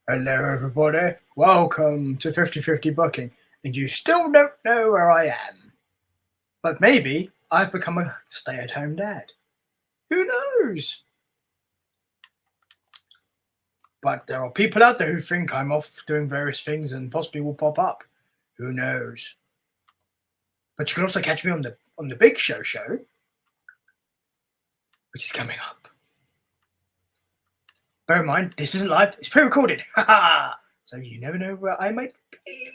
Hello, everybody. Welcome to 50/50 Booking. And you still don't know where I am. But maybe I've become a stay-at-home dad. Who knows? But there are people out there who think I'm off doing various things and possibly will pop up. Who knows? But you can also catch me on the Big Show, which is coming up. Bear in mind, this isn't live, it's pre-recorded. So you never know where I might be.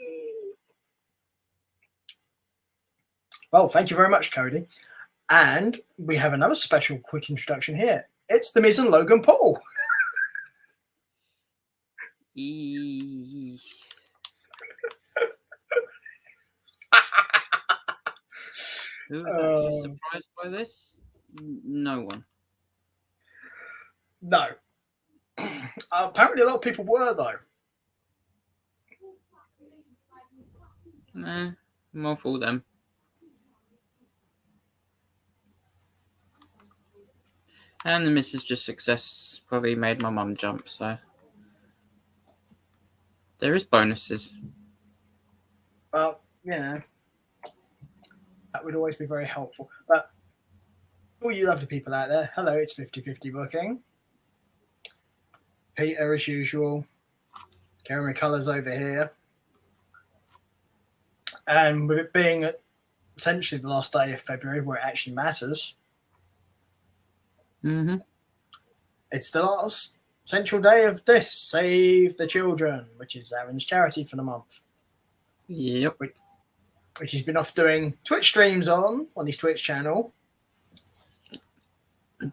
Well, thank you very much, Cody. And we have another special quick introduction here. It's the Miz and Logan Paul. Who was surprised by this? No one. No. Apparently a lot of people were, though. More for them. And the missus just successfully made my mum jump, so there is bonuses. Well, that would always be very helpful. But all you lovely people out there, hello, it's 50/50 Booking. Peter, as usual. Karen McCullers over here. And with it being essentially the last day of February where it actually matters, it's the last central day of this Save the Children, which is Aaron's charity for the month. Yep. Which he's been off doing Twitch streams on his Twitch channel.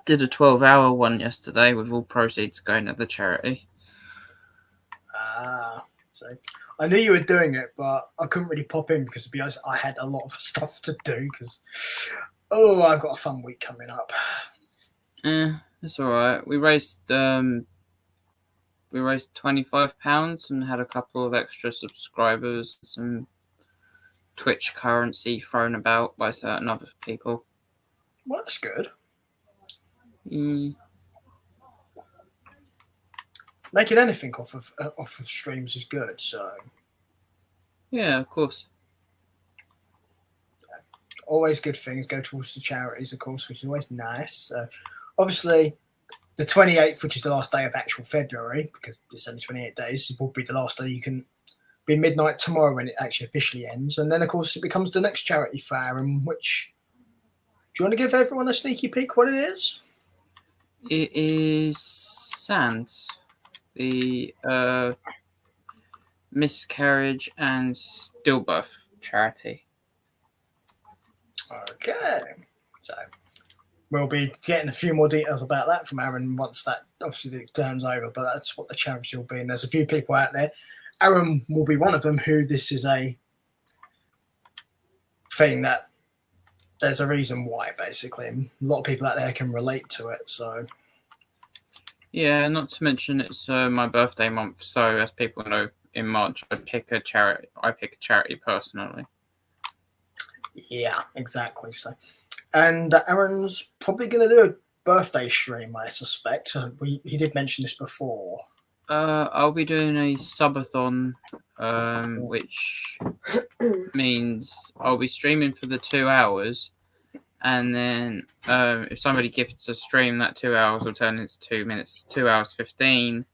Did a 12-hour one yesterday with all proceeds going to the charity. So I knew you were doing it, but I couldn't really pop in because, to be honest, I had a lot of stuff to do because, I've got a fun week coming up. It's all right. We raised £25 and had a couple of extra subscribers, some Twitch currency thrown about by certain other people. Well, that's good. Making anything off of streams is good, so yeah, of course. Always good things go towards the charities, of course, which is always nice. Obviously, the 28th, which is the last day of actual February, because it's only 28 days, it will be the last day. You can be midnight tomorrow when it actually officially ends, and then of course it becomes the next charity fair. In which, do you want to give everyone a sneaky peek what it is? It is SANS, the miscarriage and stillbirth charity. Okay, so we'll be getting a few more details about that from Aaron once that obviously turns over, but that's what the charity will be. And there's a few people out there. Aaron will be one of them who this is a thing that there's a reason why, basically. And a lot of people out there can relate to it. So, yeah, not to mention it's my birthday month. So, as people know, in March I pick a charity personally. Yeah, exactly. So, and Aaron's probably going to do a birthday stream, I suspect. He did mention this before. I'll be doing a subathon, which means I'll be streaming for the 2 hours, and then if somebody gifts a stream, that 2 hours will turn into 2 minutes, 2 hours 15.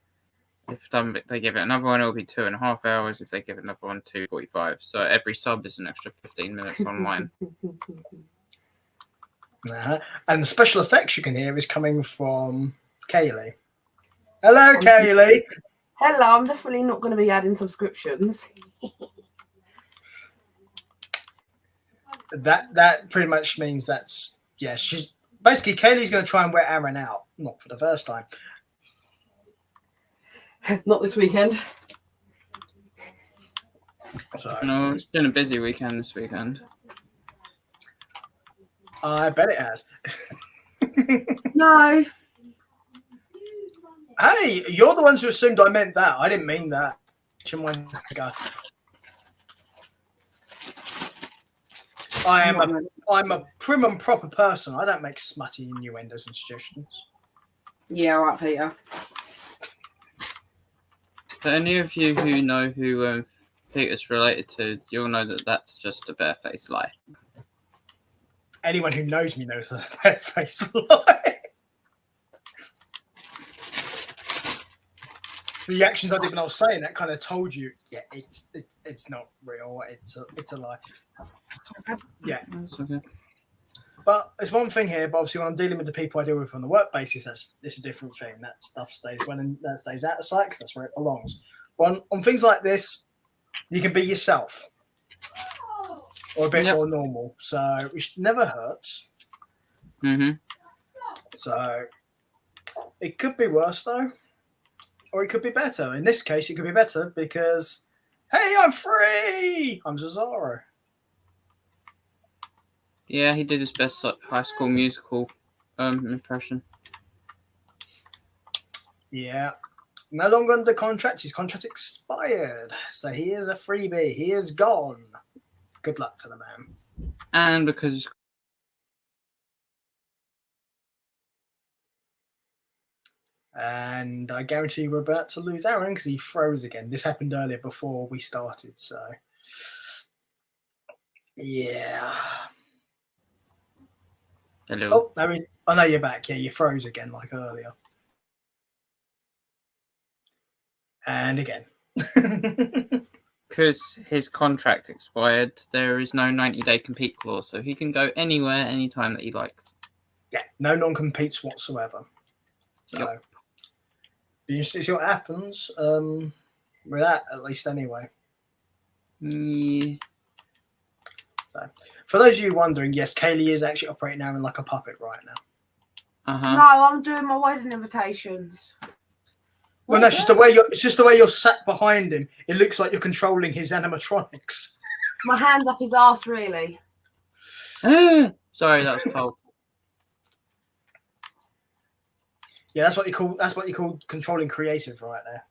If they give it another one, it'll be 2.5 hours. If they give another one, 2:45. So every sub is an extra 15 minutes online. And the special effects you can hear is coming from Kaylee. Hello, Kaylee. Hello, I'm definitely not going to be adding subscriptions. That pretty much means she's basically Kaylee's going to try and wear Aaron out, not for the first time. Not this weekend. So, no, it's been a busy weekend this weekend. I bet it has. No. Hey, you're the ones who assumed I meant that. I didn't mean that. I'm a prim and proper person. I don't make smutty innuendos and suggestions. Yeah, all right, Peter. For any of you who know who Peter's related to, you'll know that that's just a barefaced lie. Anyone who knows me knows that's a barefaced lie. The actions I did when I was saying that kind of told you, yeah, it's not real. It's a lie. Yeah. That's okay. But there's one thing here, but obviously when I'm dealing with the people I deal with on the work basis, it's a different thing. That stuff stays that stays out of sight because that's where it belongs. But on things like this, you can be yourself or a bit more normal. So which never hurts. Mm-hmm. So it could be worse though. Or it could be better. In this case, it could be better because, hey, I'm free! I'm Cesaro. Yeah, he did his best High School Musical impression. Yeah. No longer under contract. His contract expired. So he is a freebie. He is gone. Good luck to the man. And because And I guarantee we're about to lose Aaron because he froze again. This happened earlier before we started. So, yeah. hello. Oh, I know you're back. Yeah, you froze again like earlier. And again. Because his contract expired, there is no 90-day compete clause, so he can go anywhere, anytime that he likes. Yeah, no non-competes whatsoever. So, you see what happens with that, at least anyway. Yeah. So, for those of you wondering, yes, Kaylee is actually operating Aaron like a puppet right now. Uh-huh. No, I'm doing my wedding invitations. Well, no, it's just the way you're sat behind him. It looks like you're controlling his animatronics. My hand's up his arse, really. Sorry, that was cold. Yeah, that's what you call controlling creative right there.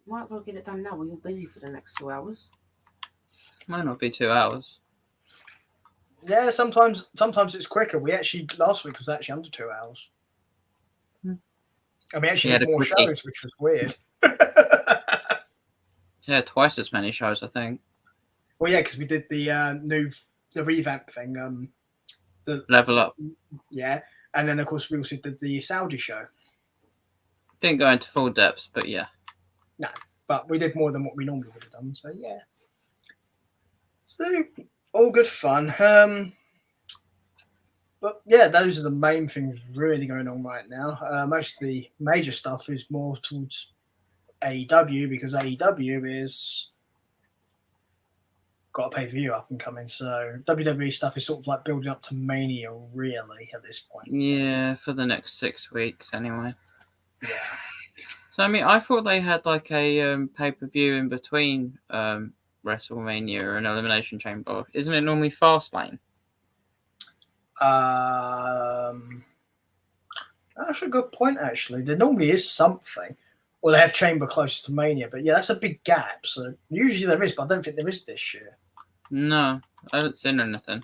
Might as well get it done now when you're busy for the next 2 hours. Might not be 2 hours. Yeah, sometimes it's quicker. Last week was actually under 2 hours. I mean, actually had more shows, which was weird. Yeah, twice as many shows, I think. Well, yeah, because we did the revamp thing. The Level Up. Yeah, and then of course we also did the Saudi show. Didn't go into full depths, but yeah. No, but we did more than what we normally would have done. So yeah. So all good fun. But yeah, those are the main things really going on right now. Most of the major stuff is more towards AEW because AEW is got a pay-per-view up and coming. So WWE stuff is sort of like building up to Mania really at this point. Yeah, for the next 6 weeks anyway. Yeah. So I mean, I thought they had like a pay-per-view in between WrestleMania and Elimination Chamber. Isn't it normally Fastlane? That's a good point, actually. There normally is something. Well, they have Chamber closer to Mania, but yeah, that's a big gap. So usually there is, but I don't think there is this year. No, I haven't seen anything.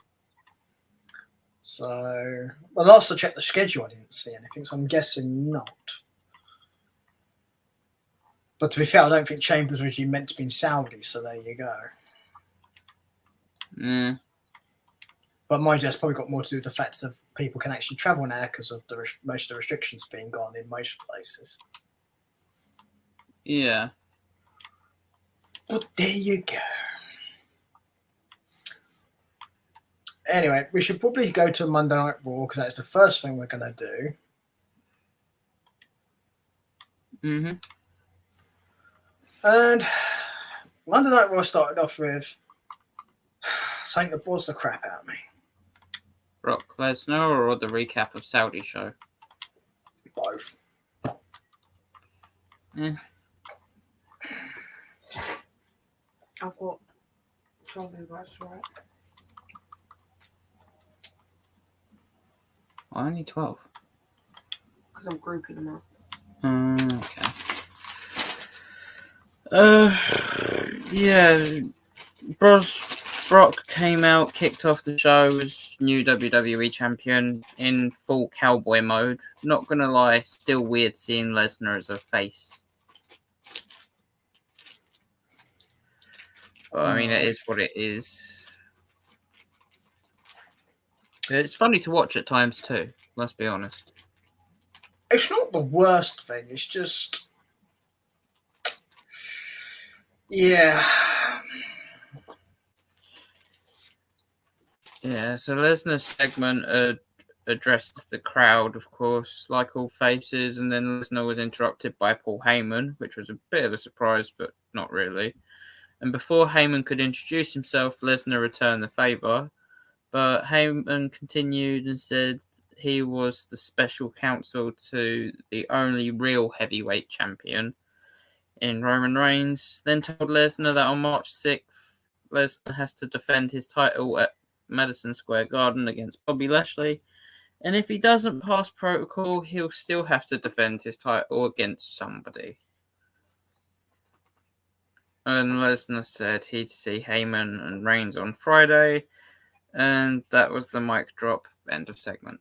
So, well, last I checked the schedule, I didn't see anything, so I'm guessing not. But to be fair, I don't think Chambers was originally meant to be in Saudi, so there you go. Mm. But mind you, that's probably got more to do with the fact that people can actually travel now because of most of the restrictions being gone in most places. Yeah. But there you go. Anyway, we should probably go to Monday Night Raw because that's the first thing we're going to do. Mm-hmm. And Monday Night Raw started off with something that boils the crap out of me. Brock Lesnar or the recap of Saudi show? Both. Yeah. I've got 12 invites, right? Why only 12? Because I'm grouping them up. Okay. Yeah. Bros Brock came out, kicked off the show as new WWE champion in full cowboy mode. Not gonna lie, still weird seeing Lesnar as a face. But I mean, it is what it is. It's funny to watch at times too, let's be honest. It's not the worst thing, it's just... Yeah. Yeah, so Lesnar's segment addressed the crowd, of course, like all faces, and then Lesnar was interrupted by Paul Heyman, which was a bit of a surprise, but not really. And before Heyman could introduce himself, Lesnar returned the favour, but Heyman continued and said he was the special counsel to the only real heavyweight champion in Roman Reigns, then told Lesnar that on March 6th, Lesnar has to defend his title at Madison Square Garden against Bobby Lashley, and if he doesn't pass protocol, he'll still have to defend his title against somebody. And Lesnar said he'd see Heyman and Reigns on Friday, and that was the mic drop. End of segment.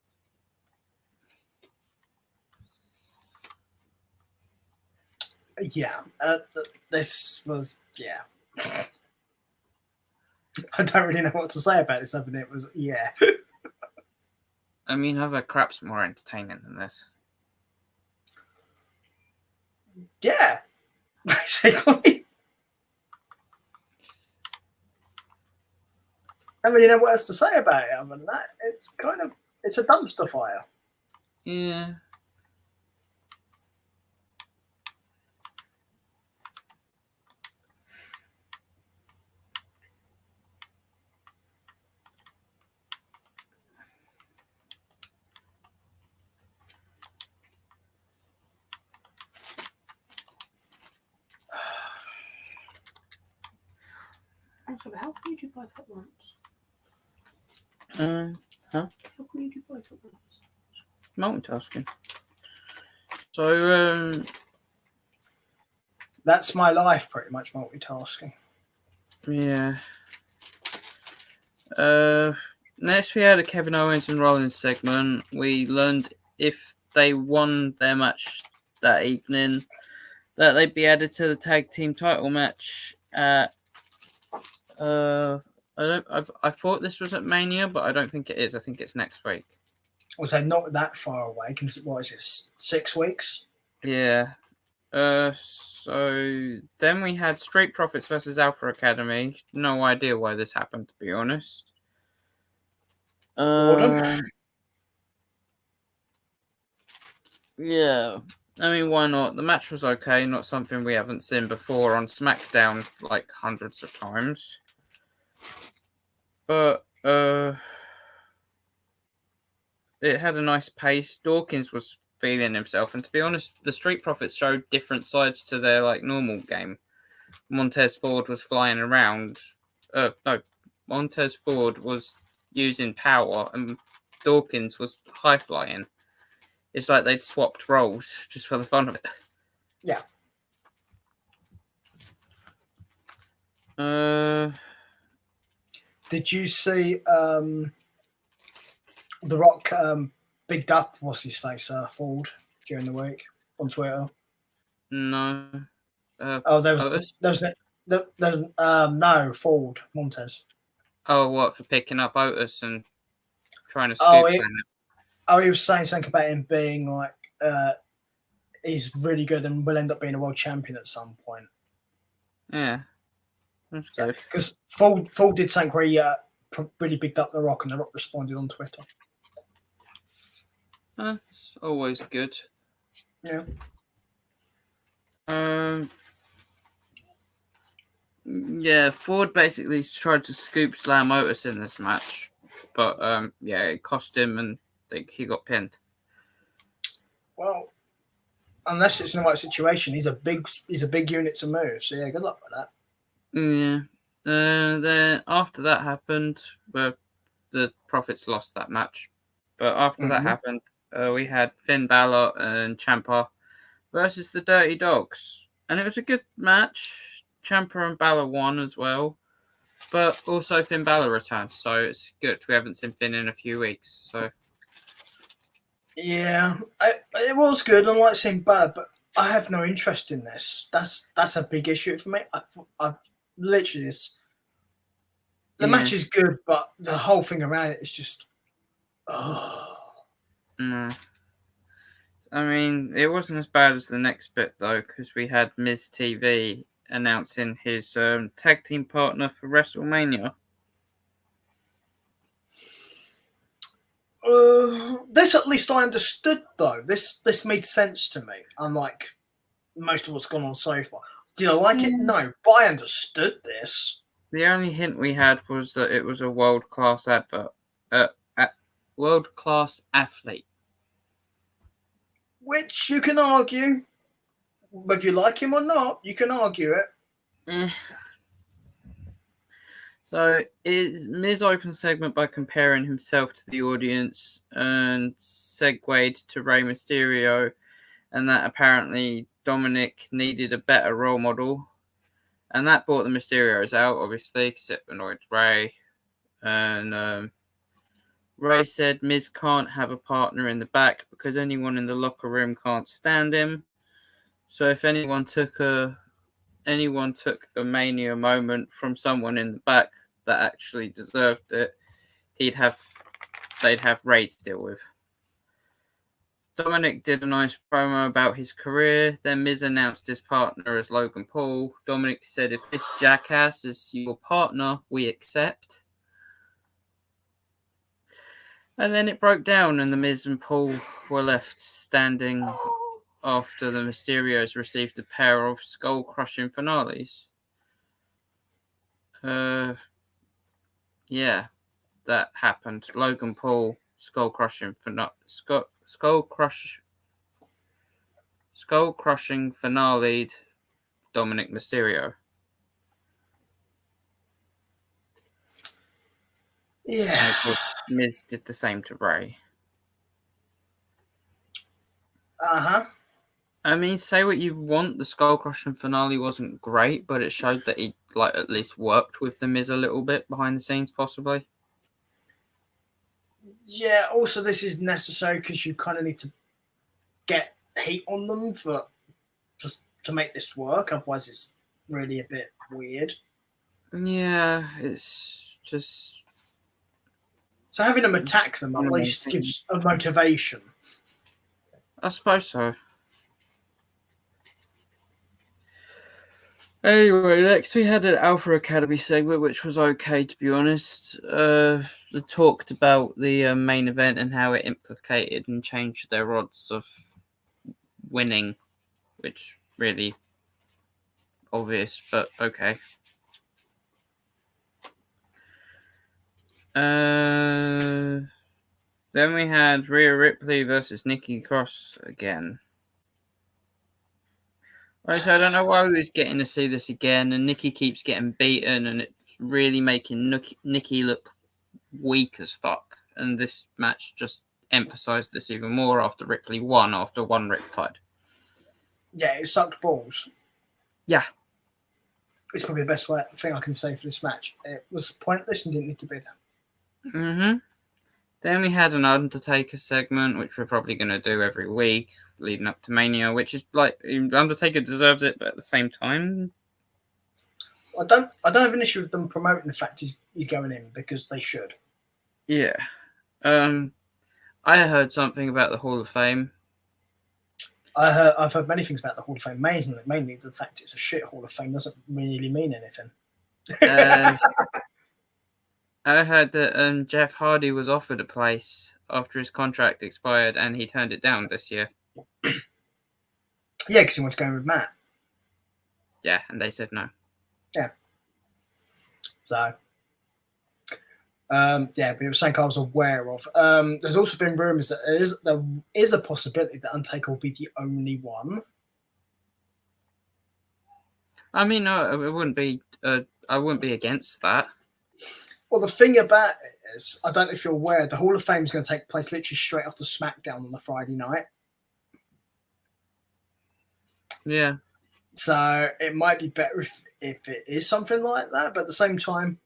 Yeah, this was, yeah. I don't really know what to say about this other than it was, yeah. I mean, other crap's more entertaining than this. Yeah, basically. I don't really know what else to say about it other than that. It's kind of, it's a dumpster fire. Yeah. Actually, how can you do both at once? Huh? How can you do both at once? Multitasking. So, That's my life, pretty much, multitasking. yeah. Next we had a Kevin Owens and Rollins segment. We learned if they won their match that evening, that they'd be added to the tag team title match at I thought this was at Mania, but I don't think it is. I think it's next week. Also, not that far away. What is it, 6 weeks? Yeah. So then we had Street Profits versus Alpha Academy. No idea why this happened, to be honest. Yeah. I mean, why not? The match was okay, not something we haven't seen before on SmackDown like hundreds of times. But it had a nice pace. Dawkins was feeling himself, and to be honest, the Street Profits showed different sides to their like normal game. Montez Ford was flying around. Montez Ford was using power, and Dawkins was high flying. It's like they'd swapped roles just for the fun of it. Yeah. Did you see The Rock bigged up what's his face Ford during the week on Twitter? No. No, Ford Montez. Oh, what, for picking up Otis and trying to scoop him? Oh, he was saying something about him being like he's really good and will end up being a world champion at some point. Yeah. That's good. Because Ford did something where he really bigged up The Rock, and The Rock responded on Twitter. That's always good. Yeah. Yeah, Ford basically tried to scoop slam Otis in this match, but yeah, it cost him, and he got pinned. Well, unless it's in the right situation, he's a big unit to move. So yeah, good luck with that. Yeah. Then after that happened, the Profits lost that match. But after that happened, we had Finn Balor and Ciampa versus the Dirty Dogs, and it was a good match. Ciampa and Balor won as well. But also Finn Balor returns, so it's good. We haven't seen Finn in a few weeks, so Yeah, it was good. I like seeing Balor, but I have no interest in this. That's a big issue for me. I literally this. The match is good, but the whole thing around it is just. Oh. no. I mean, it wasn't as bad as the next bit though, because we had Miz TV announcing his tag team partner for WrestleMania. This at least I understood though. This made sense to me. Unlike most of what's gone on so far. Did I like it? No, but I understood this. The only hint we had was that it was a world-class advert, world-class athlete. Which you can argue, whether you like him or not, you can argue it. So, Miz opened segment by comparing himself to the audience and segued to Rey Mysterio, and that apparently Dominic needed a better role model. And that brought the Mysterios out, obviously, because it annoyed Rey. And Rey said Miz can't have a partner in the back because anyone in the locker room can't stand him. So if anyone took a Mania moment from someone in the back that actually deserved it, they'd have Rey to deal with. Dominic did a nice promo about his career. Then Miz announced his partner as Logan Paul. Dominic said, if this jackass is your partner, we accept. And then it broke down and the Miz and Paul were left standing after the Mysterios received a pair of skull-crushing finales. Yeah, that happened. Logan Paul, skull-crushing finale, Dominic Mysterio. Yeah. And of course, Miz did the same to Rey. I mean, say what you want, the skull-crushing finale wasn't great, but it showed that he at least worked with the Miz a little bit behind the scenes, possibly. Yeah, also this is necessary because you kind of need to get heat on them just to make this work. Otherwise, it's really a bit weird. Yeah, it's just... So having them attack them at least gives a motivation. I suppose so. Anyway, next we had an Alpha Academy segment, which was okay, to be honest. They talked about the main event and how it implicated and changed their odds of winning, which really obvious, but okay. Then we had Rhea Ripley versus Nikki Cross again. Right, so I don't know why we was getting to see this again, and Nikki keeps getting beaten, and it's really making Nikki look weak as fuck. And this match just emphasised this even more after Ripley won after one Riptide. Yeah, it sucked balls. Yeah. It's probably the best thing I can say for this match. It was pointless and didn't need to be there. Mm-hmm. Then we had an Undertaker segment, which we're probably going to do every week, leading up to Mania, which is like Undertaker deserves it, but at the same time, I don't have an issue with them promoting the fact he's going in because they should. Yeah. I heard something about the Hall of Fame. I've heard many things about the Hall of Fame. Mainly the fact it's a shit Hall of Fame doesn't really mean anything. I heard that Jeff Hardy was offered a place after his contract expired, and he turned it down this year. Yeah, because he wants to go in with Matt. Yeah, and they said no. Yeah. So, but it was something I was aware of. There's also been rumours that there is a possibility that Undertaker will be the only one. I mean, no, it wouldn't be. I wouldn't be against that. Well, the thing about it is, I don't know if you're aware, the Hall of Fame is going to take place literally straight after SmackDown on the Friday night. Yeah. So it might be better if it is something like that. But at the same time,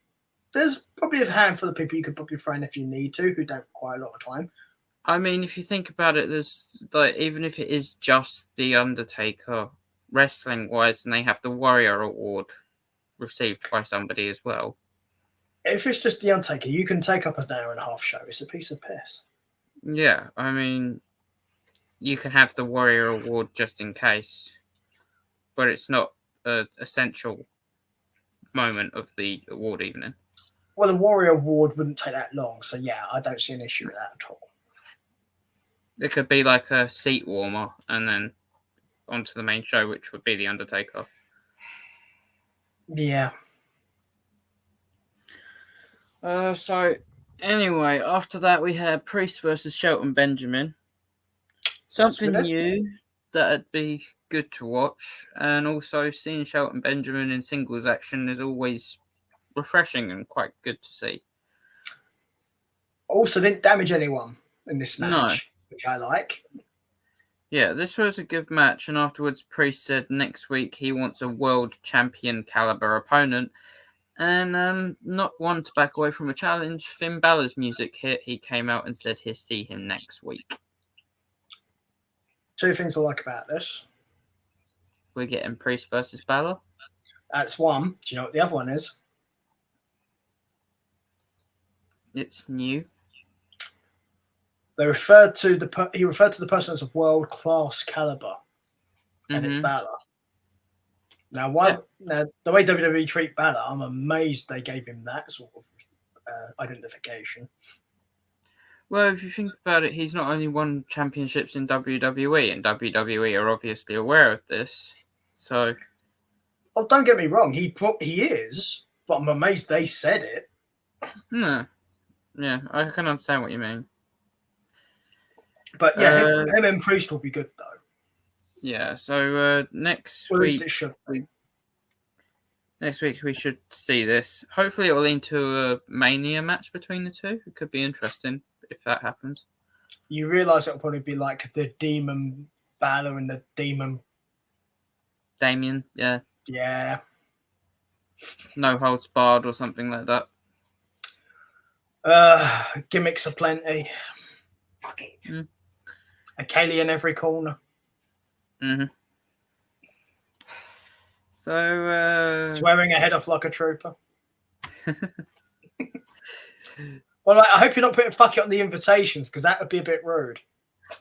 there's probably a handful of people you could probably throw in if you need to, who don't require a lot of time. I mean, if you think about it, there's like even if it is just the Undertaker, wrestling wise, and they have the Warrior Award received by somebody as well. If it's just the Undertaker, you can take up an hour and a half show. It's a piece of piss. Yeah, I mean, you can have the Warrior Award just in case, but it's not an essential moment of the award evening. Well, the Warrior Award wouldn't take that long, so yeah, I don't see an issue with that at all. It could be like a seat warmer and then onto the main show, which would be the Undertaker. Yeah. So anyway, after that we had Priest versus Shelton Benjamin. Something new that'd be good to watch, and also seeing Shelton Benjamin in singles action is always refreshing and quite good to see. Also, didn't damage anyone in this match, which I like. Yeah, this was a good match, and afterwards Priest said next week he wants a world champion caliber opponent, and not one to back away from a challenge. Finn Balor's music hit. He came out and said he'll see him next week. Two things I like about this. We're getting Priest versus Balor. That's one. Do you know what the other one is? It's new. He referred to the person as a world class caliber, and it's Balor. Now, now the way WWE treat Balor, I'm amazed they gave him that sort of identification. Well, if you think about it, he's not only won championships in WWE, and WWE are obviously aware of this. So, oh, don't get me wrong, he is, but I'm amazed they said it. No, yeah, I can understand what you mean. But yeah, him and Priest will be good though. Yeah. So next week we should see this. Hopefully, it will lead to a Mania match between the two. It could be interesting if that happens. You realise it'll probably be like the Demon Balor and the Demon Damien, yeah. Yeah. No holds barred or something like that. Gimmicks are plenty. Fuck it. A Kaylee in every corner. Mm-hmm. So swearing her head off like a trooper. Well, I hope you're not putting "fuck it" on the invitations, because that would be a bit rude.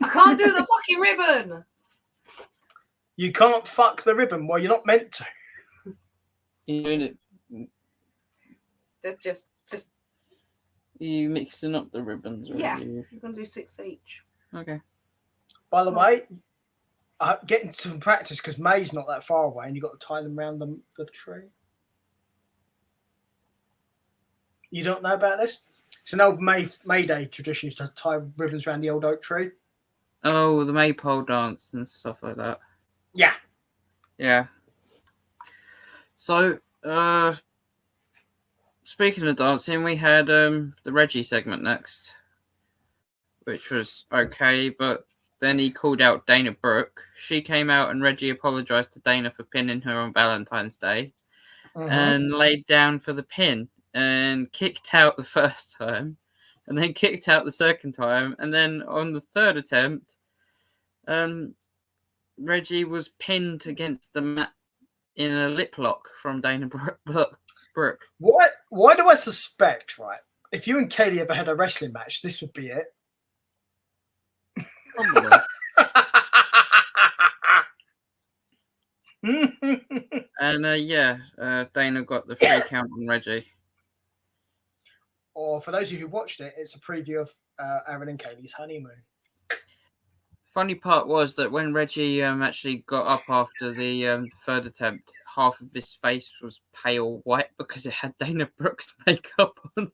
I can't do the fucking ribbon. You can't fuck the ribbon. Well, you're not meant to. You're doing it. Just. You mixing up the ribbons, right? Yeah, you're gonna do 6 each. Okay. By the way, getting some practice, because May's not that far away, and you've got to tie them around the tree. You don't know about this? It's an old May Day tradition, used to tie ribbons around the old oak tree. Oh, the maypole dance and stuff like that. Yeah. Yeah. So, speaking of dancing, we had the Reggie segment next, which was okay, but then he called out Dana Brooke. She came out and Reggie apologized to Dana for pinning her on Valentine's Day and laid down for the pin and kicked out the first time and then kicked out the second time. And then on the third attempt, Reggie was pinned against the mat in a lip lock from Dana Brooke. Why do I suspect, right? If you and Kaylee ever had a wrestling match, this would be it. And Dana got the 3 count on Reggie. Or for those of you who watched it, it's a preview of Aaron and Kaylee's honeymoon. Funny part was that when Reggie actually got up after the third attempt, half of his face was pale white because it had Dana Brooke's makeup on.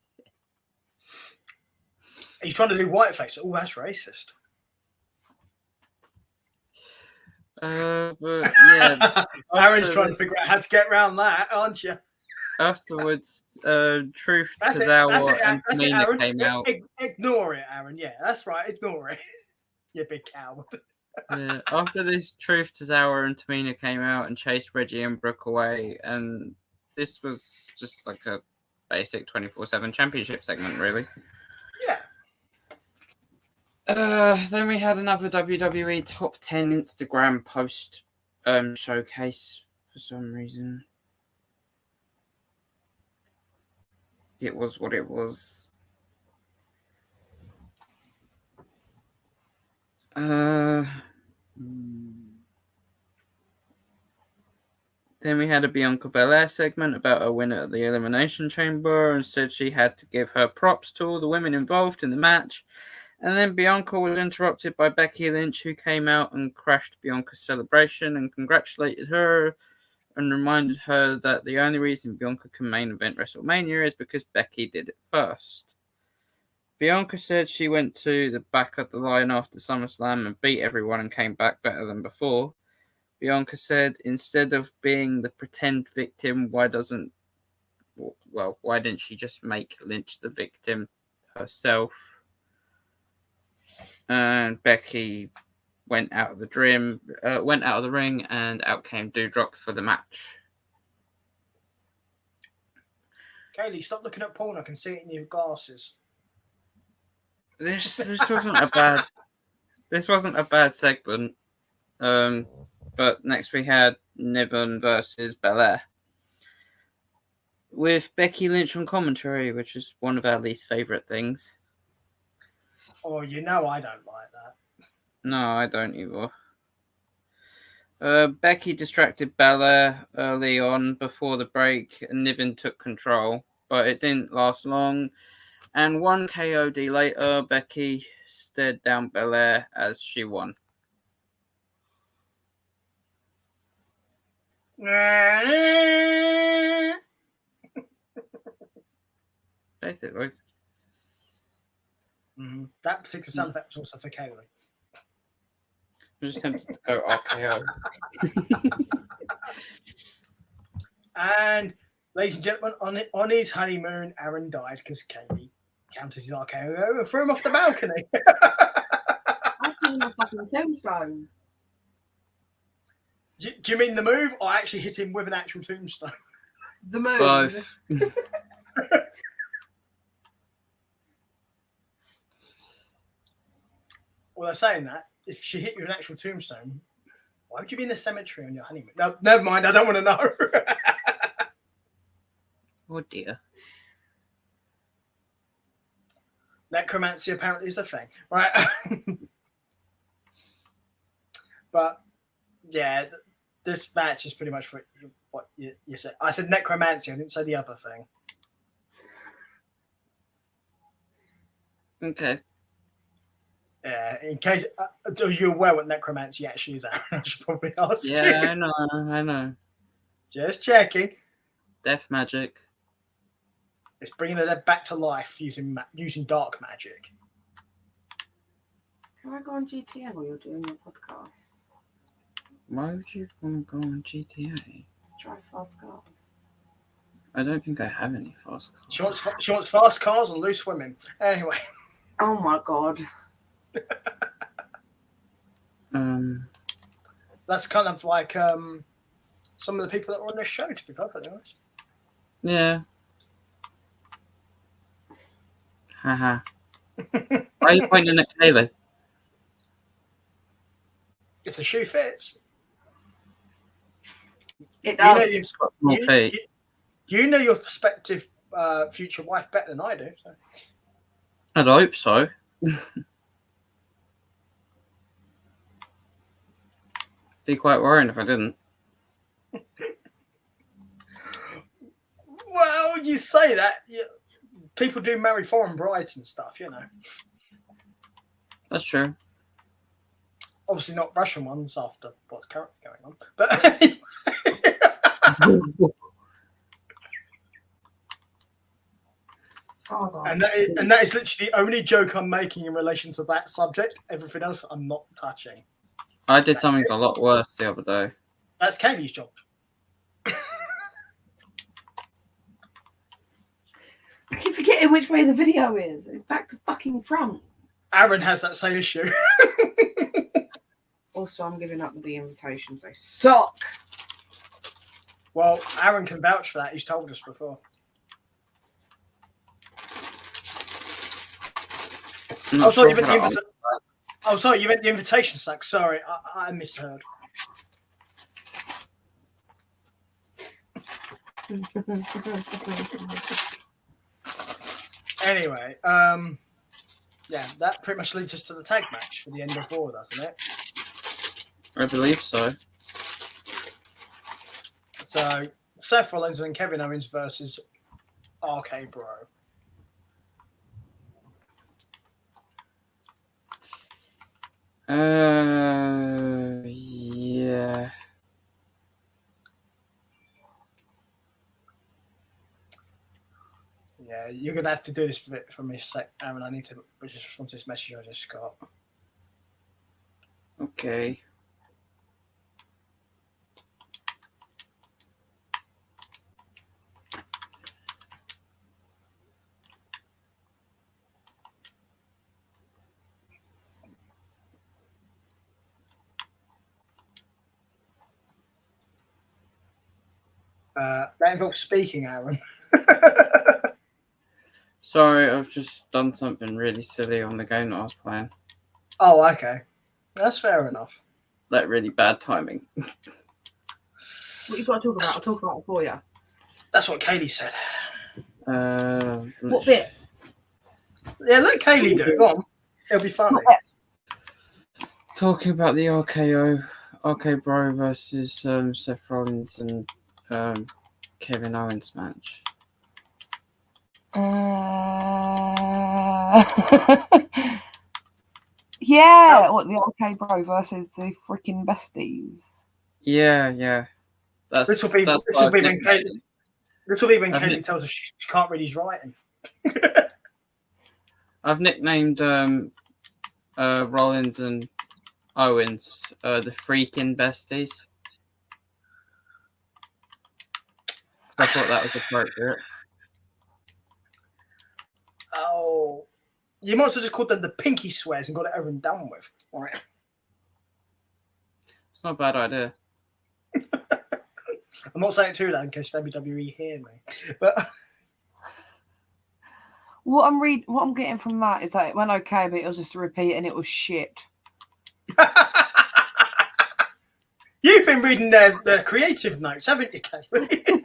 He's trying to do whiteface. Oh, that's racist. But yeah, Aaron's trying to figure out how to get around that, aren't you? Afterwards, Truth Tozawa and Tamina came out. Ignore it, Aaron. Yeah, that's right. Ignore it. You big coward. Yeah, after this, Truth Tozawa and Tamina came out and chased Reggie and Brooke away, and this was just like a basic 24/7 championship segment, really. Yeah. Then we had another WWE top 10 Instagram post showcase for some reason. It was what it was. Then we had a Bianca Belair segment about a winner at the Elimination Chamber and said she had to give her props to all the women involved in the match. And then Bianca was interrupted by Becky Lynch, who came out and crashed Bianca's celebration and congratulated her and reminded her that the only reason Bianca can main event WrestleMania is because Becky did it first. Bianca said she went to the back of the line after SummerSlam and beat everyone and came back better than before. Bianca said, instead of being the pretend victim, why didn't she just make Lynch the victim herself? And Becky went out of the ring, and out came Doudrop for the match. Kaylee, stop looking at porn. I can see it in your glasses. This wasn't a bad segment. But next we had Niven versus Belair with Becky Lynch on commentary, which is one of our least favourite things. Oh, you know I don't like that. No, I don't either. Becky distracted Belair early on before the break, and Niven took control, but it didn't last long. And one KOD later, Becky stared down Belair as she won. Basically. Mm-hmm. That particular sound effect was also for Kaylee. I'm just tempted to go RKO. And ladies and gentlemen, on his honeymoon, Aaron died because Kaylee counted his RKO and threw him off the balcony. I think a fucking tombstone. Do you mean the move, or I actually hit him with an actual tombstone? The move. Both. Well, they're saying that if she hit you with an actual tombstone, why would you be in the cemetery on your honeymoon? No, never mind. I don't want to know. Oh dear. Necromancy apparently is a thing, right? But yeah, this match is pretty much what you said. I said necromancy. I didn't say the other thing. Okay. Yeah, in case are you aware what necromancy actually is? Aaron? I should probably ask you. Yeah, I know. Just checking. Death magic. It's bringing the dead back to life using dark magic. Can I go on GTA while you're doing your podcast? Why would you want to go on GTA? Drive fast cars. I don't think I have any fast cars. She wants fast cars and loose women. Anyway. Oh my god. That's kind of like some of the people that were on this show, to be perfectly honest. Yeah. Haha. Why are you pointing at Kaylee? If the shoe fits. It does. You know your prospective future wife better than I do. So. I'd hope so. Be quite worried if I didn't. Well, you say that. People do marry foreign brides and stuff, you know. That's true. Obviously not Russian ones after what's currently going on. But and that is literally the only joke I'm making in relation to that subject. Everything else I'm not touching. I did something a lot worse the other day. That's Kaylee's job. I keep forgetting which way the video is. It's back to fucking front. Aaron has that same issue. Also, I'm giving up the invitations. They suck. Well, Aaron can vouch for that. He's told us before. I'm Oh, not sorry, sure how to sorry, you meant the invitation sack. Sorry, I misheard. Anyway, yeah, that pretty much leads us to the tag match for the end of Raw, doesn't it? I believe so. So Seth Rollins and Kevin Owens versus RK Bro. Yeah. Yeah, you're gonna have to do this bit for me a sec, Aaron. I need to just respond to this message I just got. Okay. That involves speaking, Aaron. Sorry, I've just done something really silly on the game that I was playing. Oh, okay. That's fair enough. Like really bad timing. What you got to talk about? I'll talk about it for you. That's what Kaylee said. What bit? Yeah, let Kaylee do it. Go on. It'll be funny. Talking about the RK Bro versus Seth Rollins and Kevin Owens match. Yeah, what the OK Bro versus the freaking besties. Yeah. This will be when Kaylee tells us she can't read his writing. I've nicknamed Rollins and Owens the freaking besties. I thought that was appropriate. Oh, you might as well just call them the pinky swears and got it over and done with. All right. It's not a bad idea. I'm not saying it too loud in case WWE hear me, but What I'm getting from that is that it went okay, but it was just a repeat and it was shit. you've been reading the creative notes, haven't you, Kaylee?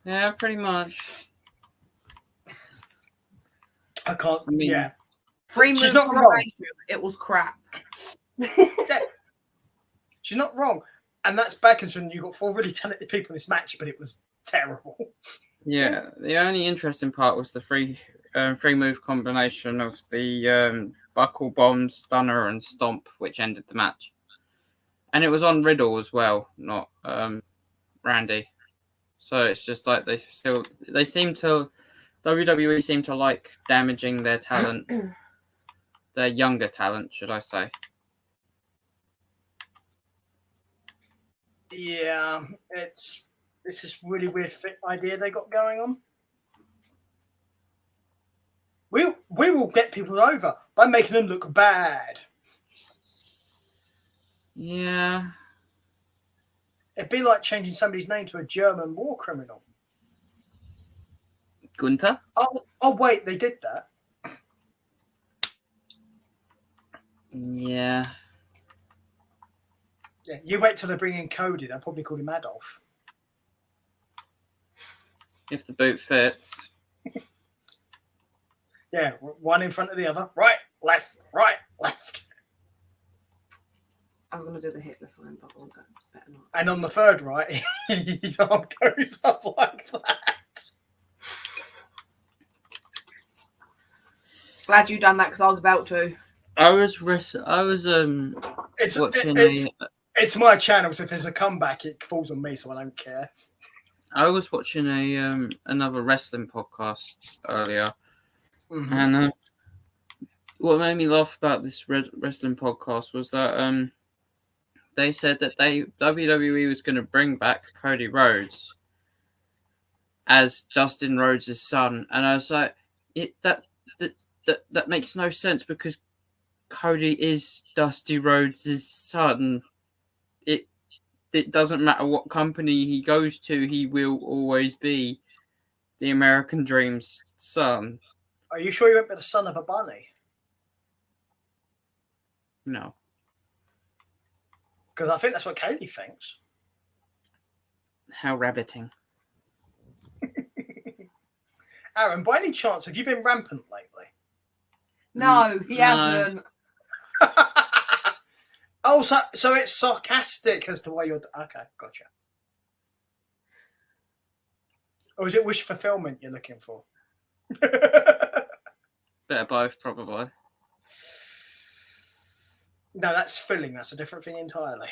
Yeah, pretty much. I can't. I mean, yeah, Free She's move not wrong. combination. It was crap. she's not wrong, and that's bad considering you got 4 really talented people in this match, but it was terrible. Yeah, the only interesting part was the free move combination of the buckle bomb, stunner, and stomp, which ended the match. And it was on Riddle as well, not Randy. So it's just like WWE seem to like damaging their talent, their younger talent, should I say? Yeah, it's this really weird idea they got going on. We will get people over by making them look bad. Yeah. It'd be like changing somebody's name to a German war criminal. Gunther? Oh wait, they did that. Yeah. Yeah, you wait till they bring in Cody. They'll probably call him Adolf. If the boot fits. Yeah, one in front of the other. Right, left, right, left. I was going to do the hitless line, but I'll go. Better not. And on the third right, his arm goes up like that. Glad you done that because I was about to. I was watching It's my channel, so if there's a comeback, it falls on me, so I don't care. I was watching another wrestling podcast earlier, Mhm. and what made me laugh about this wrestling podcast was that they said that WWE was going to bring back Cody Rhodes as Dustin Rhodes' son, and I was like, that makes no sense because Cody is Dusty Rhodes' son. It doesn't matter what company he goes to, he will always be the American Dream's son. Are you sure you won't be the son of a bunny? No. Because I think that's what Kaylee thinks. How rabbiting. Aaron, by any chance, have you been rampant lately? No, he No. hasn't. Oh, so it's sarcastic as to why you're... Okay, gotcha. Or is it wish fulfillment you're looking for? Bit of both, probably. No, that's filling. That's a different thing entirely.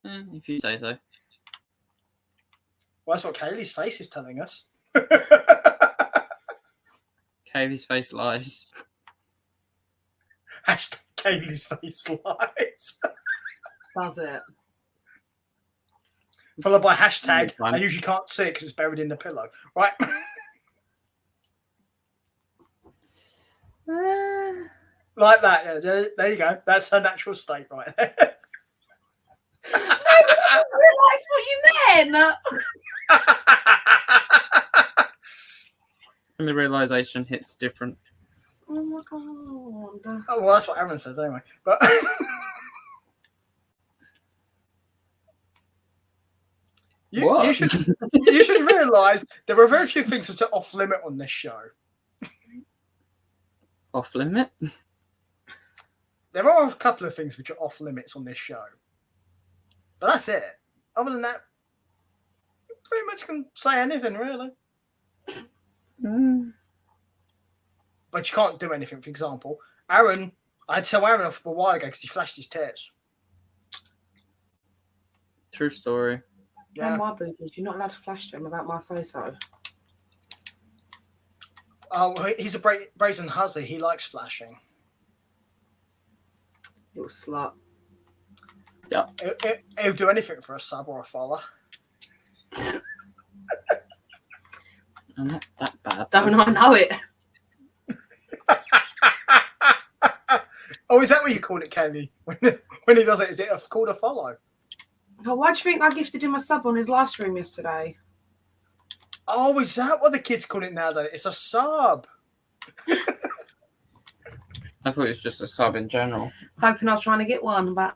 If you say so. Well, that's what Kaylee's face is telling us. Kaylee's face lies. Hashtag Kaylee's face lies. Does it? Followed by hashtag, Fine. I usually can't see it because it's buried in the pillow. Right. Like that. Yeah, there you go. That's her natural state right there. I realised what you meant. And the realization hits different. Oh my god. Oh, well, that's what Aaron says anyway. But What? you should realise there are very few things that are off limit on this show. Off limit? There are a couple of things which are off limits on this show, but that's it. Other than that, you pretty much can say anything really. But you can't do anything. For example, Aaron, I had to tell Aaron off a while ago because he flashed his tits. True story. And my boobies, you're not allowed to flash to him about my so-so. Oh, he's a brazen hussy. He likes flashing. Little slut. He'll do anything for a sub or a follower. I'm not that bad. Don't I know it? Oh, is that what you call it, Kelly? When he does it, is it called a follow? Oh, why do you think I gifted him a sub on his live stream yesterday? Oh, is that what the kids call it now, though? It's a sub. I thought it was just a sub in general. Hoping I was trying to get one, but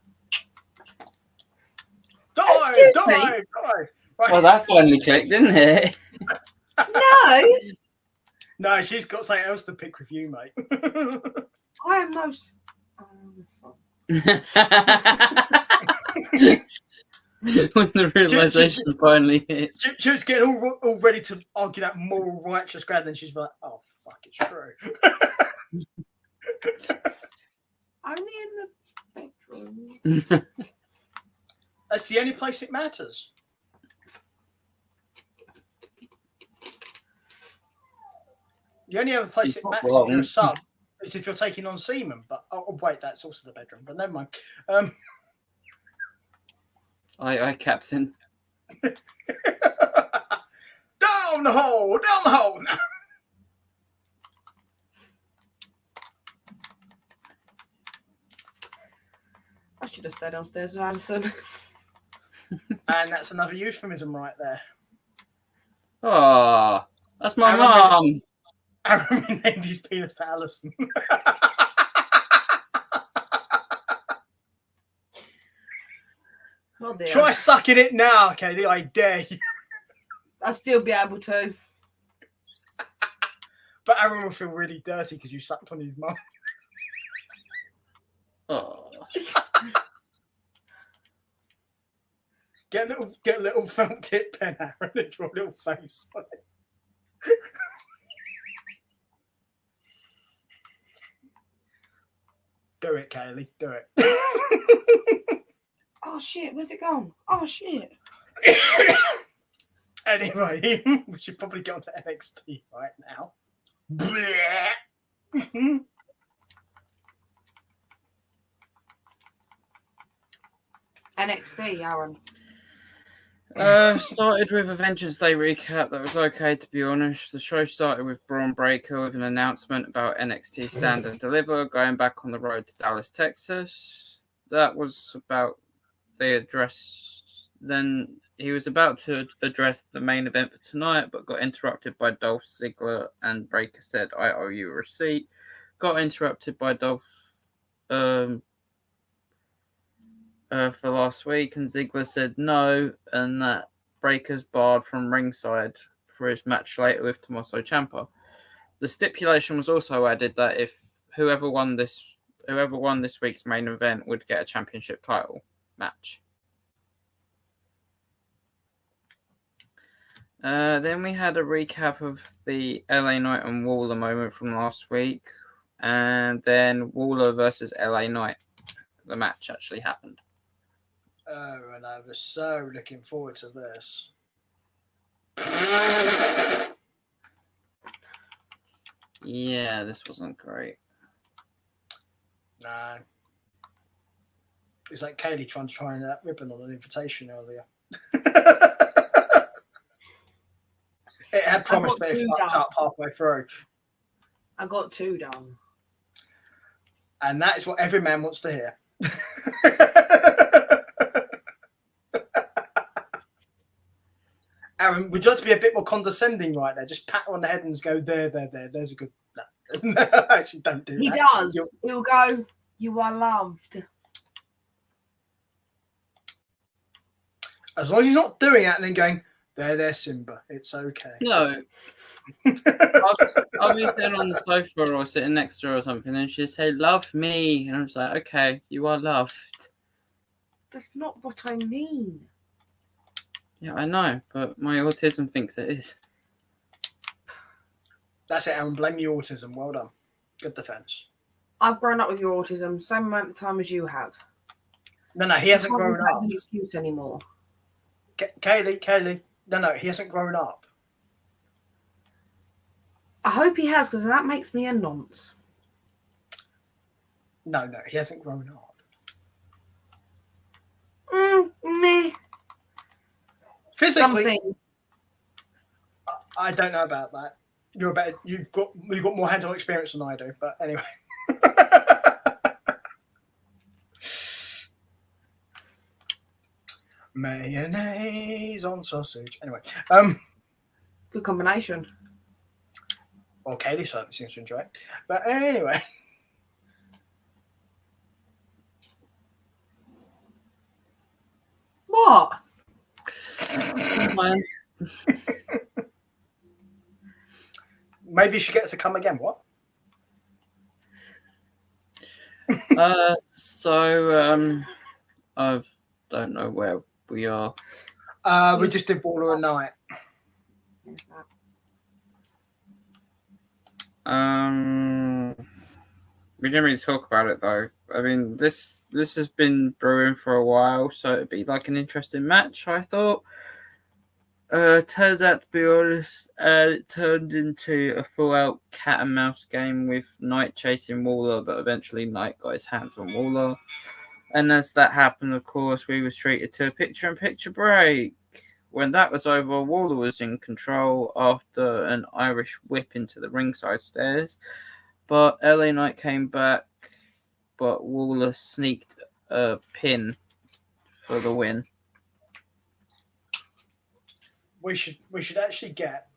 Dive, Excuse dive, me? dive. Right. Well, that finally clicked, didn't it? no, No, she's got something else to pick with you, mate. I am no. When the realization finally hits. She was getting all ready to argue that moral righteous ground, and she's like, "Oh fuck, it's true." Only in the bedroom. That's the only place it matters. The only other place She's it not matters if you're wrong. a sub is if you're taking on semen. But oh wait, that's also the bedroom. But never mind. I captain. Down the hole, down the hole. I should have stayed downstairs with Addison. And that's another euphemism right there. Oh, that's my Aaron, mum. Aaron named his penis to Alison. Oh dear. Try sucking it now, Katie. I dare you. I'll still be able to. But Aaron will feel really dirty because you sucked on his mum. Oh. Get a little felt tip pen, Aaron, and draw a little face on it. Do it, Kaylee. Do it. Oh shit, where's it gone? Oh shit. Anyway, we should probably get on to NXT right now. Blech. NXT, Aaron. Started with a Vengeance Day recap that was okay, to be honest. The show started with Braun Breaker with an announcement about NXT Stand and Deliver going back on the road to Dallas, Texas. That was about the address. Then he was about to address the main event for tonight, but got interrupted by Dolph Ziggler, and Breakker said, "I owe you a receipt." Got interrupted by Dolph for last week, and Ziggler said no, and that Breakker's barred from ringside for his match later with Tommaso Ciampa. The stipulation was also added that if whoever won this week's main event would get a championship title match. Then we had a recap of the LA Knight and Waller moment from last week, and then Waller versus LA Knight. The match actually happened. Oh, and I was so looking forward to this. Yeah, this wasn't great. No. It's like Kaylee trying to try that ribbon on an invitation earlier. It had promised that it fucked up halfway through. I got 2 done. And that is what every man wants to hear. Aaron, would you like to be a bit more condescending right there? Just pat her on the head and go, there. There's a good... No. Actually, don't do He that. does. He'll go, "You are loved." As long as he's not doing that and then going, there, Simba. It's okay. No. I'll be sitting on the sofa or sitting next to her or something, and she'll say, "Love me." And I'm just like, okay, you are loved. That's not what I mean. Yeah, I know, but my autism thinks it is. That's it, Aaron. Blame your autism. Well done. Good defense. I've grown up with your autism, same amount of time as you have. No, he hasn't grown That's up. an excuse anymore. Kaylee. No, he hasn't grown up. I hope he has, because that makes me a nonce. No, he hasn't grown up. Meh. Physically, Something. I don't know about that. You've got more hands-on experience than I do. But anyway. Mayonnaise on sausage. Anyway, Good combination. well, Kaylee certainly seems to enjoy it. But anyway, What? maybe you should get her to come again. What? I don't know where we are. We just did Waller and Knight. We didn't really talk about it though. I mean, this has been brewing for a while, so it'd be like an interesting match, I thought. Turns out, to be honest, it turned into a full-out cat and mouse game with Knight chasing Waller, but eventually Knight got his hands on Waller. And as that happened, of course, we was treated to a picture-in-picture break. When that was over, Waller was in control after an Irish whip into the ringside stairs. But LA Knight came back, but Waller sneaked a pin for the win. We should actually get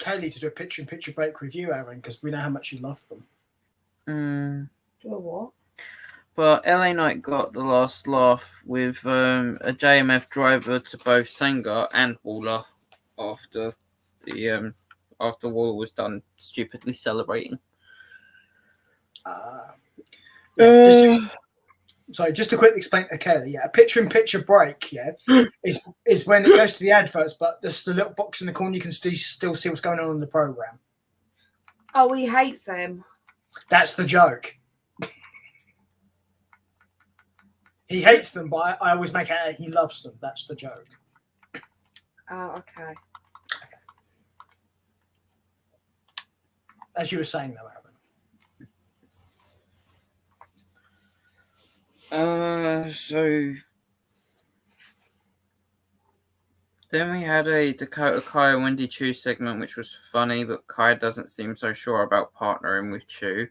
Kaylee to do a picture-in-picture break with you, Aaron, because we know how much you love them. Do a what? But LA Knight got the last laugh with a JMF driver to both Senga and Waller after Waller was done stupidly celebrating. Just to quickly explain to Kaylee, a picture-in-picture break, is when it goes to the adverts, but there's the little box in the corner you can still see what's going on in the program. Oh, he hates them. That's the joke. He hates them, but I always make out he loves them. That's the joke. Oh, okay. As you were saying, though, Aaron. So then we had a Dakota Kai and Wendy Chu segment, which was funny, but Kai doesn't seem so sure about partnering with Chu.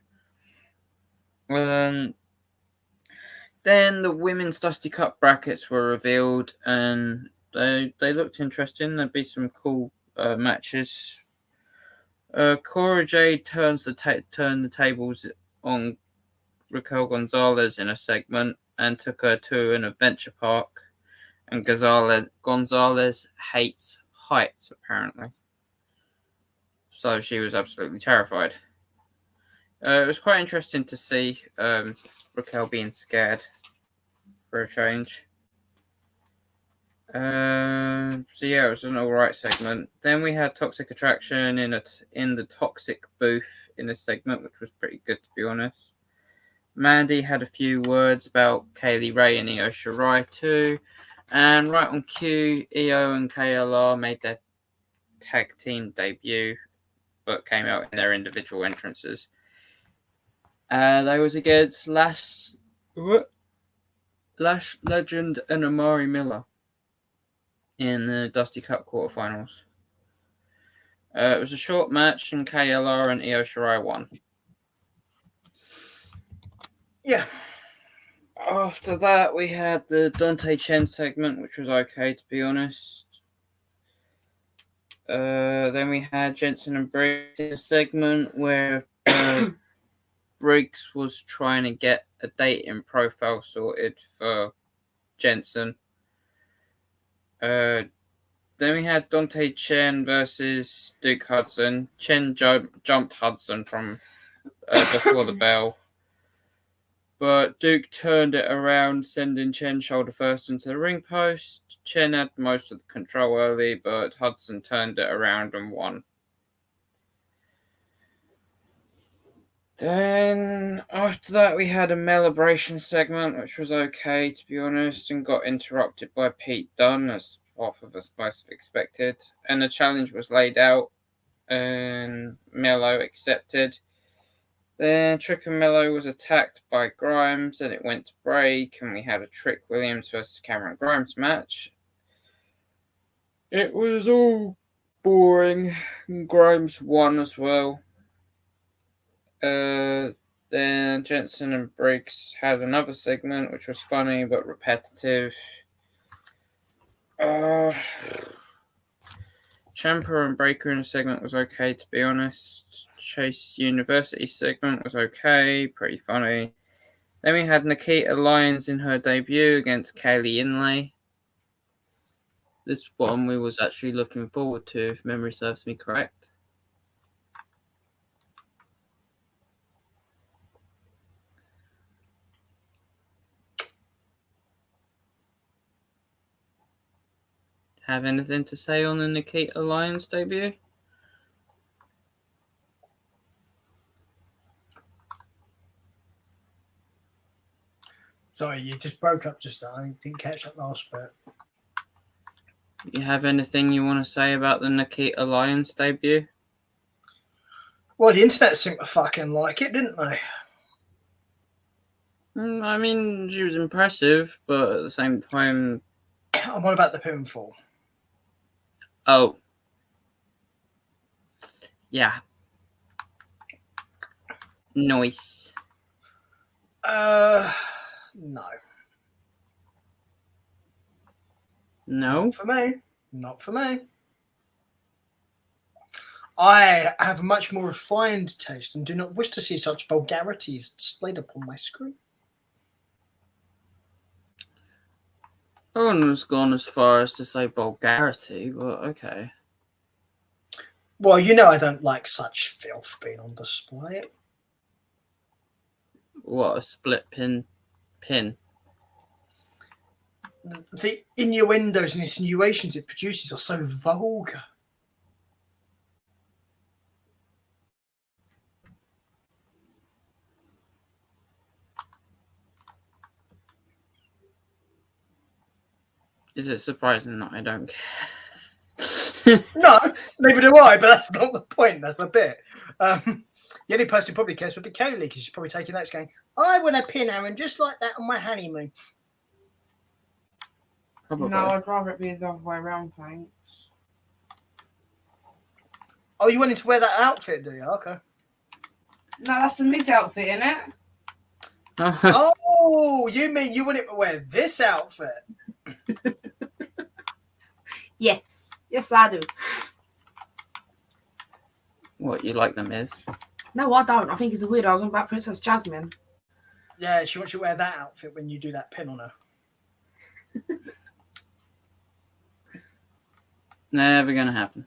Then the women's Dusty Cup brackets were revealed, and they looked interesting. There'd be some cool matches. Cora Jade turned the tables on Raquel Gonzalez in a segment and took her to an adventure park. And Gonzalez hates heights, apparently. So she was absolutely terrified. It was quite interesting to see Raquel being scared for a change. So yeah, it was an alright segment. Then we had Toxic Attraction in the Toxic booth in a segment, which was pretty good, to be honest. Mandy had a few words about Kaylee Ray and Io Shirai too. And right on cue, Io and KLR made their tag team debut, but came out in their individual entrances. They was against Lash Legend and Amari Miller in the Dusty Cup quarterfinals. It was a short match, and KLR and Io Shirai won. Yeah. After that, we had the Dante Chen segment, which was okay, to be honest. Then we had Jensen and Briggs' segment where Briggs was trying to get a dating profile sorted for Jensen. Then we had Dante Chen versus Duke Hudson. Chen jumped Hudson from before the bell. But Duke turned it around, sending Chen shoulder first into the ring post. Chen had most of the control early, but Hudson turned it around and won. Then after that, we had a Melibration segment, which was okay, to be honest, and got interrupted by Pete Dunne, as half of us most expected. And the challenge was laid out, and Melo accepted. Then Trick and Melo was attacked by Grimes, and it went to break, and we had a Trick Williams versus Cameron Grimes match. It was all boring, and Grimes won as well. Then Jensen and Briggs had another segment, which was funny but repetitive. Ciampa and Breaker in a segment was okay, to be honest. Chase University segment was okay, pretty funny. Then we had Nikita Lyons in her debut against Kaylee Inlay. This one we was actually looking forward to, if memory serves me correct. Have anything to say on the Nikita Lyons debut? Sorry, you just broke up just then. I didn't catch that last bit. You have anything you want to say about the Nikita Lyons debut? Well, the internet seemed to fucking like it, didn't they? I mean, she was impressive, but at the same time... I'm on about the pinfall. Oh. Yeah. Nice. No. No? Not for me. Not for me. I have a much more refined taste and do not wish to see such vulgarities displayed upon my screen. I wouldn't have gone as far as to say vulgarity, but okay. Well, you know I don't like such filth being on display. What, a split pin? The innuendos and insinuations it produces are so vulgar. Is it surprising that I don't care? No, neither do I, but that's not the point. That's the bit. The only person who probably cares would be Kaylee, because she's probably taking notes going, I want a pin, Aaron, just like that on my honeymoon. Probably. No, I'd rather it be the other way around, thanks. Oh, you wanted to wear that outfit, do you? Okay. No, that's a Miz outfit, isn't it? Oh, you mean you wanted to wear this outfit? Yes. Yes, I do. What, you like the Miz? No, I don't. I think he's a weirdo. I was on about Princess Jasmine. Yeah, she wants you to wear that outfit when you do that pin on her. Never gonna happen.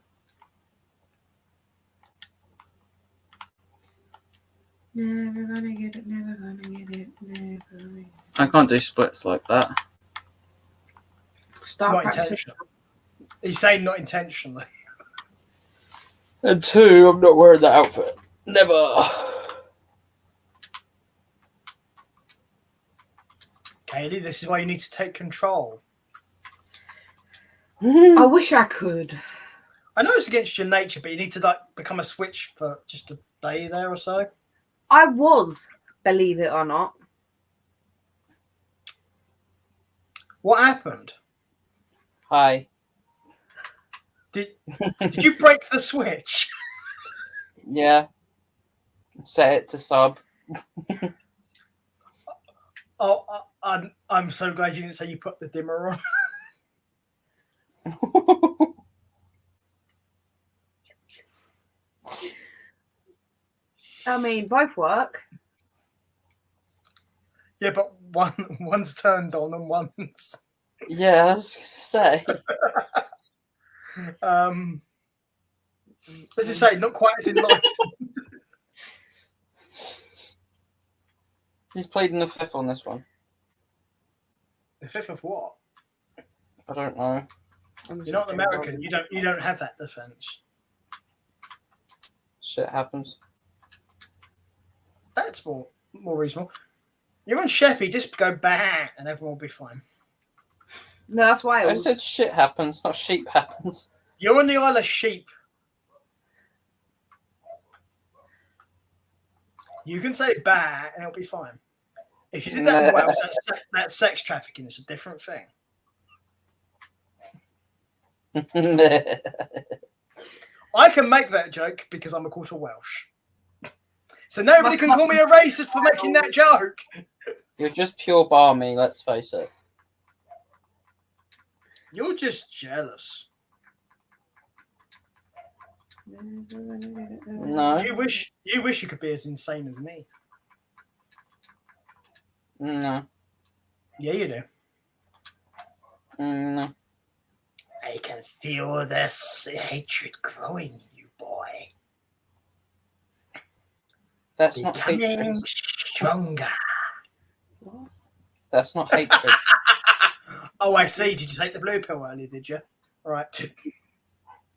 Never gonna get it, never gonna get it, never gonna get it. I can't do splits like that. Start Not practicing. intentionally. He's saying not intentionally. And 2, I'm not wearing that outfit. Never. Kaylee, this is why you need to take control. I wish I could. I know it's against your nature, but you need to like become a switch for just a day there or so. I was, believe it or not. What happened? Hi. Did you break the switch? Yeah. Set it to sub. Oh, I'm so glad you didn't say you put the dimmer on. I mean, both work. Yeah, but one's turned on and one's Yeah, I was gonna say. Let's just say not quite as enlightened. He's played in the 5th on this one. The 5th of what? I don't know. You're not American. You don't have that defense. Shit happens. That's more reasonable. You're on Sheppy, just go bang and everyone will be fine. No, that's why it I was. said shit happens, not sheep happens. You're on the Isle of Sheep. You can say bang and it'll be fine. If you did that in Wales, that's sex trafficking. It's a different thing. I can make that joke because I'm a quarter Welsh. So nobody can call me a racist for making that joke. You're just pure barmy, let's face it. You're just jealous. No. You wish you could be as insane as me. No. Yeah, you do. No. I can feel this hatred growing in you, boy. That's not hatred. Becoming stronger. That's not hatred. Oh, I see. Did you take the blue pill earlier, did you? All right.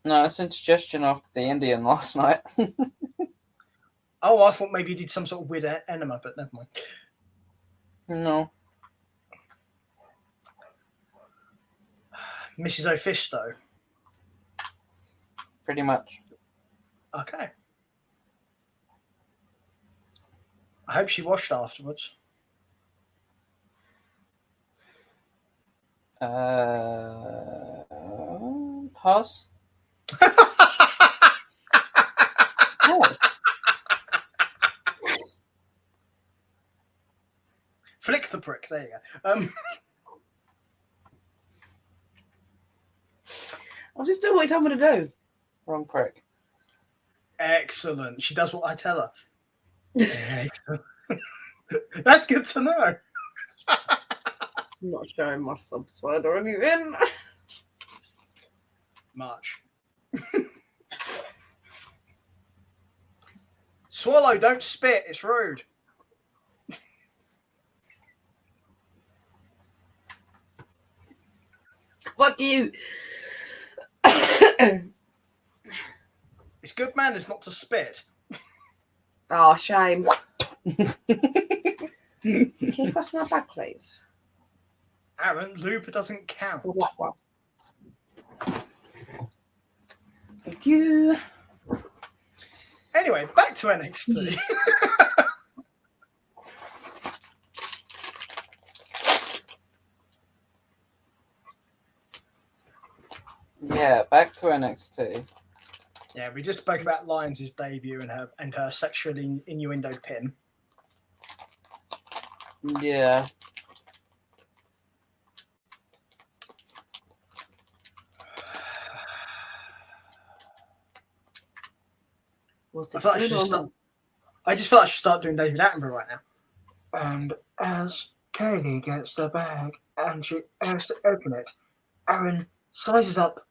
No, it's indigestion after the Indian last night. Oh, I thought maybe you did some sort of weird enema, but never mind. No. Mrs. O'Fisto. Pretty much. Okay. I hope she washed afterwards. Pass. Oh. Flick the prick. There you go. I'll just do what you told me to do. Wrong prick. Excellent. She does what I tell her. Excellent. That's good to know. I'm not showing my subside or anything. March. Swallow, don't spit. It's rude. Fuck you. It's good manners not to spit. Oh, shame. Can you pass my bag, please? Aaron, lube doesn't count. Or that one. Thank you. Anyway, back to NXT. Yeah, back to NXT. Yeah, we just spoke about Lyons' debut and her sexual innuendo pin. Yeah. Was I it feel like I good should or just not? start. I just feel like I should start doing David Attenborough right now. And as Kaylee gets the bag and she has to open it, Aaron sizes up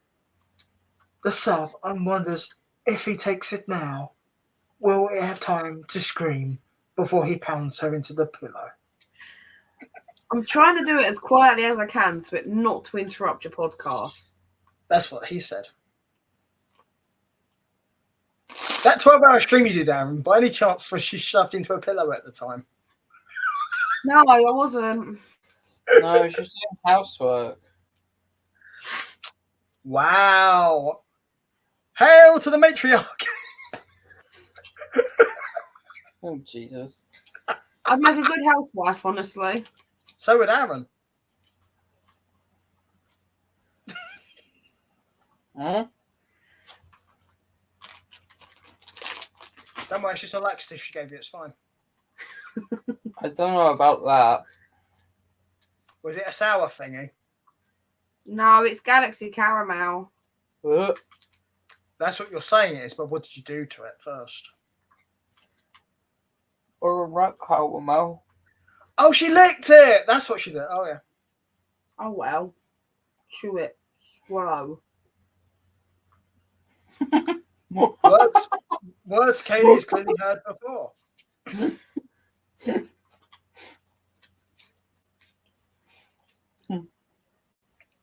the sub and wonders if he takes it now, will it have time to scream before he pounds her into the pillow? I'm trying to do it as quietly as I can so it not to interrupt your podcast. That's what he said. That 12-hour stream you did, Aaron, by any chance was she shoved into a pillow at the time? No, I wasn't. No, she's doing housework. Wow. Hail to the matriarch. Oh, Jesus. I'd make a good housewife, honestly. So would Aaron. Huh? Don't worry, it's just a laxative she gave you, it's fine. I don't know about that. Was it a sour thingy? No, it's Galaxy Caramel. Ugh. That's what you're saying it is, but what did you do to it first? Or a rat caramel. Oh, she licked it! That's what she did. Oh, yeah. Oh well. Chew it. Swallow. Words Kaylee's clearly heard before.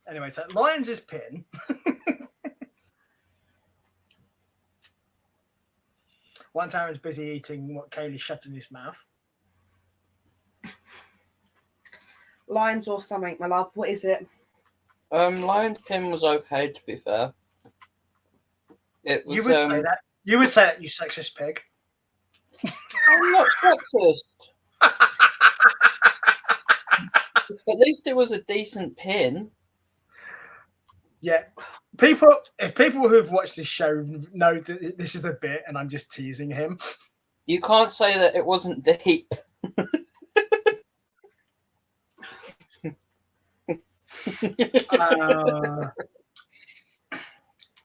Anyway, so Lyons' pin. Once Aaron's busy eating what Kaylee shoved in his mouth. Lines or something, my love. What is it? Lion's pin was okay, to be fair. It was, You would say that. You would say that, you sexist pig. I'm not sexist. At least it was a decent pin. Yeah. If people who've watched this show know that this is a bit and I'm just teasing him. You can't say that it wasn't deep.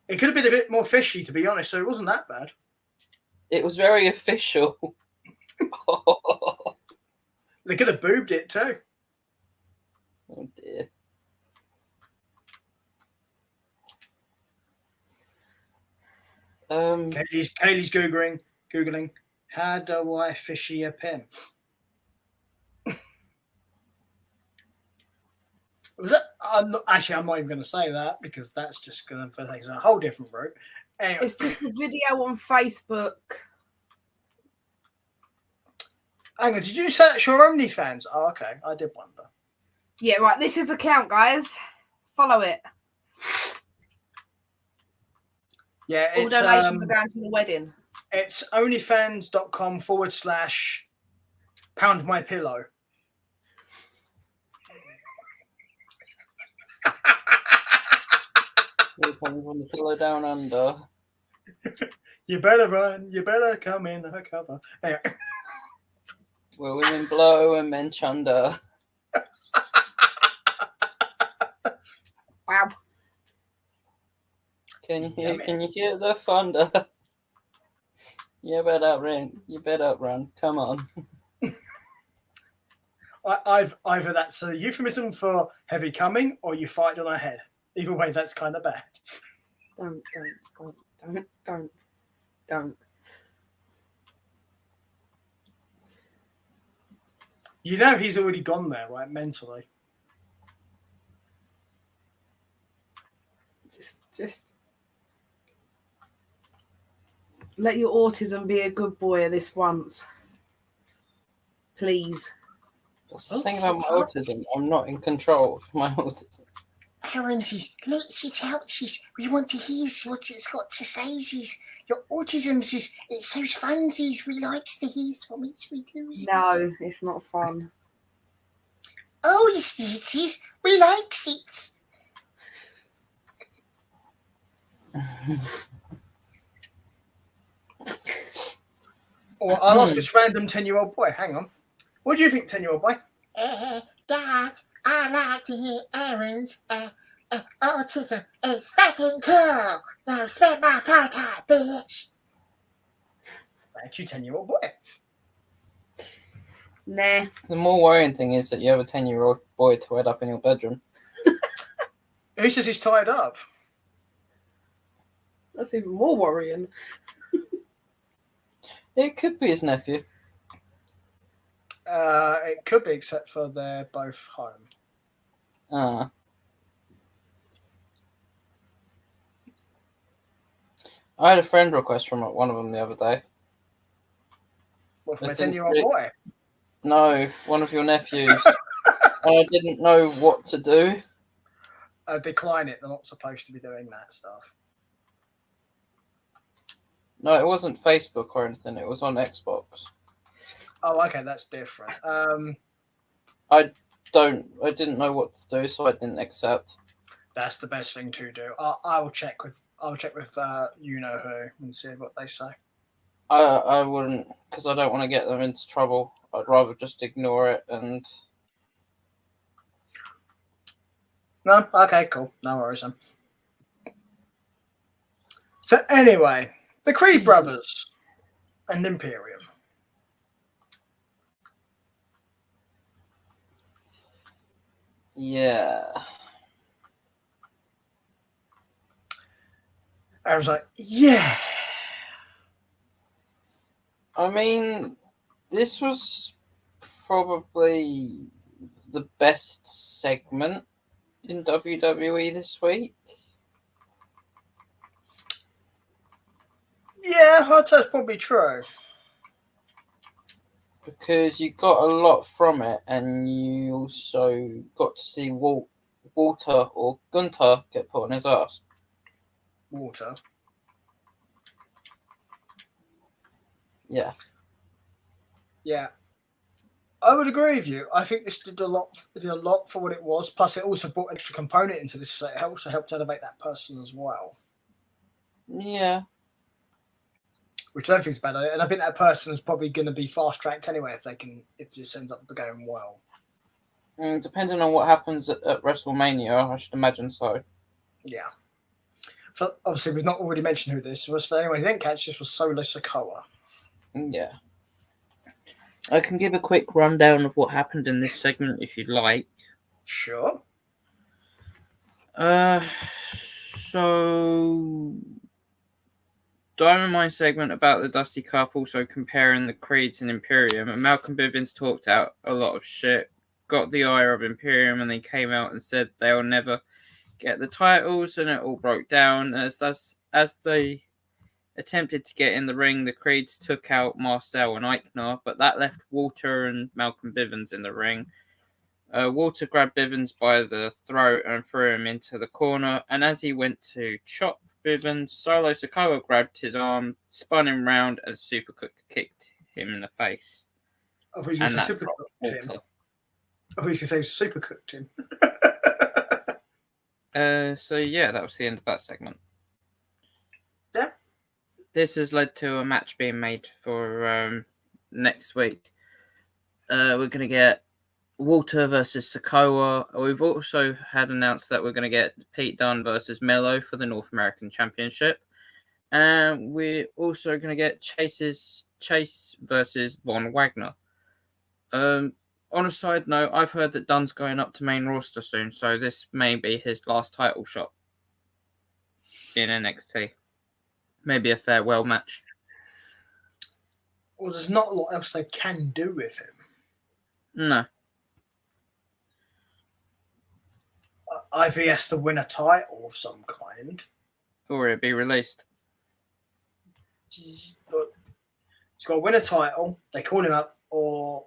It could have been a bit more fishy, to be honest, so it wasn't that bad. It was very official. They could have boobed it too. Oh dear. Kaylee's googling how do I fishy a pin? Was that? I'm not even going to say that because that's just going to take a whole different route. Anyway. It's just a video on Facebook. Hang on, did you say that's your OnlyFans? Oh, okay. I did wonder. Yeah, right. This is the count, guys. Follow it. Yeah, All donations are going to the wedding. It's onlyfans.com/poundmypillow. We're coming from the pillow down under. You better run. You better come in her cover. Anyway. Where women blow and men chunder. Wow. Can you hear the thunder? You better run. Come on. Either that's a euphemism for heavy coming or you fight on her head. Either way, that's kind of bad. Don't. You know he's already gone there, right? Mentally. Just let your autism be a good boy this once. Please. That's the thing about my autism. I'm not in control of my autism. Aaron says, let's it out, says, we want to hear what it's got to say, says. Your autism says, it's so fun, says, we likes to hear from it, we do, says. No, it's not fun. Oh, yes, it is. We likes it. Or I'll ask this random 10-year-old boy. Hang on. What do you think, 10-year-old boy? Dad, I like to hear Aaron's autism. It's fucking cool. Now spit my photo, bitch. Thank you, 10-year-old boy. Nah. The more worrying thing is that you have a 10-year-old boy tied up in your bedroom. Who says he's tied up? That's even more worrying. It could be his nephew. It could be, except for they're both home. Ah. I had a friend request from one of them the other day. Well, from a I didn't 10-year-old really- boy. No, one of your nephews. And I didn't know what to do. Decline it. They're not supposed to be doing that stuff. No, it wasn't Facebook or anything. It was on Xbox. Oh, okay, that's different. I didn't know what to do, so I didn't accept. That's the best thing to do. I'll check with you know who and see what they say. I wouldn't, because I don't want to get them into trouble. I'd rather just ignore it and. No, okay, cool. No worries then. So anyway, the Creed brothers and Imperium. Yeah. I was like, yeah. I mean, this was probably the best segment in WWE this week. Yeah, I'd say that's probably true. Because you got a lot from it, and you also got to see Walter or Gunter get put on his ass. Water. Yeah. Yeah. I would agree with you. I think this did a lot for what it was. Plus, it also brought an extra component into this, so it also helped elevate that person as well. Yeah. Which I don't think is bad. And I think that person is probably going to be fast tracked anyway if this ends up going well. Depending on what happens at WrestleMania, I should imagine so. Yeah. So obviously, we've not already mentioned who this was. For anyone who didn't catch, this was Solo Sikoa. Yeah. I can give a quick rundown of what happened in this segment if you'd like. Sure. So Diamond Mine segment about the Dusty Cup, also comparing the Creeds and Imperium, and Malcolm Bivens talked out a lot of shit, got the ire of Imperium, and they came out and said they'll never get the titles, and it all broke down as they attempted to get in the ring. The Creeds took out Marcel and Eichner, but that left Walter and Malcolm Bivens in the ring. Walter grabbed Bivens by the throat and threw him into the corner, and as he went to chop Bivens, Solo Sikoa grabbed his arm, spun him round, and super kicked him in the face. I thought you And were that super dropped cooked him. Walter. I thought you were going to say super cooked him. So yeah, that was the end of that segment. Yeah. This has led to a match being made for next week. We're going to get Walter versus Sikoa. We've also had announced that we're going to get Pete Dunne versus Mello for the North American Championship. And we're also going to get Chase versus Von Wagner. On a side note, I've heard that Dunne's going up to main roster soon, so this may be his last title shot in NXT. Maybe a farewell match. Well, there's not a lot else they can do with him. No. Either he has to win a title of some kind. Or it'll be released. But he's got to win a title, they call him up, or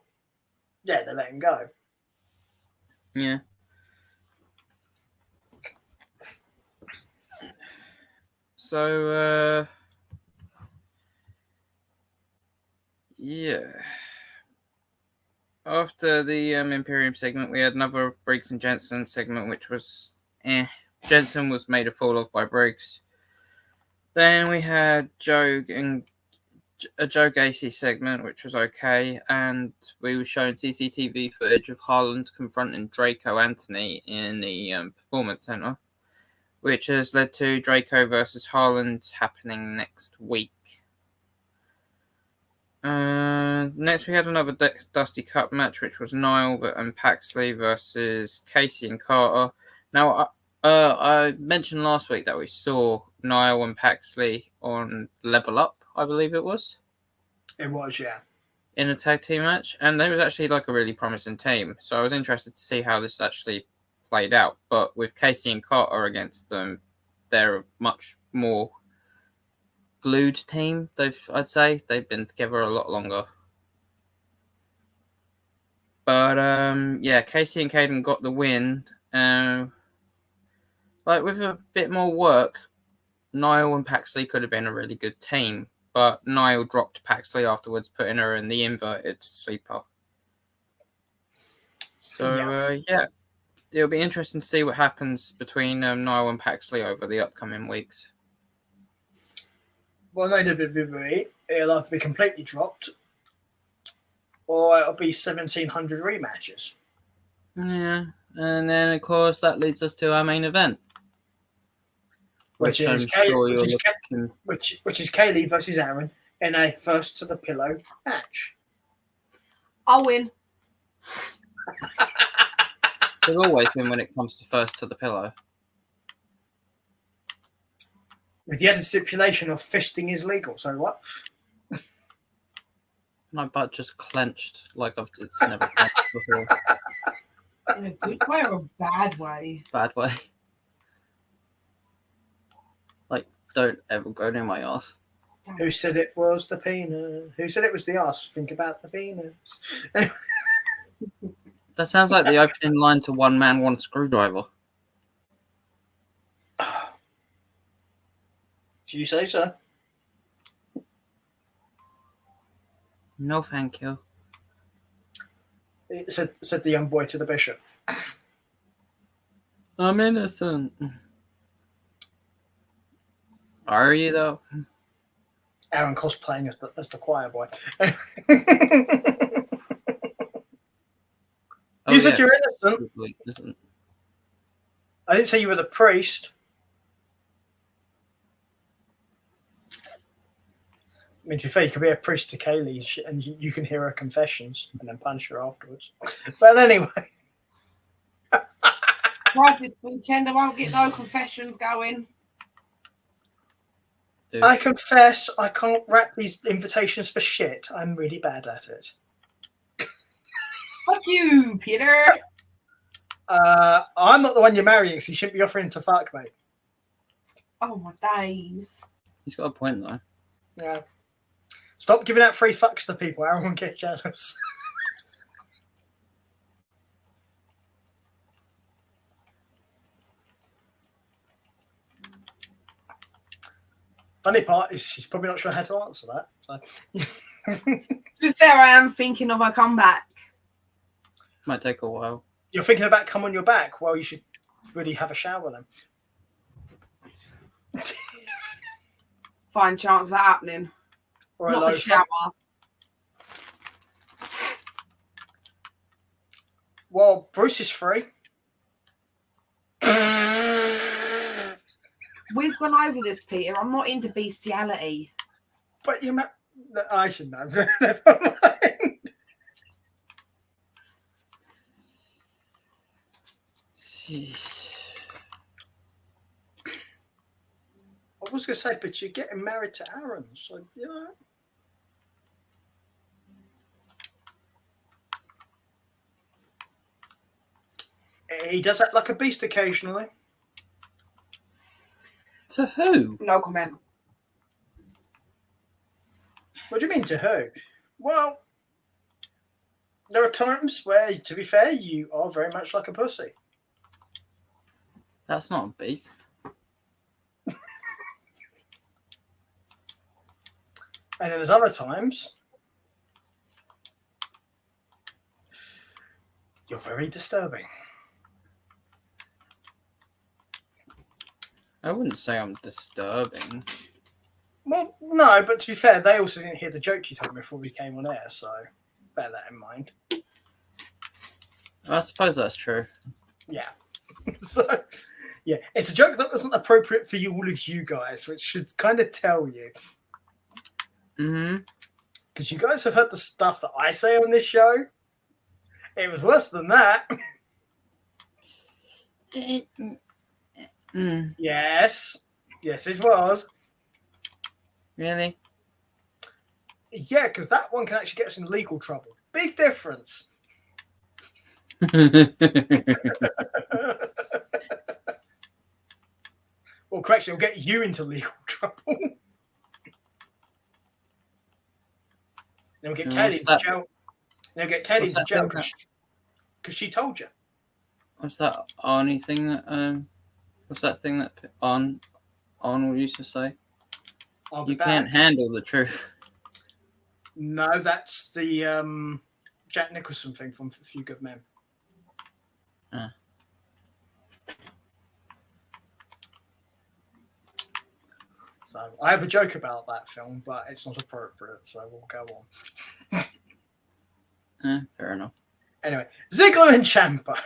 yeah, they let him go. Yeah. So, yeah. After the Imperium segment, we had another Briggs and Jensen segment, which was Jensen was made a fool of by Briggs. Then we had a Joe Gacy segment, which was okay, and we were showing CCTV footage of Haaland confronting Draco Anthony in the Performance Center, which has led to Draco versus Haaland happening next week. Next, we had another Dusty Cup match, which was Niall and Paxley versus Casey and Carter. Now, I mentioned last week that we saw Niall and Paxley on Level Up, I believe it was, It was, yeah. in a tag team match, and they was actually like a really promising team. So I was interested to see how this actually played out. But with Casey and Carter against them, they're a much more glued team. I'd say they've been together a lot longer. But yeah, Casey and Caden got the win. Like with a bit more work, Niall and Paxley could have been a really good team. But Niall dropped Paxley afterwards, putting her in the inverted sleeper. So yeah, it'll be interesting to see what happens between Niall and Paxley over the upcoming weeks. Well, no, WWE, it'll either be completely dropped or it'll be 1,700 rematches. Yeah, and then of course that leads us to our main event, Which I'm is sure you're looking. which is Kaylee versus Aaron in a first to the pillow match. I'll win. They always win when it comes to first to the pillow. With the added stipulation of fisting is legal. So what? My butt just clenched like it's never clenched before. In a good way or a bad way? Bad way. Like, don't ever go near my ass. Who said it was the penis? Who said it was the ass? Think about the penis. That sounds like the opening line to One Man, One Screwdriver. If you say so. No, thank you. Said the young boy to the bishop. I'm innocent. Are you though? Aaron cosplaying as the choir boy. Oh, You said yeah. you're innocent. Listen. I didn't say you were the priest. I mean, to be fair, you could be a priest to Kaylee and you can hear her confessions and then punch her afterwards. But anyway, Right, this weekend I won't get no confessions going. Dude, I confess I can't wrap these invitations for shit. I'm really bad at it. Fuck you, Peter. I'm not the one you're marrying, so you shouldn't be offering to fuck, mate. Oh my days. he's got a point though. Yeah. Stop giving out free fucks to people. Aaron will get jealous. Funny part is she's probably not sure how to answer that. So. To be fair, I am thinking of a comeback. Might take a while. You're thinking about come on your back? Well, you should really have a shower then. Fine chance of that happening. Or a Not low the shower. Well, Bruce is free. We've gone over this, Peter. I'm not into bestiality. But you I should know. Never mind. Jeez. I was going to say, but you're getting married to Aaron, so, you know. He does act like a beast occasionally. To who? No comment. What do you mean to who? Well, there are times where, to be fair, you are very much like a pussy. That's not a beast. And then there's other times you're very disturbing. I wouldn't say I'm disturbing. Well, no, but to be fair, they also didn't hear the joke you told me before we came on air, so bear that in mind. I suppose that's true. Yeah. So, yeah, it's a joke that wasn't appropriate for all of you guys, which should kind of tell you. Mm-hmm. because you guys have heard the stuff that I say on this show. It was worse than that. Yes, it was. Really? Yeah, because that one can actually get us in legal trouble. Big difference. Well, correction, it'll get you into legal trouble. Then we'll get Kaylee into jail. Then we'll get Kaylee into jail because she told you. What's that Arnie thing that what's that thing that Arnold used to say? You can't handle the truth. No, that's the Jack Nicholson thing from A Few Good Men. So I have a joke about that film, but it's not appropriate, so we'll go on. Fair enough. Anyway, Ziggler and Ciampa.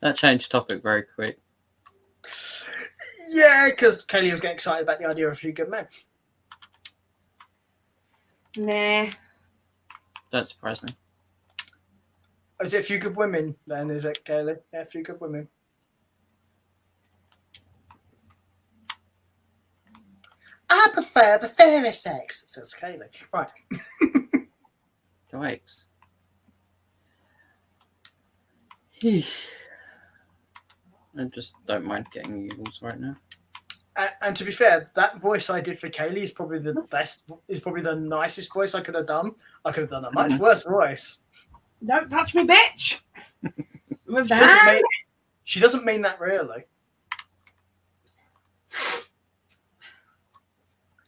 That changed topic very quick. Yeah, because Kaylee was getting excited about the idea of A Few Good Men. Nah. Don't surprise me. Is it A Few Good Women then? Is it, Kaylee? Yeah, A Few Good Women. I prefer the fairer sex, says Kaylee. Right. Yikes. I just don't mind getting giggles right now. And to be fair, that voice I did for Kaylee is probably the best, is probably the nicest voice I could have done. I could have done a much worse voice. Don't touch me, bitch! With She doesn't mean that really.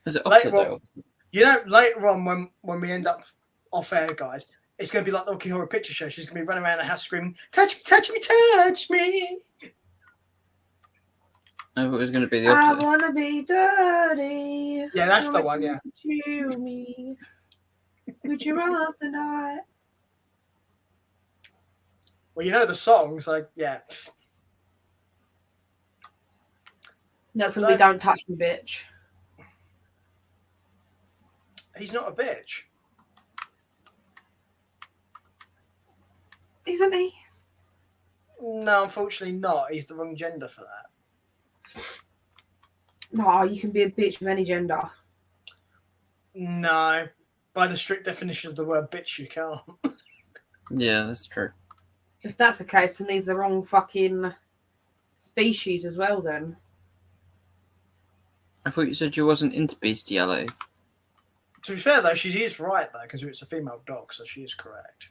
Is it Later on, when we end up off air, guys, it's going to be like the Rocky Horror Picture Show. She's going to be running around the house screaming, "Touch me, touch me, touch me!" I thought it was going to be the I opposite. wanna be dirty. Yeah, that's the one. Yeah. You me. Would you love the night? Well, you know the songs, like yeah. That's gonna be "Don't Touch Me, Bitch." He's not a bitch. Isn't he? No, unfortunately not. He's the wrong gender for that. No, you can be a bitch of any gender. No. By the strict definition of the word bitch, you can't. Yeah, that's true. If that's the case, then he's the wrong fucking species as well, then. I thought you said you wasn't into bestiality. To be fair, though, she is right, though, because it's a female dog, so she is correct.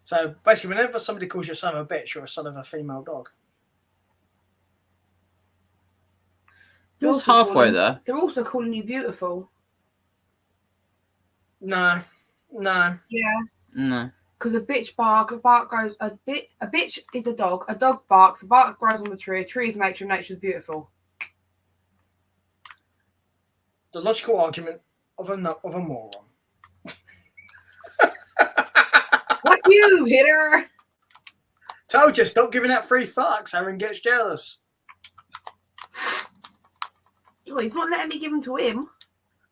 So, basically, whenever somebody calls your son a bitch, you're a son of a female dog. It was halfway there. They're also calling you beautiful. No. Yeah. No. Because a bitch goes a bitch is a dog barks, a bark grows on the tree, a tree is nature, and nature's beautiful. The logical argument of a moron. What you, hitter? Told you, stop giving out free fucks. Aaron gets jealous. Oh, he's not letting me give them to him.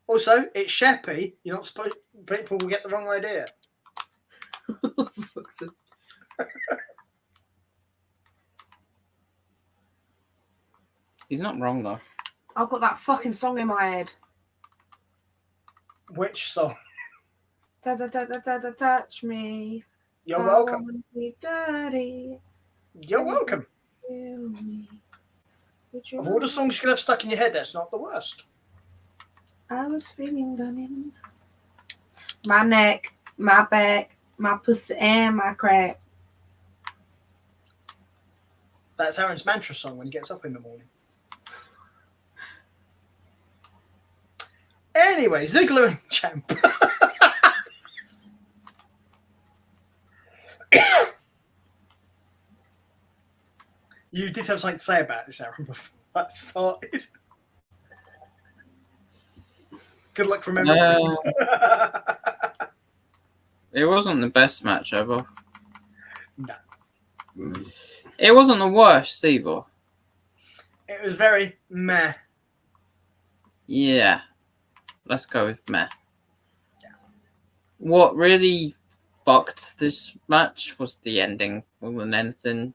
Also, it's Sheppy. You're not supposed. People will get the wrong idea. He's not wrong though. I've got that fucking song in my head. Which song? Da, da, da, da, da, da, touch me. You're I welcome. wanna be dirty. You're welcome. Feel me. Would you Of all the love- songs you could have stuck in your head, that's not the worst. I was feeling done in my neck, my back, my pussy, and my crack. That's Aaron's mantra song when he gets up in the morning. Anyway, Ziggler and Ciampa. You did have something to say about this, Aaron, before that started. Good luck remembering. It wasn't the best match ever. No. It wasn't the worst either. It was very meh. Yeah. Let's go with meh. What really fucked this match was the ending more than anything.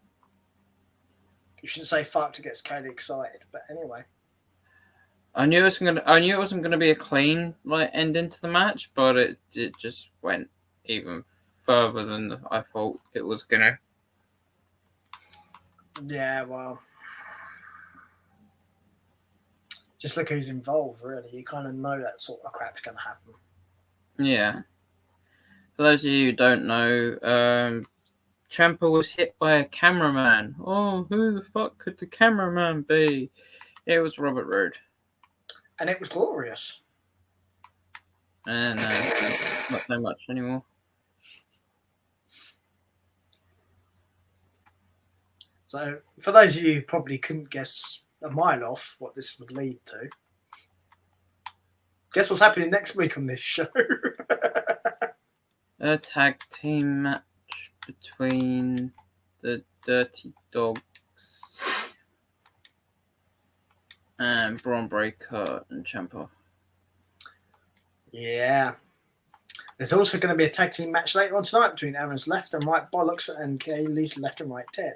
You shouldn't say fuck to get Kaylee excited, but anyway. I knew it wasn't gonna be a clean ending to the match, but it just went even further than I thought it was gonna. Yeah, well. Just look who's involved, really. You kind of know that sort of crap's going to happen. Yeah. For those of you who don't know, Ciampa was hit by a cameraman. Oh, who the fuck could the cameraman be? It was Robert Roode. And it was glorious. And not so much anymore. So, for those of you who probably couldn't guess a mile off what this would lead to, guess what's happening next week on this show? A tag team match between the Dirty Dogs and Braun Breaker and Ciampa. Yeah. There's also going to be a tag team match later on tonight between Aaron's left and right bollocks and Kaylee's left and right Ted.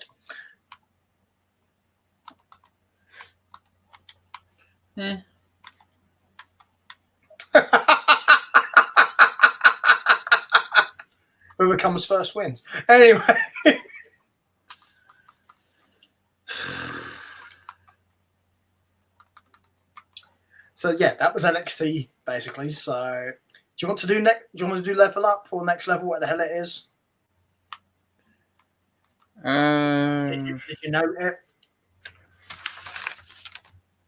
Yeah. Whoever comes first wins. Anyway. So yeah, that was NXT basically. So do you want to do level up or next level? What the hell it is? Did you know it?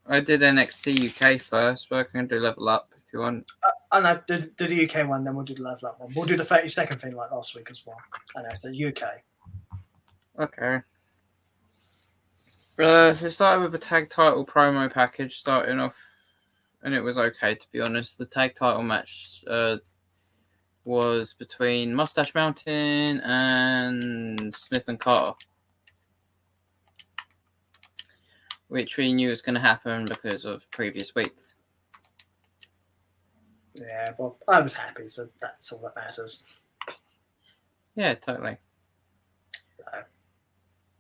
I did NXT UK first, but I can do level up if you want. I know, do the UK one, then we'll do the level up one. We'll do the 30-second thing like last week as well. I know, it's the UK. Okay. So it started with a tag title promo package starting off, and it was okay, to be honest. The tag title match was between Mustache Mountain and Smith and Carter, which we knew was going to happen because of previous weeks. Yeah, well, I was happy, so that's all that matters. Yeah, totally.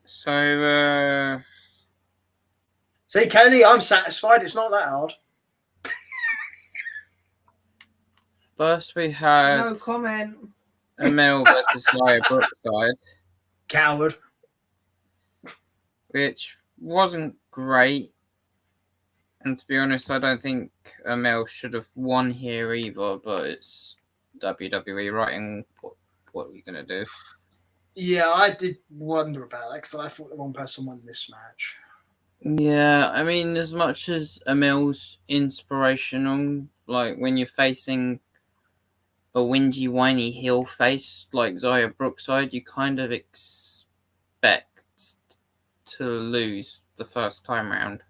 So see, Kaylee, I'm satisfied. It's not that hard. First we had No comment. Emil versus Nia Brookside, Coward. which wasn't great. And to be honest, I don't think Emil should have won here either, but it's WWE writing. What are we going to do? Yeah, I did wonder about that because I thought the wrong person won this match. Yeah, I mean, as much as Emil's inspirational, like when you're facing a whingy, whiny heel face like Xia Brookside, you kind of expect to lose the first time round.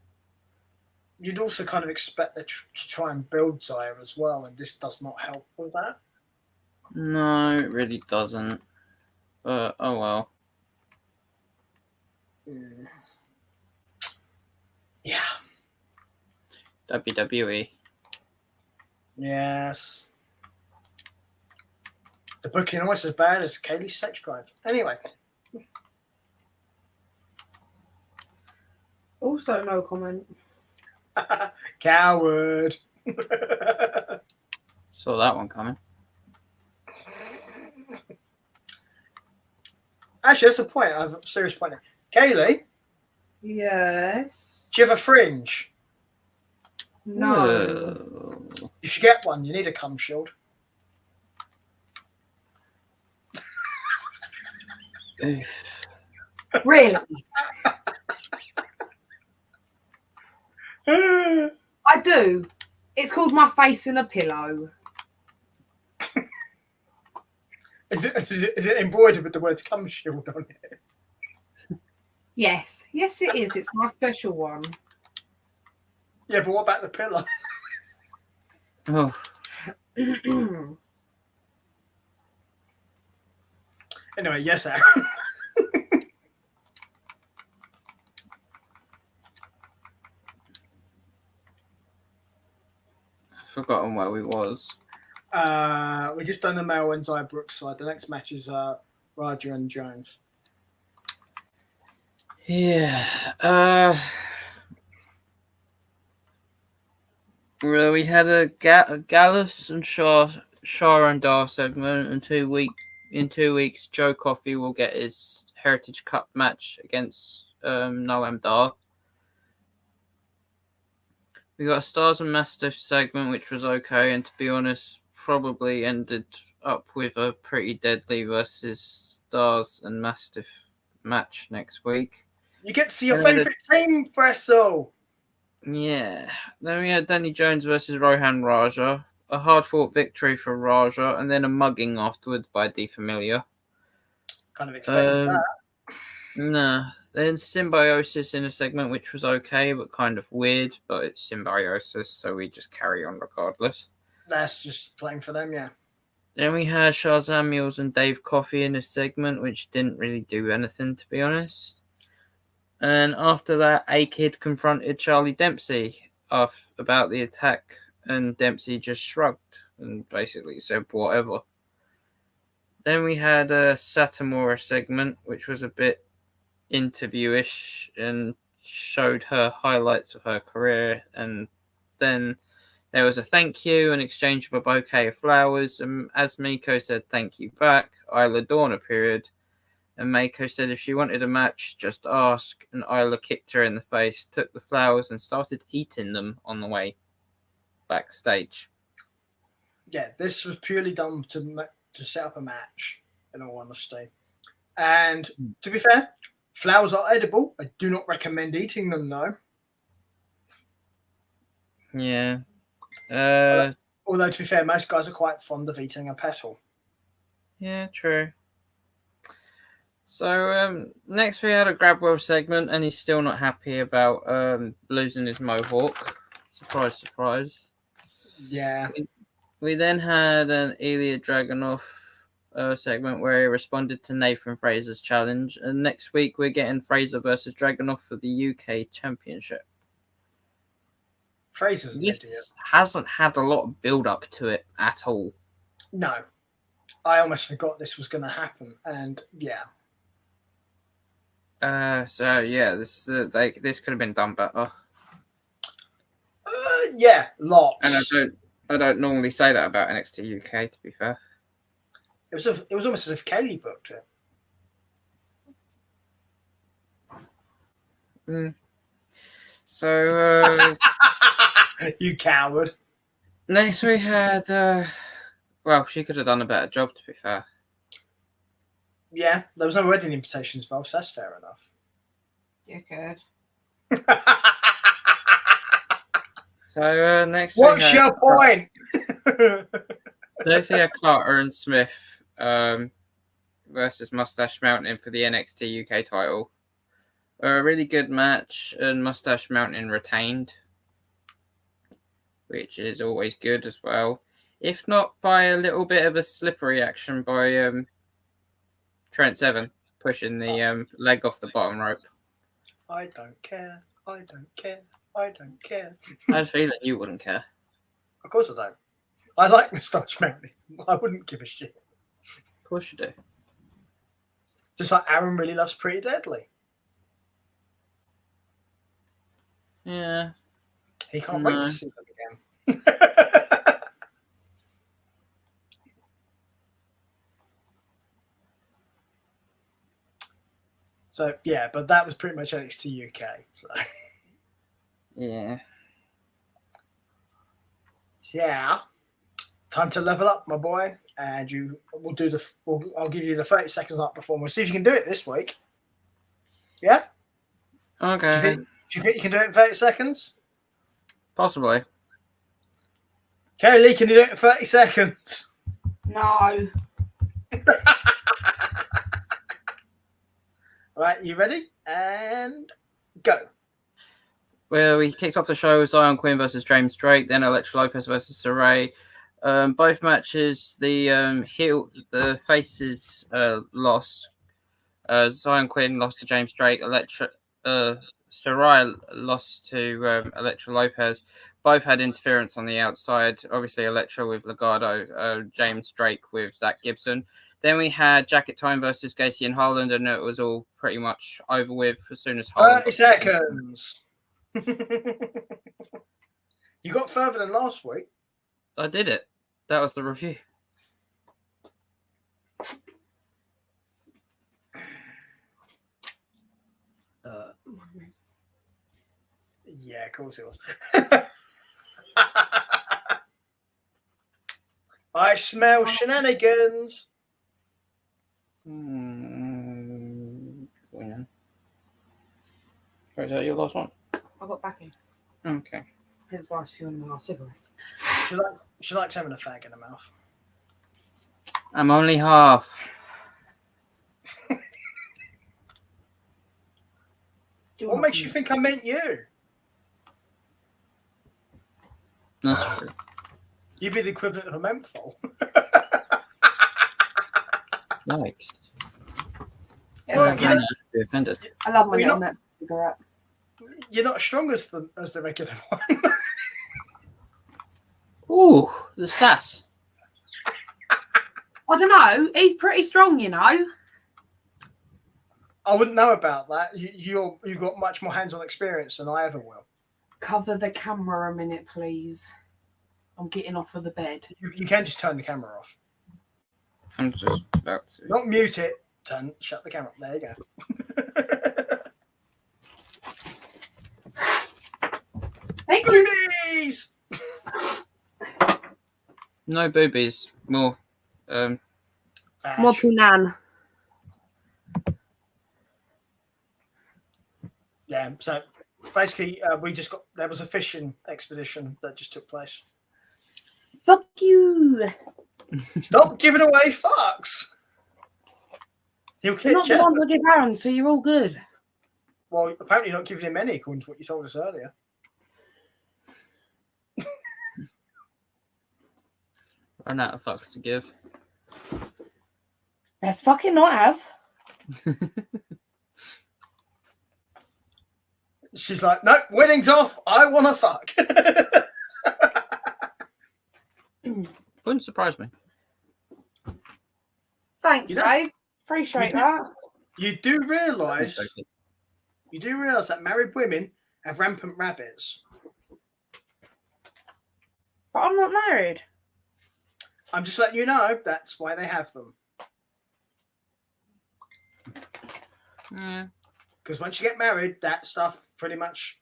You'd also kind of expect to try and build Xia as well, and this does not help with that. No, it really doesn't. But, oh well. Yeah. WWE. Yes. The booking almost as bad as Kaylee's sex drive. Anyway. Also, no comment. Coward. Saw that one coming. Actually, that's a point. I have a serious point. Kaylee, Yes. do you have a fringe? No. You should get one. You need a cum shield. Really? I do. It's called My Face in a Pillow. Is it embroidered with the words cum shield on it? Yes. Yes, it is. It's my special one. Yeah, but what about the pillow? Oh, Anyway, yes, Aaron. forgotten where we was. We just done the male and Zaya Brookside. The next match is Raja and Jones. Yeah. Well, we had a Gallus and Shaw and Dar segment, and in 2 weeks, Joe Coffey will get his Heritage Cup match against Noam Dar. We got a Stars and Mastiff segment, which was okay, and to be honest, probably ended up with a Pretty Deadly versus Stars and Mastiff match next week. You get to see your favourite team wrestle. Yeah. Then we had Danny Jones versus Rohan Raja. A hard-fought victory for Raja, and then a mugging afterwards by De Familia. Kind of expected that. Nah. Then Symbiosis in a segment which was okay, but kind of weird. But it's Symbiosis, so we just carry on regardless. That's just playing for them, yeah. Then we had Shazam Mills and Dave Coffey in a segment which didn't really do anything, to be honest. And after that, A-Kid confronted Charlie Dempsey about the attack, and Dempsey just shrugged and basically said whatever. Then we had a Satomura segment, which was a bit interviewish and showed her highlights of her career. And then there was a thank you, an exchange of a bouquet of flowers. And as Miko said thank you back, Isla Dawn appeared. And Mako said if she wanted a match, just ask. And Isla kicked her in the face, took the flowers, and started eating them on the way backstage. Yeah, this was purely done to set up a match, in all honesty. And to be fair, flowers are edible. I do not recommend eating them, though. Yeah. Although, to be fair, most guys are quite fond of eating a petal. Yeah, true. So next we had a Grabwell segment, and he's still not happy about losing his mohawk. Surprise, surprise. Yeah. We then had an Ilya Dragunov segment where he responded to Nathan Fraser's challenge, and next week we're getting Fraser versus Dragunov for the UK Championship. Fraser's an idiot. Hasn't had a lot of build up to it at all. No. I almost forgot this was going to happen, and yeah. So yeah, this could have been done better. Yeah, lots. And I don't normally say that about NXT UK. To be fair, it was almost as if Kaylee booked it. So you coward. Next we had well, she could have done a better job, to be fair. Yeah, there was no wedding invitations involved, so that's fair enough. Dickhead. So next, what's your point? Next we had Carter and Smith versus Mustache Mountain for the NXT UK title. A really good match, and Mustache Mountain retained, which is always good as well. If not by a little bit of a slippery action by Trent Seven pushing the leg off the bottom rope. I don't care. I don't care. I don't care. I had a feeling you wouldn't care. Of course I don't. I like Moustache Mountain. I wouldn't give a shit. Of course you do. Just like Aaron really loves Pretty Deadly. Yeah. He can't wait to see them again. So yeah, but that was pretty much NXT UK. So yeah. Yeah. Time to level up, my boy. And I'll give you the 30 seconds up before. We'll see if you can do it this week. Yeah? Okay. Do you think you can do it in 30 seconds? Possibly. Kaylee, can you do it in 30 seconds? No. Right, you ready? And go. Well, we kicked off the show with Zion Quinn versus James Drake, then Elektra Lopez versus Saray. Both matches, the faces lost. Zion Quinn lost to James Drake. Saray lost to Elektra Lopez. both had interference on the outside. Obviously, Electra with Legardo, James Drake with Zach Gibson. Then we had Jacket Time versus Gacy and Harland, and it was all pretty much over with as soon as Harland. 30 seconds. You got further than last week. I did it. That was the review. Yeah, of course it was. I smell shenanigans. Is that your last one? I got back in. Okay. His wife's fueling my cigarette. She likes having a fag in her mouth. I'm only half. What makes you think I meant you? That's true. You'd be the equivalent of a menthol. Yikes. Yes, Well, I you can. know- Be offended. I love my Well, you're little not- mint cigarette. You're not as strong as the regular one. Ooh, the sass. I don't know. He's pretty strong, you know. I wouldn't know about that. You've got much more hands-on experience than I ever will. Cover the camera a minute, please. I'm getting off of the bed. You can just turn the camera off. I'm just about to. Not mute it. Shut the camera. There you go. Thank you. Boobies! No boobies. More. Vag. More punan. Yeah. So basically, there was a fishing expedition that just took place. Fuck you. Stop giving away fucks. He'll You're get not the jealous. one that give Aaron, so you're all good. Well, apparently you're not giving him any, according to what you told us earlier. Run out of fucks to give. Let's fucking not have. She's like, nope, winning's off. I want to fuck. Wouldn't surprise me. Thanks, You know- babe. Appreciate that. You do realise Okay. that married women have rampant rabbits. But I'm not married. I'm just letting you know that's why they have them. Yeah. Because once you get married, that stuff pretty much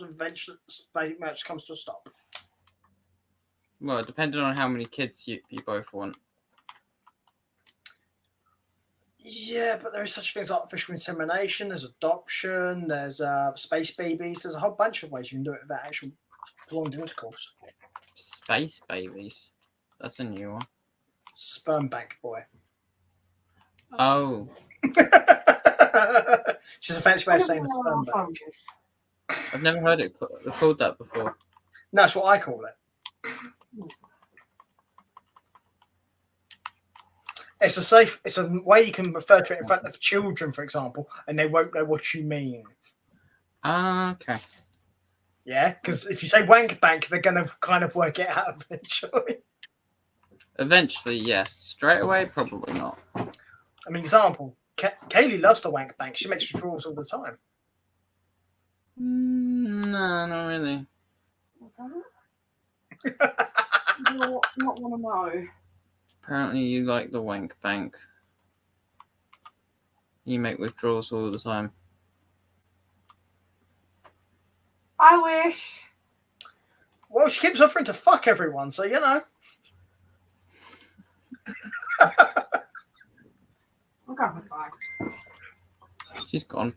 eventually comes to a stop. Well, depending on how many kids you both want. Yeah, but there is such things like artificial insemination, there's adoption, there's space babies, there's a whole bunch of ways you can do it without actual prolonged intercourse. Space babies. That's a new one. Sperm bank boy. Oh. She's a fancy way of saying a sperm bank. I've never heard it called that before. No, that's what I call it. It's a way you can refer to it in front of children, for example, and they won't know what you mean. Okay. Yeah, because if you say wank bank, they're going to kind of work it out eventually. Eventually, yes. Straight away, probably not. I mean, example, Kaylee loves the wank bank. She makes withdrawals all the time. No, not really. What's that? Not want to know. Apparently, you like the wank bank. You make withdrawals all the time. I wish. Well, she keeps offering to fuck everyone, so you know. I'll go with that. She's gone.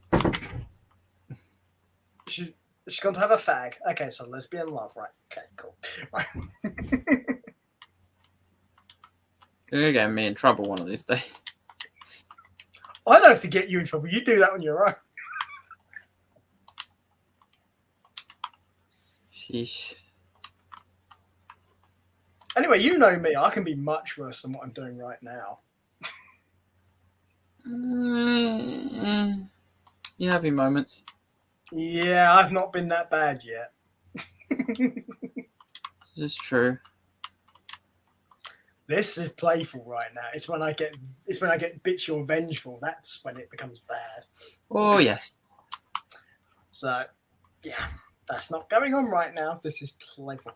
She's gone to have a fag. Okay, so lesbian love, right? Okay, cool. Right. You're gonna get me in trouble one of these days. I don't have to get you in trouble. You do that on your own. Sheesh. Anyway, you know me. I can be much worse than what I'm doing right now. You have your moments. Yeah, I've not been that bad yet. This is true. This is playful right now. It's when I get bitchy or vengeful. That's when it becomes bad. Oh yes. So, yeah, that's not going on right now. This is playful.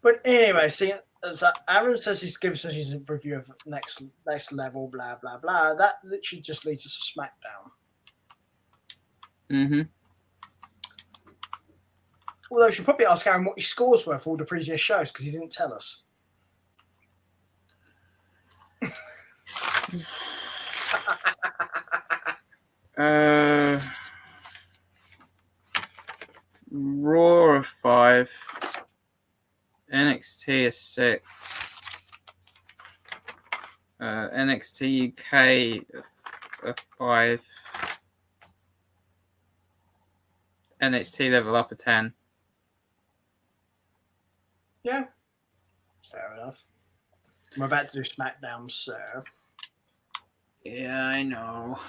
But anyway, see, so Aaron says he's given us his review of next level, blah blah blah. That literally just leads us to SmackDown. Mm-hmm. Although we should probably ask Aaron what his scores were for all the previous shows because he didn't tell us. Raw of 5, NXT is 6, NXT UK of 5, NXT Level Up a 10. Yeah, fair enough. We're about to do SmackDown, so Yeah, I know.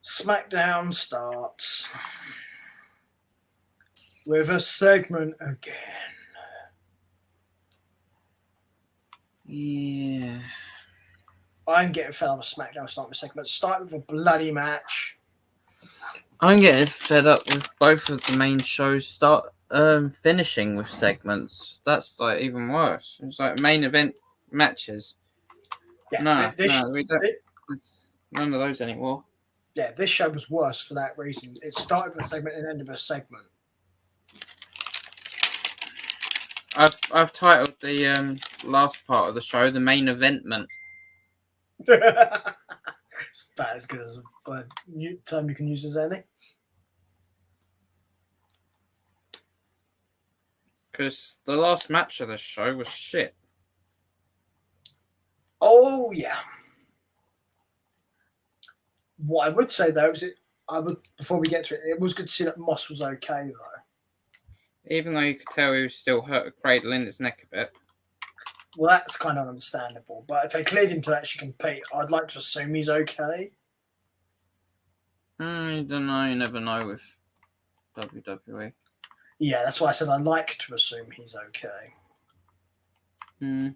SmackDown starts with a segment again. Yeah. I'm getting fed up with SmackDown starting with segments. Start with a bloody match. I'm getting fed up with both of the main shows finishing with segments. That's like even worse. It's like main event matches. Yeah, No, this, we don't. It's none of those anymore. yeah, this show was worse for that reason. It started with a segment and ended with a segment. I've titled the last part of the show the main eventment. It's about as good as a new term you can use as any. Because the last match of the show was shit. Oh yeah. What I would say though is before we get to it, it was good to see that Moss was okay though. Even though you could tell he was still hurt, cradling his neck a bit. Well, that's kind of understandable. But if they cleared him to actually compete, I'd like to assume he's okay. I don't know. You never know with WWE. Yeah, that's why I said I'd like to assume he's okay. Hmm.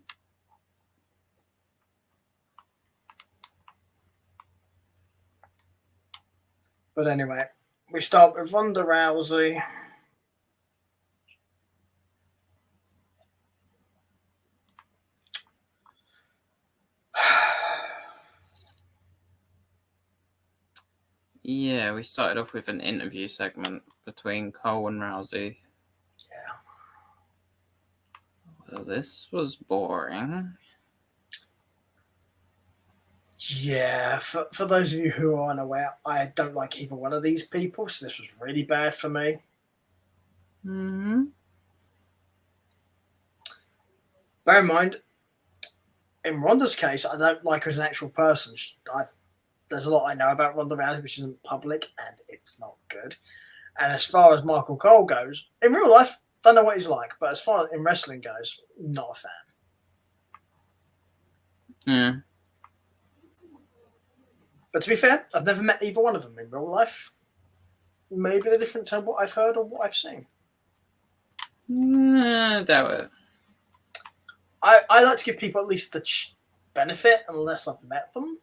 But anyway, we start with Ronda Rousey. Yeah, we started off with an interview segment between Cole and Rousey. Yeah. Well, this was boring. Yeah, for those of you who are unaware, I don't like either one of these people, so this was really bad for me. Hmm. Bear in mind, in Ronda's case, I don't like her as an actual person. There's a lot I know about Ronda Rousey which isn't public, and it's not good. And as far as Michael Cole goes, in real life, don't know what he's like, but as far as in wrestling goes, not a fan. Yeah. But to be fair, I've never met either one of them in real life. Maybe they're different to what I've heard or what I've seen. Doubt it. I like to give people at least the benefit, unless I've met them,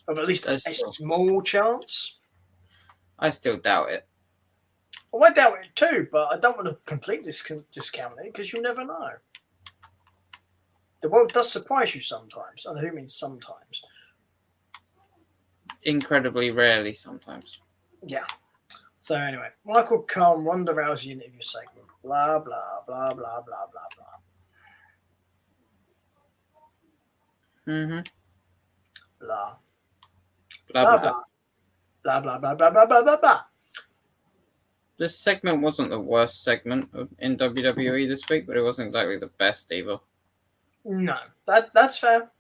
of at least a small chance. I still doubt it. Well, I doubt it too, but I don't want to completely discount it because you never know. The world does surprise you sometimes, and I do mean sometimes. Incredibly rarely sometimes. Yeah. So anyway, Michael Cole, Ronda Rousey interview segment. Blah blah blah blah blah blah blah. Mm-hmm. Blah. Blah, Blah blah. blah blah blah blah blah blah blah blah. This segment wasn't the worst segment in WWE this week, but it wasn't exactly the best either. No, that's fair.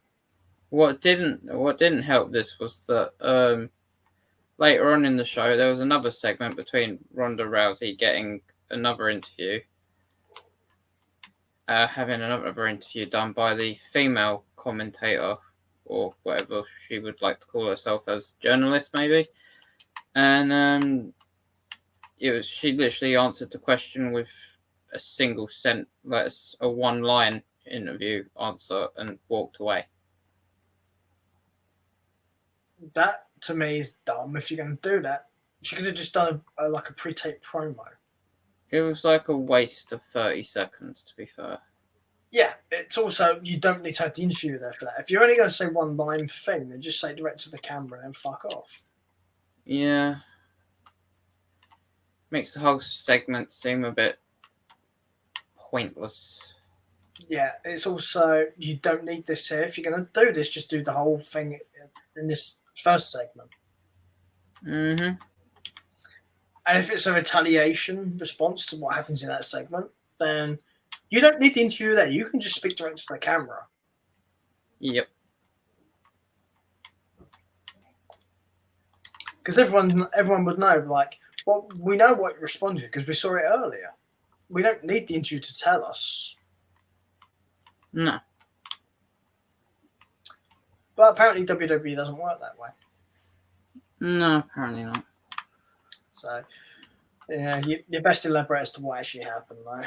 What didn't help this was that later on in the show there was another segment between Ronda Rousey getting another interview, having another interview done by the female commentator or whatever she would like to call herself as, journalist maybe, and she literally answered the question with a single a one-line interview answer and walked away. That to me is dumb. If you're going to do that, she could have just done a pre-taped promo. It was like a waste of 30 seconds, to be fair. Yeah, it's also, you don't need to have the interview there for that. If you're only going to say one line thing, then just say direct to the camera and then fuck off. Yeah. Makes the whole segment seem a bit pointless. Yeah, it's also, you don't need this here. If you're going to do this, just do the whole thing in this first segment. Mm-hmm. And if it's a retaliation response to what happens in that segment, then you don't need the interview there. You can just speak direct to the camera. Yep. Because everyone would know, like, well, we know what you responded to because we saw it earlier. We don't need the interview to tell us. No. But apparently WWE doesn't work that way. No, apparently not. So, yeah, you best elaborate as to what actually happened, though.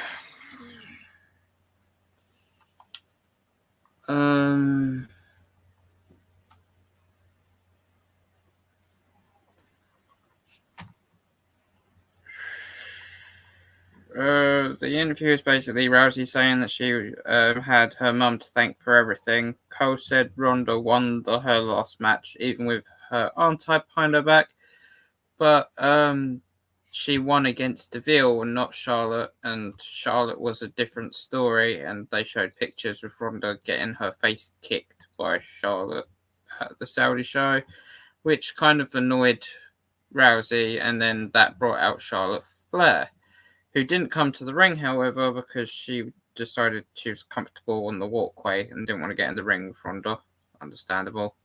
The interview is basically Rousey saying that she had her mum to thank for everything. Cole said Ronda won her last match, even with her arm tied behind her back. But she won against Deville and not Charlotte, and Charlotte was a different story, and they showed pictures of Ronda getting her face kicked by Charlotte at the Saudi show, which kind of annoyed Rousey, and then that brought out Charlotte Flair, who didn't come to the ring, however, because she decided she was comfortable on the walkway and didn't want to get in the ring with Ronda. Understandable.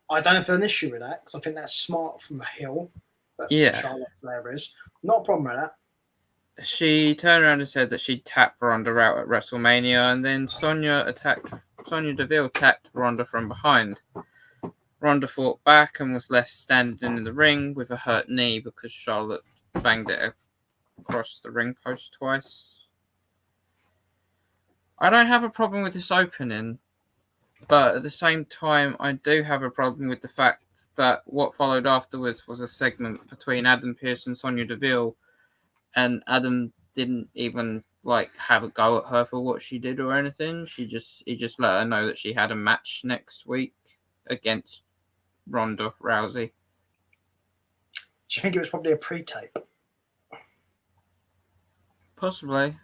I don't have an issue with that because I think that's smart from a heel. But Yeah. Charlotte Flair is. Not a problem with that. She turned around and said that she tapped Ronda out at WrestleMania, and then Sonya Deville attacked Ronda from behind. Ronda fought back and was left standing in the ring with a hurt knee because Charlotte banged it across the ring post twice. I don't have a problem with this opening, but at the same time, I do have a problem with the fact that what followed afterwards was a segment between Adam Pearce and Sonya Deville, and Adam didn't even have a go at her for what she did or anything. He just let her know that she had a match next week against Ronda Rousey. Do you think it was probably a pre-tape? Possibly.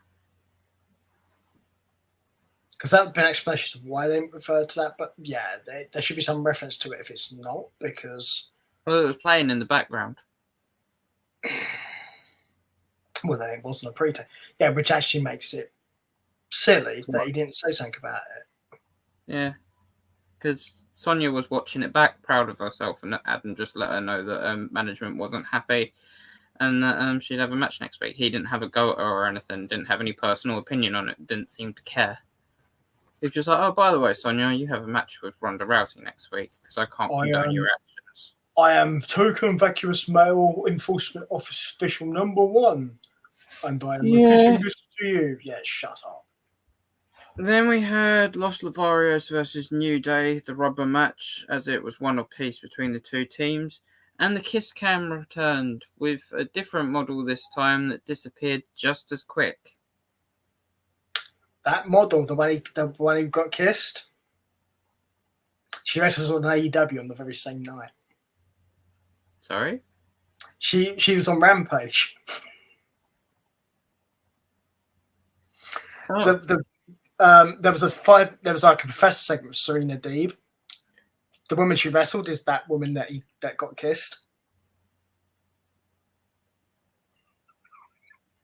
Because that would have been an explanation of why they referred to that. But yeah, there should be some reference to it if it's not, because... Well, it was playing in the background. Well, then it wasn't a pre-tape. Yeah, which actually makes it silly that he didn't say something about it. Yeah. Because Sonya was watching it back, proud of herself, and Adam just let her know that management wasn't happy and that she'd have a match next week. He didn't have a go at her or anything, didn't have any personal opinion on it, didn't seem to care. He was just like, oh, by the way, Sonya, you have a match with Ronda Rousey next week because I can't condone your actions. I am token vacuous male enforcement official number 1. And I am repeating this to you. Yeah, shut up. Then we had Los Lavarios versus New Day, the rubber match, as it was one apiece between the two teams. And the Kiss Cam returned with a different model this time that disappeared just as quick. That model, the one who got kissed, she wrestled on AEW on the very same night. Sorry? She was on Rampage. Oh. There was a professor segment with Serena Deeb. The woman she wrestled is that woman that got kissed.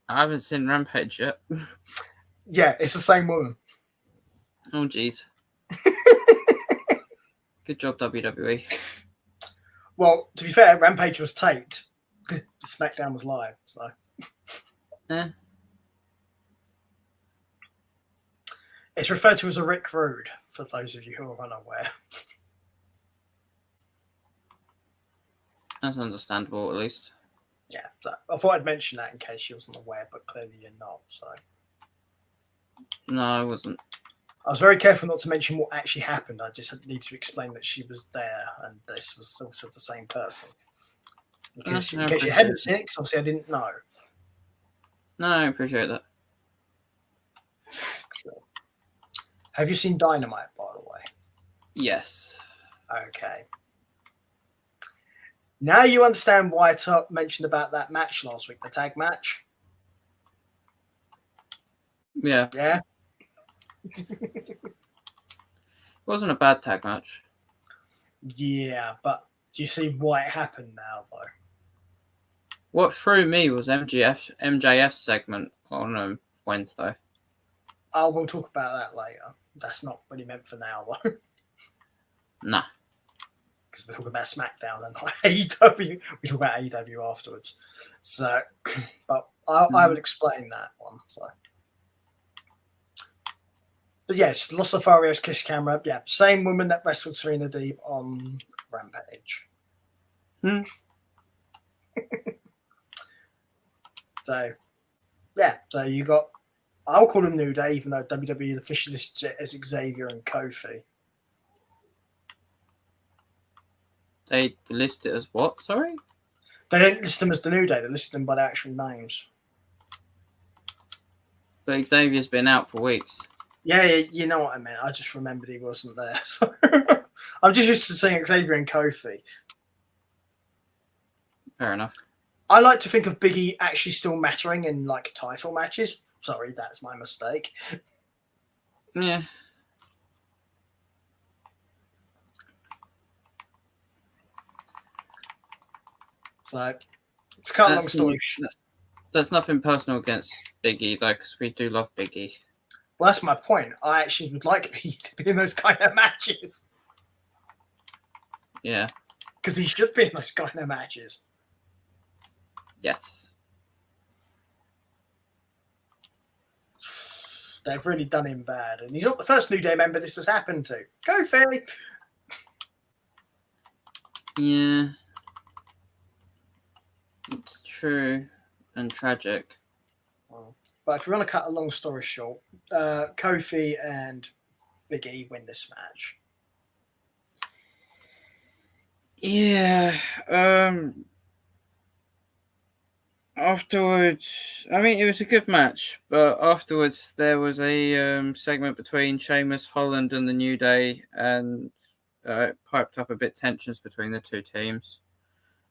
I haven't seen Rampage yet. Yeah, it's the same woman. Oh, jeez. Good job, WWE. Well, to be fair, Rampage was taped. SmackDown was live, so. Eh. It's referred to as a Rick Rude, for those of you who are unaware. That's understandable, at least. Yeah, so I thought I'd mention that in case she wasn't aware, but clearly you're not. So No, I wasn't. I was very careful not to mention what actually happened. I just need to explain that she was there and this was also the same person. Because in case you hadn't seen it, 'cause obviously I didn't know. No, I appreciate that. Have you seen Dynamite, by the way? Yes. Okay. Now you understand why I mentioned about that match last week, the tag match. Yeah. Yeah. It wasn't a bad tag match. Yeah, but do you see why it happened now, though? What threw me was MJF's segment on Wednesday. Oh, we'll talk about that later. That's not really meant for now, though. Nah. Because we're talking about SmackDown and not AEW. We talk about AEW afterwards. So, but I will explain that one. So, but yes, Los Lotharios kiss camera. Yeah, same woman that wrestled Serena Deeb on Rampage. So, yeah. So you got. I'll call them New Day, even though WWE officially lists it as Xavier and Kofi. They list it as what? Sorry? They don't list them as the New Day. They list them by their actual names. But Xavier's been out for weeks. Yeah, you know what I meant. I just remembered he wasn't there. So I'm just used to seeing Xavier and Kofi. Fair enough. I like to think of Big E actually still mattering in like title matches. Sorry, that's my mistake. Yeah. So to cut a long story short. That's nothing personal against Big E, though, because we do love Big E. Well, that's my point. I actually would like Big E to be in those kind of matches. Yeah. Because he should be in those kind of matches. Yes. They've really done him bad. And he's not the first New Day member this has happened to. Go, Philly! Yeah. It's true and tragic. But if you want to cut a long story short, Kofi and Big E win this match. Yeah. Afterwards, I mean, it was a good match, but afterwards there was a segment between Sheamus, Holland, and the New Day, and it piped up a bit tensions between the two teams.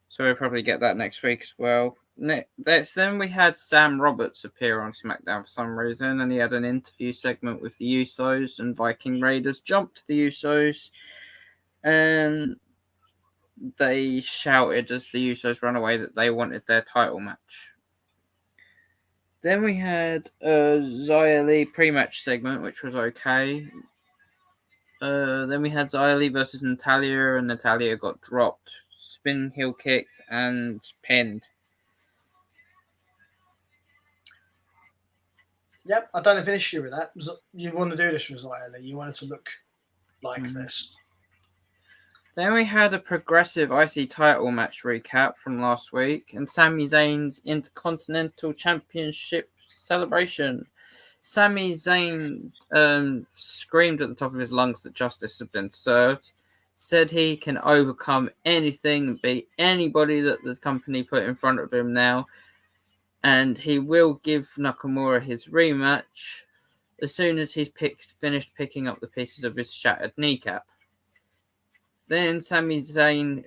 So we'll probably get that next week as well. Then we had Sam Roberts appear on SmackDown for some reason, and he had an interview segment with the Usos, and Viking Raiders jumped the Usos, and they shouted as the Usos ran away that they wanted their title match. Then we had a Xia Li pre-match segment, which was okay. Then we had Xia Li versus Natalya, and Natalya got dropped, spin heel kicked, and pinned. Yep, I don't have an issue with that. You want to do this with Xia Li. You want it to look like this. Then we had a progressive IC title match recap from last week and Sami Zayn's Intercontinental Championship celebration. Sami Zayn screamed at the top of his lungs that justice had been served, said he can overcome anything and beat anybody that the company put in front of him now, and he will give Nakamura his rematch as soon as he's finished picking up the pieces of his shattered kneecap. Then Sami Zayn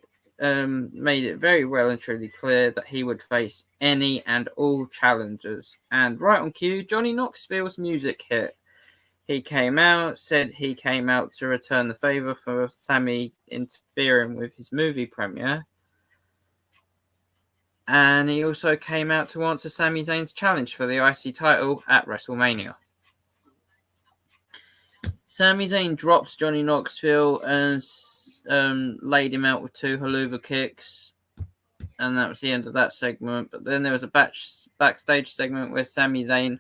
made it very well and truly clear that he would face any and all challengers. And right on cue, Johnny Knoxville's music hit. He came out, said he came out to return the favour for Sami interfering with his movie premiere. And he also came out to answer Sami Zayn's challenge for the IC title at WrestleMania. Sami Zayn drops Johnny Knoxville and laid him out with 2 haluva kicks. And that was the end of that segment. But then there was a backstage segment where Sami Zayn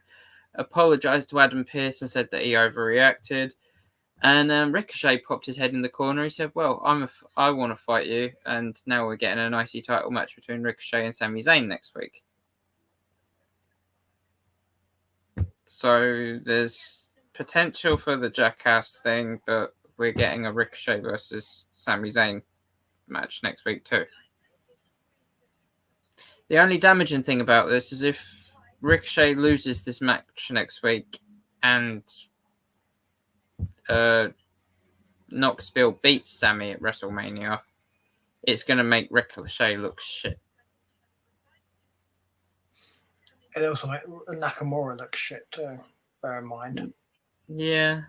apologized to Adam Pearce and said that he overreacted. And Ricochet popped his head in the corner. He said, "Well, I want to fight you." And now we're getting an IC title match between Ricochet and Sami Zayn next week. So there's potential for the Jackass thing, but we're getting a Ricochet versus Sami Zayn match next week too. The only damaging thing about this is if Ricochet loses this match next week and Knoxville beats Sami at WrestleMania, it's going to make Ricochet look shit. It also make Nakamura look shit too. Bear in mind. Yeah.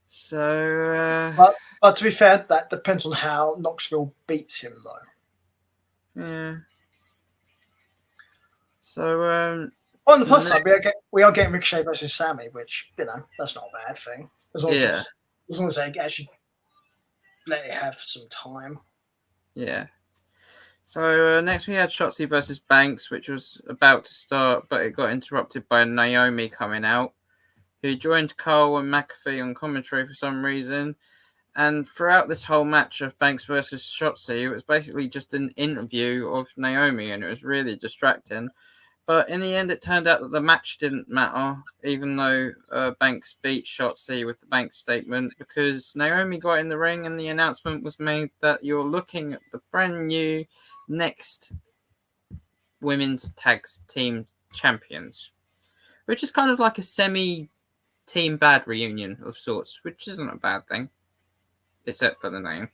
So. But to be fair, that depends on how Knoxville beats him, though. Yeah. So. On the plus side, we are getting Ricochet versus Sami, which, that's not a bad thing. As long as they actually let it have some time. Yeah. So next we had Shotzi versus Banks, which was about to start, but it got interrupted by Naomi coming out, who joined Cole and McAfee on commentary for some reason. And throughout this whole match of Banks versus Shotzi, it was basically just an interview of Naomi, and it was really distracting. But in the end, it turned out that the match didn't matter, even though Banks beat Shotzi with the Banks statement, because Naomi got in the ring and the announcement was made that you're looking at the brand new next women's tag team champions, which is kind of like a semi-team bad reunion of sorts, which isn't a bad thing, except for the name.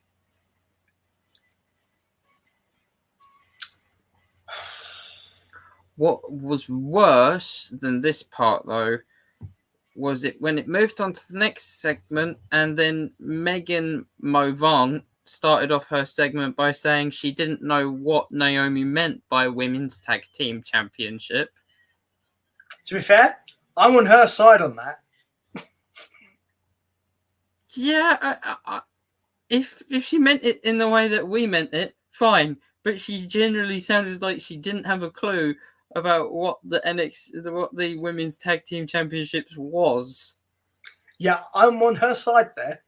What was worse than this part, though, was it when it moved on to the next segment, and then Megan Movant started off her segment by saying she didn't know what Naomi meant by Women's Tag Team Championship. To be fair, I'm on her side on that. Yeah, if she meant it in the way that we meant it, fine. But she generally sounded like she didn't have a clue about what what the Women's Tag Team Championships was. Yeah, I'm on her side there.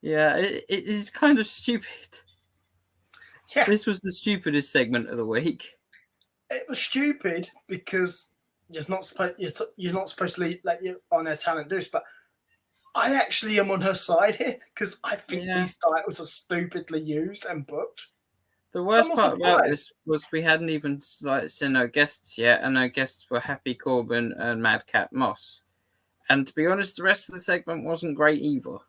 Yeah, it is kind of stupid. Yeah. This was the stupidest segment of the week. It was stupid because you're not supposed to let your on-air talent do this, but I actually am on her side here because I think these titles are stupidly used and booked. The worst part about this was we hadn't even seen no guests yet, and our guests were Happy Corbin and Madcap Moss. And to be honest, the rest of the segment wasn't great either.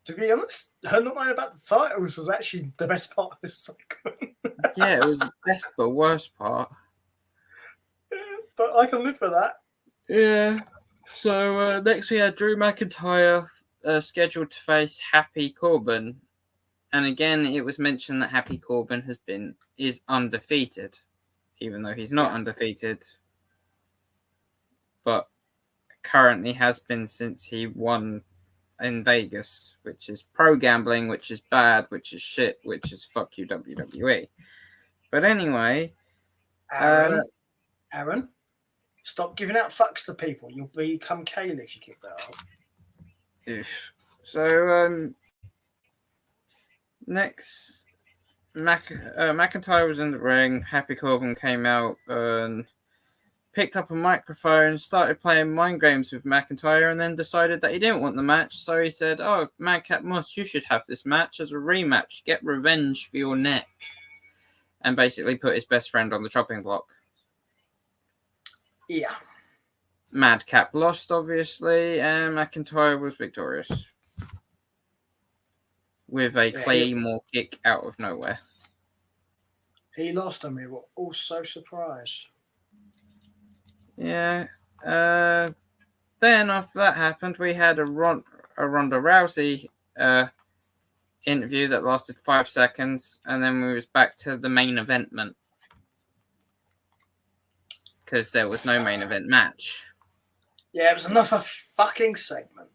To be honest, her not knowing about the titles was actually the best part of this segment. Yeah, it was the best but worst part. Yeah, but I can live for that. Yeah. So next we had Drew McIntyre scheduled to face Happy Corbin. And again, it was mentioned that Happy Corbin is undefeated, even though he's not undefeated, but currently has been since he won in Vegas, which is pro gambling, which is bad, which is shit, which is fuck you WWE. But anyway, Aaron, stop giving out fucks to people. You'll become Kaylee if you keep that up. So next, McIntyre was in the ring. Happy Corbin came out and picked up a microphone, started playing mind games with McIntyre, and then decided that he didn't want the match. So he said, "Oh, Madcap Moss, you should have this match as a rematch. Get revenge for your neck." And basically put his best friend on the chopping block. Yeah. Madcap lost, obviously, and McIntyre was victorious. With a Claymore kick out of nowhere. He lost and we were all so surprised. Yeah. Then after that happened, we had a Ronda Rousey interview that lasted 5 seconds, and then we was back to the main eventment. Because there was no main event match. Yeah, it was another fucking segment.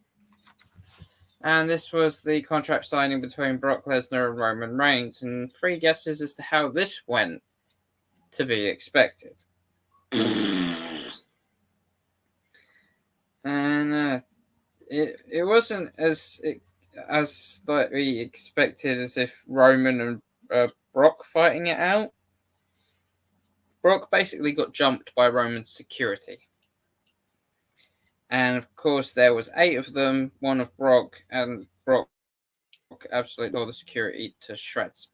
And this was the contract signing between Brock Lesnar and Roman Reigns. And 3 guesses as to how this went, to be expected. it wasn't as like we expected, as if Roman and Brock fighting it out. Brock basically got jumped by Roman's security. And of course, there was 8 of them, one of Brock, and Brock absolutely tore the security to shreds,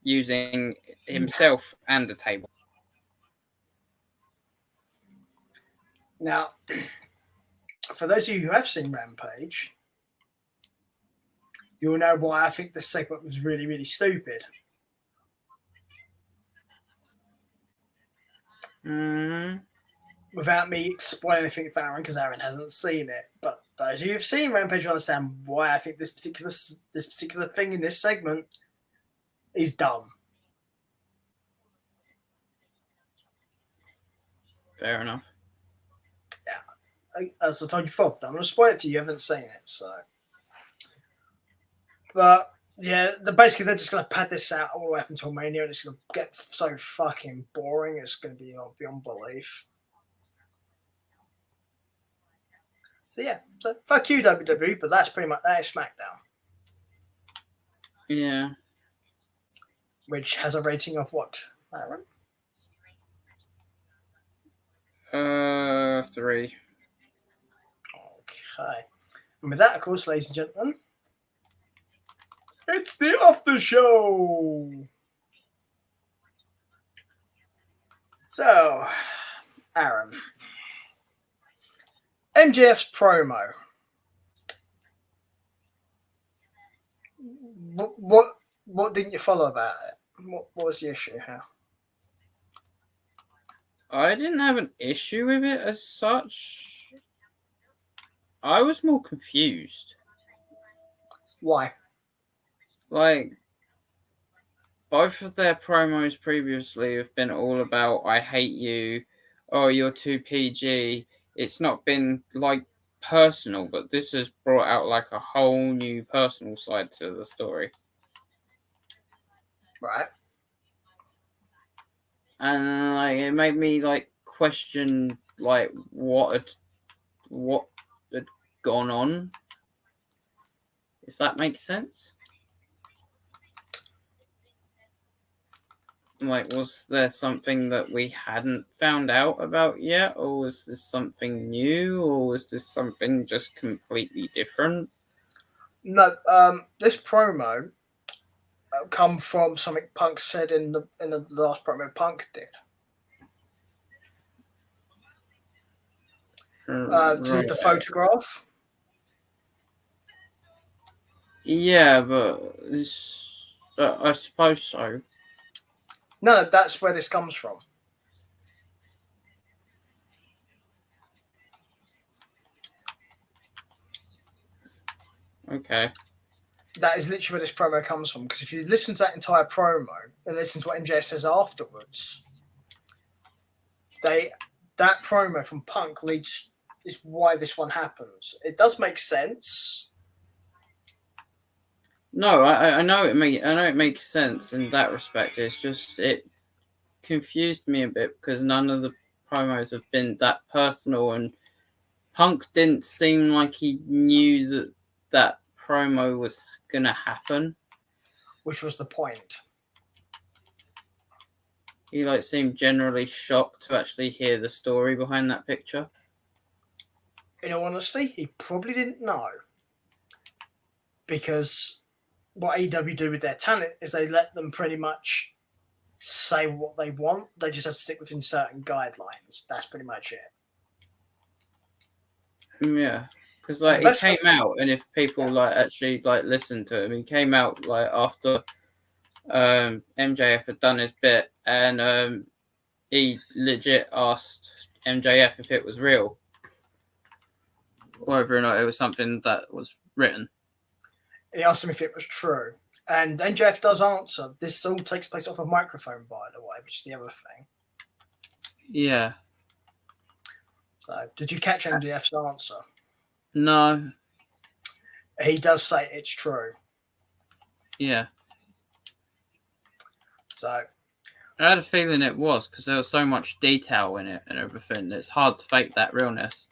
using himself and the table. Now, for those of you who have seen Rampage, you'll know why I think this segment was really, really stupid. Without me explaining anything for Aaron, because Aaron hasn't seen it, but those of you who've seen Rampage will understand why I think this particular thing in this segment is dumb. Fair enough. As I told you before, I'm going to spoil it to you. You haven't seen it, so. But yeah, basically they're just going to pad this out all the way up until Mania, and it's going to get so fucking boring. It's going to be beyond belief. So yeah, so fuck you WWE, but that is SmackDown, Yeah. which has a rating of what, Aaron? 3. Okay. And with that, of course, ladies and gentlemen, it's the after show. So, Aaron, MJF's promo. What didn't you follow about it? What was the issue here? I didn't have an issue with it as such. I was more confused. Why? Like, both of their promos previously have been all about, I hate you, oh, you're too PG. It's not been, like, personal, but this has brought out, like, a whole new personal side to the story. Right. And, like, it made me, like, question, like, what had gone on, if that makes sense. Like, was there something that we hadn't found out about yet, or was this something new, or was this something just completely different? No, this promo come from something Punk said in the last promo Punk did. To the photograph. Yeah, but I suppose so. No, that's where this comes from. Okay. That is literally where this promo comes from. Because if you listen to that entire promo and listen to what MJF says afterwards, that promo from Punk is why this one happens. It does make sense. No, I know it makes sense in that respect. It's just it confused me a bit because none of the promos have been that personal, and Punk didn't seem like he knew that promo was gonna happen. Which was the point. He seemed generally shocked to actually hear the story behind that picture. In all honesty, he probably didn't know. Because what AEW do with their talent is they let them pretty much say what they want. They just have to stick within certain guidelines. That's pretty much it. Yeah, because he came out, and if people actually listened to him, he came out after MJF had done his bit, and he legit asked MJF if it was real, whether or not it was something that was written. He asked him if it was true. And MJF does answer. This all takes place off a microphone, by the way, which is the other thing. Yeah. So, did you catch MJF's answer? No. He does say it's true. Yeah. So, I had a feeling it was because there was so much detail in it and everything. It's hard to fake that realness.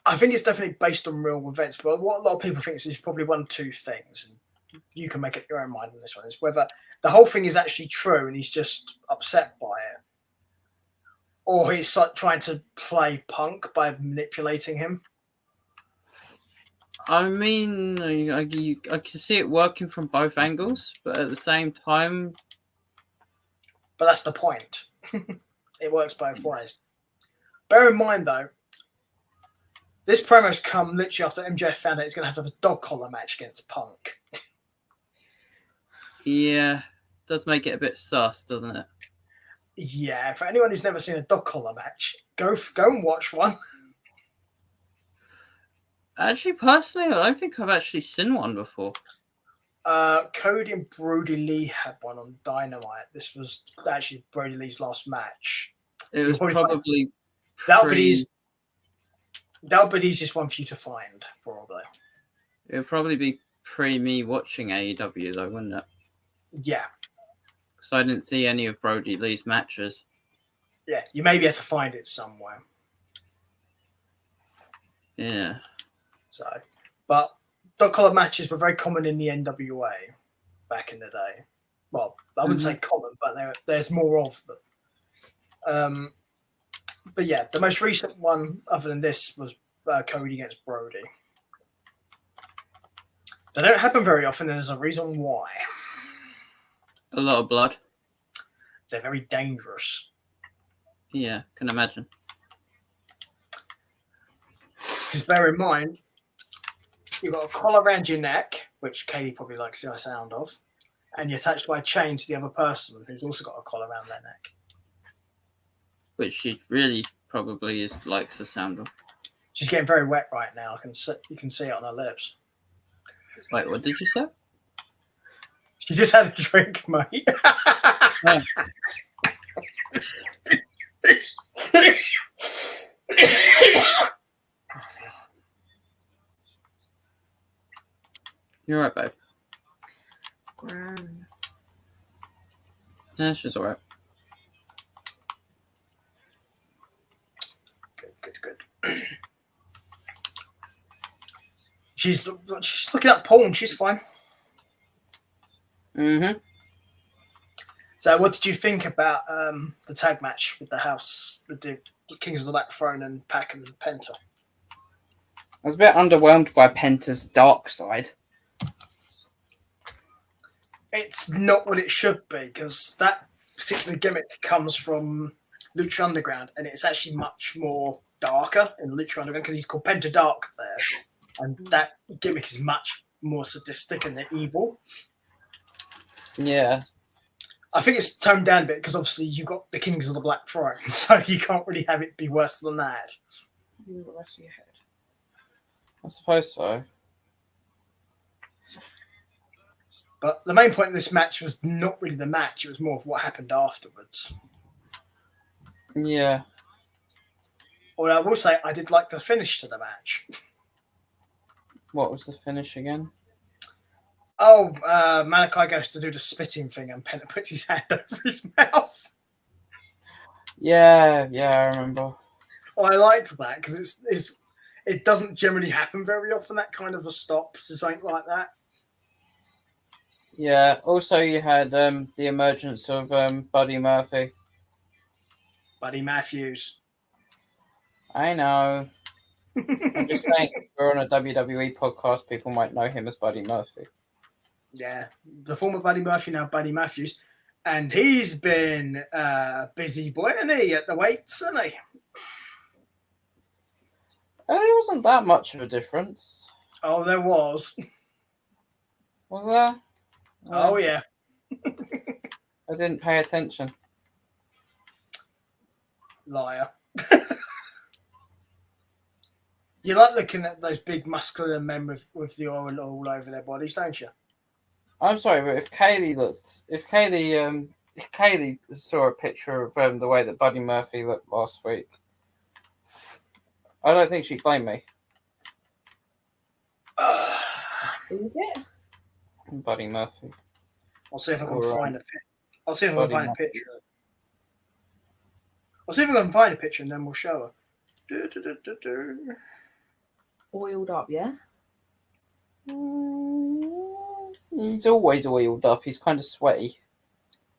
I think it's definitely based on real events, but what a lot of people think is probably one of two things. And you can make up your own mind on this one. Is whether the whole thing is actually true and he's just upset by it, or he's like trying to play Punk by manipulating him. I mean, I can see it working from both angles, but at the same time, But that's the point. It works both ways. Bear in mind, though, this promo's come literally after MJF found out he's going to have a dog collar match against Punk. yeah, does make it a bit sus, doesn't it? Yeah, for anyone who's never seen a dog collar match, go and watch one. Actually, personally, I don't think I've actually seen one before. Cody and Brody Lee had one on Dynamite. This was actually Brody Lee's last match. It was probably probably That'll be pretty- the easiest one for you to find, probably. It would probably be pre me watching AEW though, wouldn't it? Yeah, Because I didn't see any of Brody Lee's matches. yeah. You may be able to find it somewhere. Yeah. So, but dog collar matches were very common in the NWA back in the day. Well, I wouldn't say common, but there's more of them. But yeah, the most recent one, other than this, was Cody against Brody. They don't happen very often, and there's a reason why. A lot of blood. They're very dangerous. Yeah, can imagine. Because bear in mind, you've got a collar around your neck, which Katie probably likes the sound of, and you're attached by a chain to the other person who's also got a collar around their neck. Which she really probably likes the sound of. She's getting very wet right now. You can see it on her lips. Wait, what did you say? She just had a drink, mate. Oh. You're right, babe. Grand. Yeah, she's alright. Good. She's looking at porn. She's fine. Mm-hmm. So, what did you think about the tag match with the Kings of the Black Throne and Pac and Penta? I was a bit underwhelmed by Penta's dark side. It's not what it should be, because that particular gimmick comes from Lucha Underground, and it's actually much more darker in Lucha Underground because he's called Penta Dark there, and that gimmick is much more sadistic and evil. Yeah. I think it's toned down a bit because obviously you've got the Kings of the Black Throne, so you can't really have it be worse than that. You got the rest of your head. I suppose so. But the main point of this match was not really the match, it was more of what happened afterwards. Yeah. Although I will say I did like the finish to the match. What was the finish again? Oh, Malachi goes to do the spitting thing and Penta puts his hand over his mouth. Yeah, I remember. I liked that because it doesn't generally happen very often, that kind of a stop to something like that. Yeah, also you had the emergence of Buddy Murphy. Buddy Matthews. I know. I'm just saying, if we're on a WWE podcast, people might know him as Buddy Murphy. Yeah, the former Buddy Murphy, now Buddy Matthews. And he's been busy boy, isn't he, at the weights, isn't he? There wasn't that much of a difference, Oh, there was. was there? Oh, yeah. I didn't pay attention. Liar. You like looking at those big muscular men with the oil all over their bodies, don't you? I'm sorry, but if Kaylee saw a picture of the way that Buddy Murphy looked last week, I don't think she'd blame me. Is it? Buddy Murphy. I'll see if I can All right. find a picture. I'll see if I Buddy can find a Murphy. picture. I'll see if I can find a picture and then we'll show her. Oiled up, yeah? He's always oiled up. He's kind of sweaty.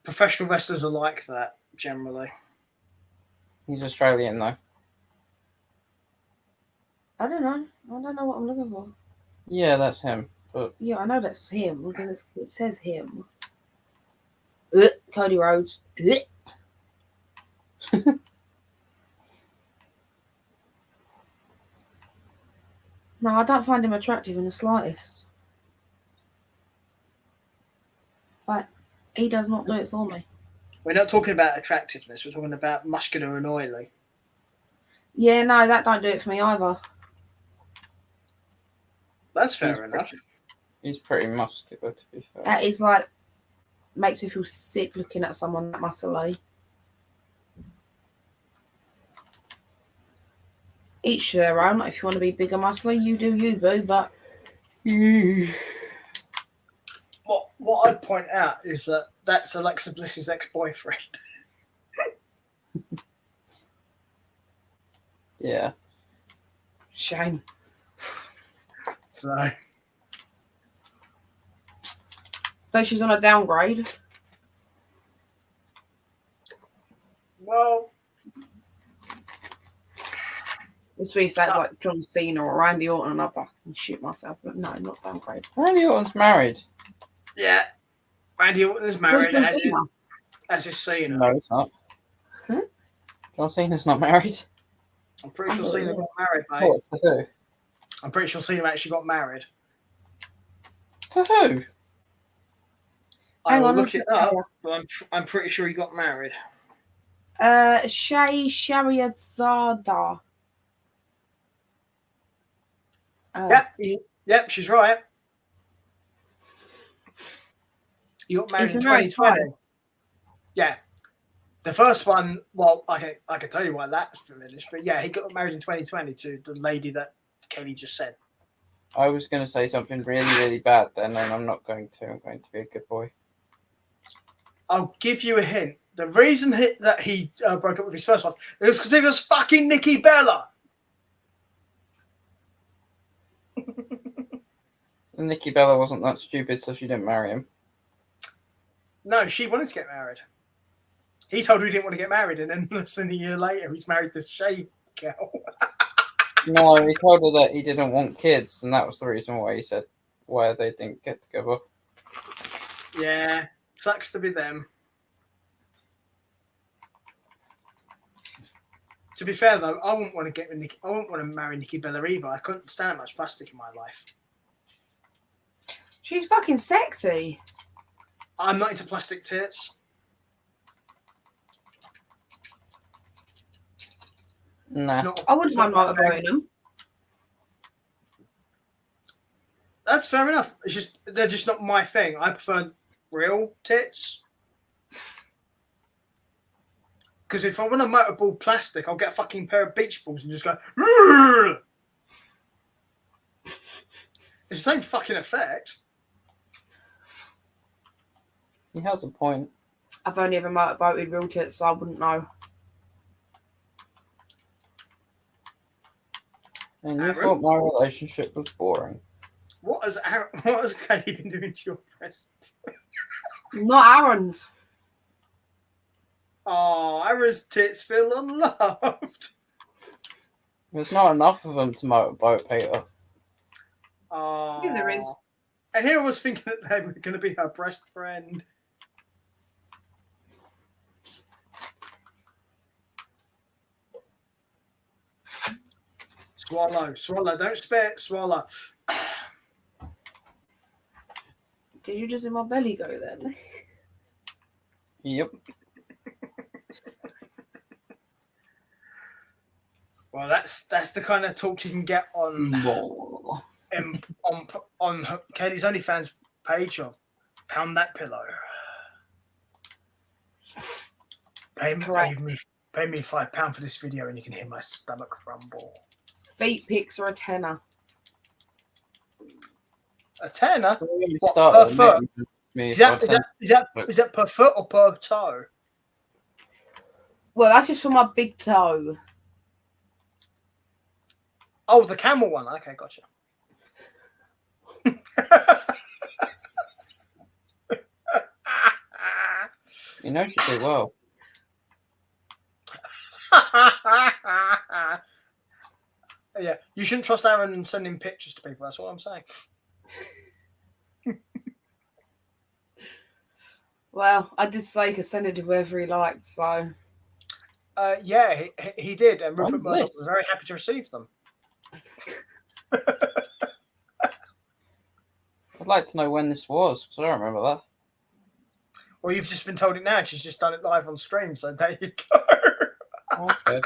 Professional wrestlers are like that generally. He's Australian though. I don't know. I don't know what I'm looking for. Yeah, that's him. But Yeah, I know that's him because it says him. Cody Rhodes. No, I don't find him attractive in the slightest. But he does not do it for me. We're not talking about attractiveness. We're talking about muscular and oily. Yeah, no, that don't do it for me either. That's fair enough. he's pretty muscular, to be fair. That is like makes me feel sick looking at someone that muscly. Each to their own. If you want to be bigger muscly, you do you, boo. But What I'd point out is that that's Alexa Bliss's ex-boyfriend. Yeah. shame. So So she's on a downgrade. well, This week that's like John Cena or Randy Orton, and I fucking shit myself. But no, not downgrade. Randy Orton's married. yeah, Randy Orton is married, Where's John Cena? as is Cena. No, he's not. Huh? John Cena's not married. I'm pretty sure Cena got married, mate. What? To who? I'm pretty sure Cena actually got married. To who? I Hang will on, look it I'll up, check but I'm pretty sure he got married. Shay Shariadzada. Yep, she's right. He got married in He's been married 2020. Yeah. The first one, well, I can tell you why that's finished, but yeah, he got married in 2020 to the lady that Kelly just said. I was going to say something really, really bad then, and I'm not going to. I'm going to be a good boy. I'll give you a hint. The reason that he broke up with his first wife is because he was fucking Nikki Bella. And Nikki Bella wasn't that stupid, so she didn't marry him. No, she wanted to get married. He told her he didn't want to get married, and then less than a year later, he's married this shave girl. No, he told her that he didn't want kids, and that was the reason why he said why they didn't get together. Yeah, sucks to be them. To be fair though, I wouldn't want to marry Nikki Bella either. I couldn't stand much plastic in my life. She's fucking sexy. I'm not into plastic tits. Nah. It's not- I wouldn't it's not mind my thing. motorboating them. That's fair enough. It's just they're just not my thing. I prefer real tits. Because if I want a motorball plastic, I'll get a fucking pair of beach balls and just go. "Rrrr." It's the same fucking effect. He has a point. I've only ever motorboated real tits, so I wouldn't know. And you Aaron? thought my relationship was boring. What has Katie been doing to your breast? Not Aaron's. Oh, Aaron's tits feel unloved. There's not enough of them to motorboat, Peter. Oh, Yeah, there is. And here I was thinking that they were going to be her breast friend. Swallow, don't spit, swallow. Did you just in my belly go then? Yep. Well, that's the kind of talk you can get on Katie's OnlyFans page of Pound That Pillow. Pay me £5 for this video and you can hear my stomach rumble. Feet pics are a tenner. A tenner? What, Start per with foot? me, Is so I that per foot or per toe? Well, that's just for my big toe. Oh, the camel one. Okay, gotcha. You know she did well. Yeah, you shouldn't trust Aaron and sending pictures to people. That's what I'm saying. Well, I did say he could send it to whoever he liked, so. Yeah, he did, and Rupert When's Murdoch this? was very happy to receive them. I'd like to know when this was, because I don't remember that. Well, you've just been told it now. She's just done it live on stream, so there you go. Okay.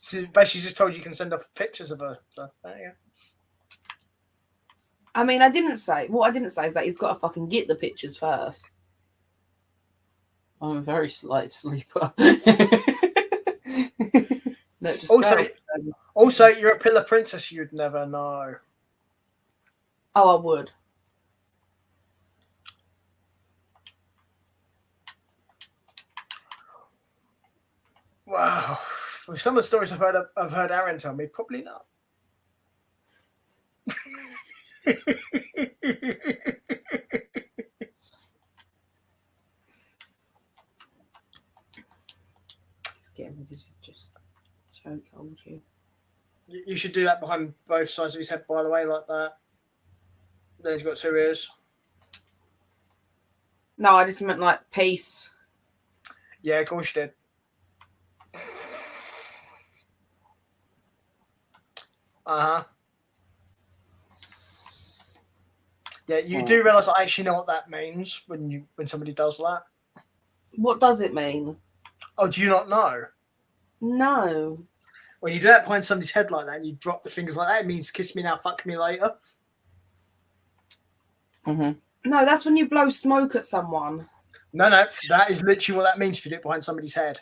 So basically, just told you can send off pictures of her. So there you go. I mean, I didn't say. What I didn't say is that he's got to fucking get the pictures first. I'm a very slight sleeper. No, just Also, go. also, you're a pillar princess. You'd never know. Oh, I would. Wow. With some of the stories I've heard Aaron tell me, probably not. Just get ready to just choke hold you. You should do that behind both sides of his head, by the way, like that. Then he's got 2 ears. No, I just meant like peace. Yeah, of course you did. Uh-huh. Yeah, you do realise I actually know what that means when somebody does that. What does it mean? Oh, do you not know? No. When you do that behind somebody's head like that and you drop the fingers like that, it means kiss me now, fuck me later. Mm-hmm. No, that's when you blow smoke at someone. No, that is literally what that means if you do it behind somebody's head.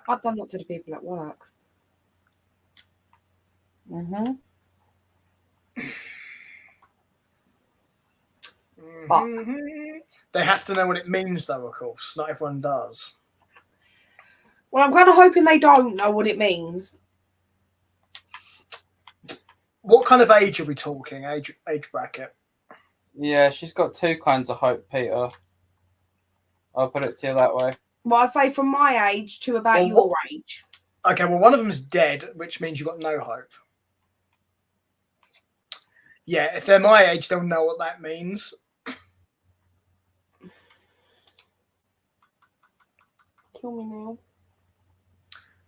I've done that to the people at work. Mm-hmm. Fuck. They have to know what it means, though, of course. Not everyone does. Well, I'm kind of hoping they don't know what it means. What kind of age are we talking? Age bracket? Yeah, she's got 2 kinds of hope, Peter. I'll put it to you that way. Well, I'd say from my age to about Well, your age. Okay, well, one of them's dead, which means you've got no hope. Yeah, if they're my age, they'll know what that means. Kill me now.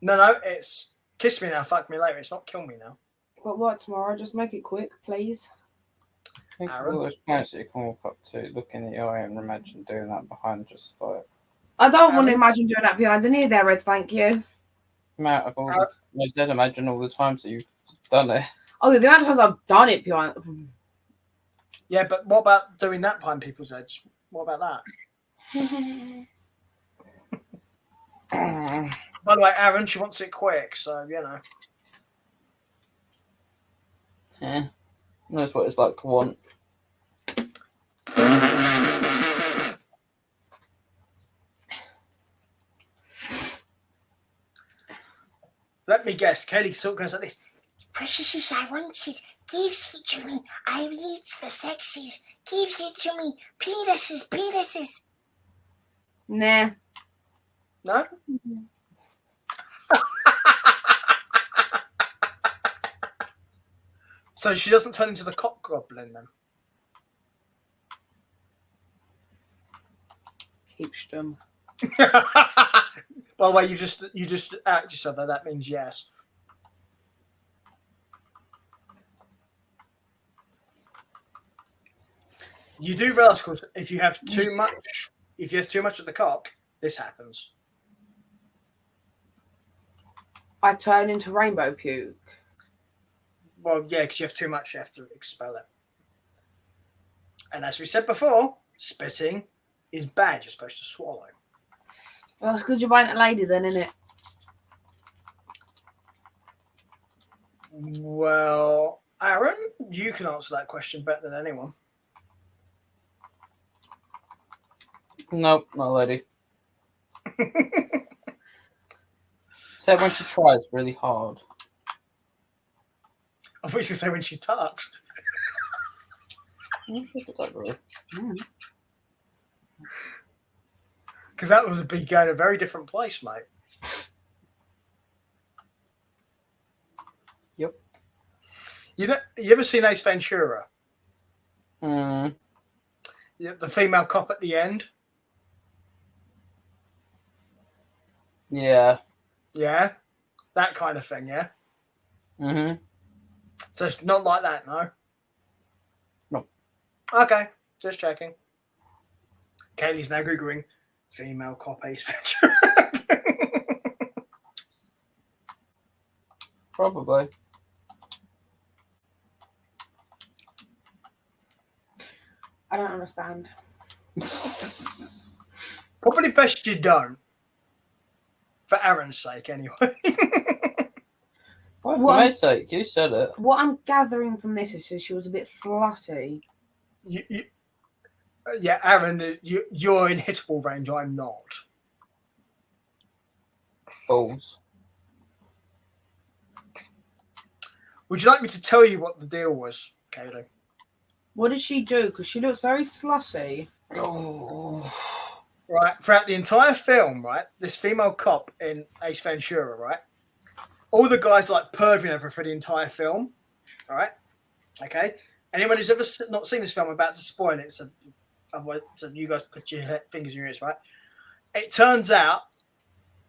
No, it's kiss me now, fuck me later. It's not kill me now. Got work tomorrow. Just make it quick, please. Think of Aaron? all those parents that you can walk up to, look in the eye and imagine doing that behind just like I don't want to Aaron? imagine doing that behind any of their heads, thank you. out of all the I said imagine all the times that you've done it. Oh, the amount of times I've done it behind. Yeah, but what about doing that behind people's heads? What about that? By the way, Aaron, she wants it quick, so you know. Yeah. Knows what it's like to want. Let me guess. Kaylee sort of goes like this. Precious as I want it, gives it to me. I eats the sexies, gives it to me. Penises. Nah. No? So she doesn't turn into the cock goblin then? Keep stum. By the way, you just out yourself there. That means yes. You do realise, of course, if you have too much of the cock, this happens. I turn into rainbow puke. Well, yeah, because you have too much, you have to expel it. And as we said before, spitting is bad. You're supposed to swallow. Well, it's good you're buying a lady then, innit? Well, Aaron, you can answer that question better than anyone. Nope, not a lady. Said when she tries really hard. I thought you were say when she tucks. Because that would be going a very different place, mate. Yep. You ever seen Ace Ventura? Mm. The female cop at the end? Yeah. Yeah? That kind of thing, yeah? Mm-hmm. So it's not like that, no? No. Okay, just checking. Kaylee's now Googling female cop Ace Ventura. Probably. I don't understand. Probably best you don't. For Aaron's sake, anyway. Well, for What? my sake, you said it. What I'm gathering from this is she was a bit slutty. Yeah, Aaron, you're in hittable range. I'm not. Balls. Would you like me to tell you what the deal was, Kaylee? What did she do? Because she looks very slutty. Oh. Right, throughout the entire film, right, this female cop in Ace Ventura, right, all the guys are like perving over for the entire film, all right, okay. Anyone who's ever not seen this film, I'm about to spoil it, so you guys put your fingers in your ears, right? It turns out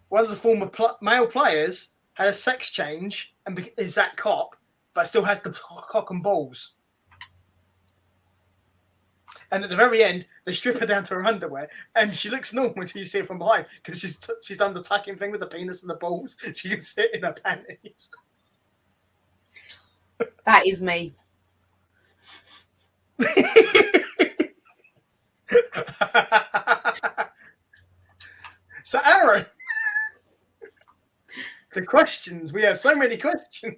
one of the former male players had a sex change and is that cop, but still has the cock and balls. And at the very end, they strip her down to her underwear, and she looks normal until you see her from behind because she's done the tucking thing with the penis and the balls, so you can see it in her panties. That is me. So, Aaron, the questions, we have so many questions.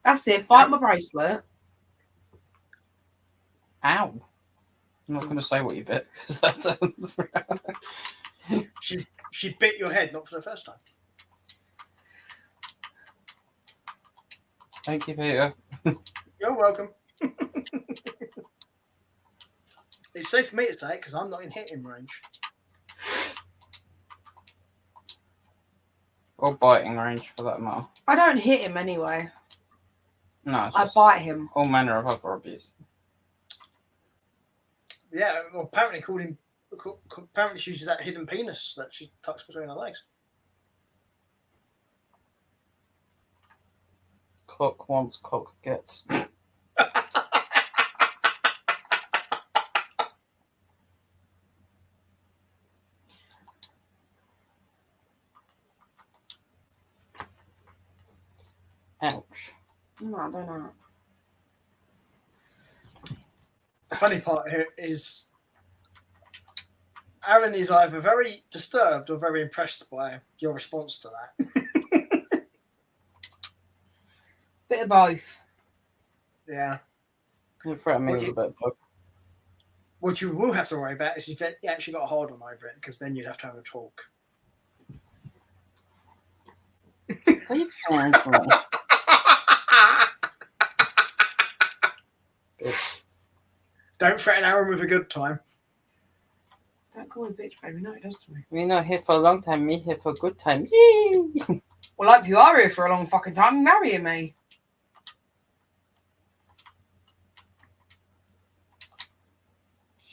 That's it. Bite my bracelet. Ow. I'm not going to say what you bit because that sounds right. She bit your head, not for the first time. Thank you, Peter. You're welcome. It's safe for me to say it because I'm not in hitting range. Or biting range for that matter. I don't hit him anyway. No, it's I just bite him. all manner of other abuse. Yeah, well, apparently apparently she uses that hidden penis that she tucks between her legs. Cock wants, cock gets. Ouch. No, I don't know. The funny part here is Aaron is either very disturbed or very impressed by your response to that. Bit of both. Yeah. You threatened me Well, with a bit of both. What you will have to worry about is if you actually got a hold on over it, because then you'd have to have a talk. What are you trying for? Don't threaten Aaron with a good time. Don't call him bitch, baby. No, it does to me. We're not here for a long time, me here for a good time. Yay! Well, I hope you are here for a long fucking time marrying me.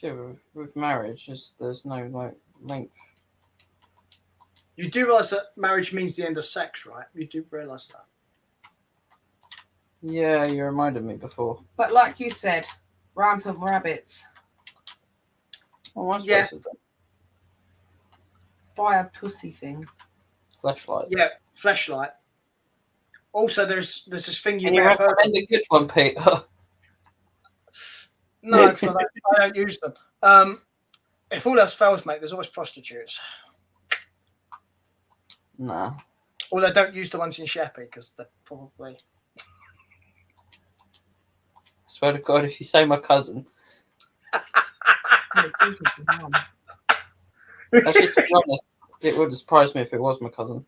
Sure, with marriage, there's no like length. You do realise that marriage means the end of sex, right? You do realise that. Yeah, you reminded me before. But like you said, rampant rabbits. What am I Yeah. supposed to do? Buy a pussy thing. Flashlight. Yeah, fleshlight. Also, there's this thing you Can may you have heard of. recommend a good one, Peter? No, because I don't use them. If all else fails, mate, there's always prostitutes. Nah. Although don't use the ones in Sheppey because they're probably. Swear to God, if you say my cousin. Actually, to be honest, it would surprise me if it was my cousin.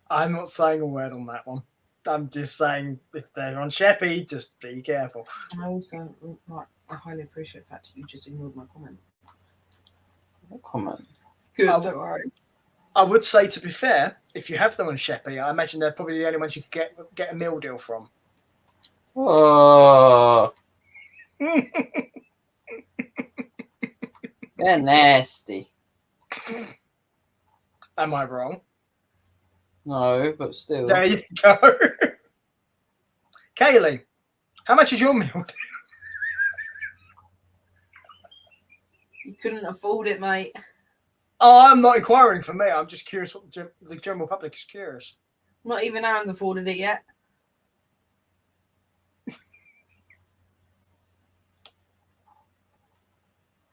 I'm not saying a word on that one. I'm just saying if they're on Sheppey, just be careful. And I also, like, I highly appreciate the fact that you just ignored my comment. What comment? Good, Oh. don't worry. I would say, to be fair, if you have them on Sheppey, I imagine they're probably the only ones you could get a meal deal from. Oh, they're nasty. Am I wrong? No, but still. There you go. Kaylee, how much is your meal deal? You couldn't afford it, mate. Oh, I'm not inquiring for me. I'm just curious what the general public is curious. Not even Aaron's afforded it yet.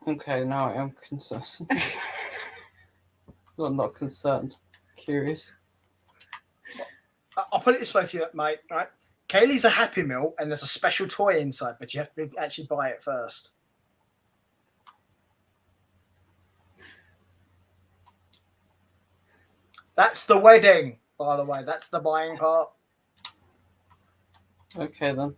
Okay, now I am concerned. Well, not concerned. Curious. I'll put it this way for you, mate. Right? Kaylee's a Happy Meal, and there's a special toy inside, but you have to actually buy it first. That's the wedding, by the way. That's the buying part. Okay, then.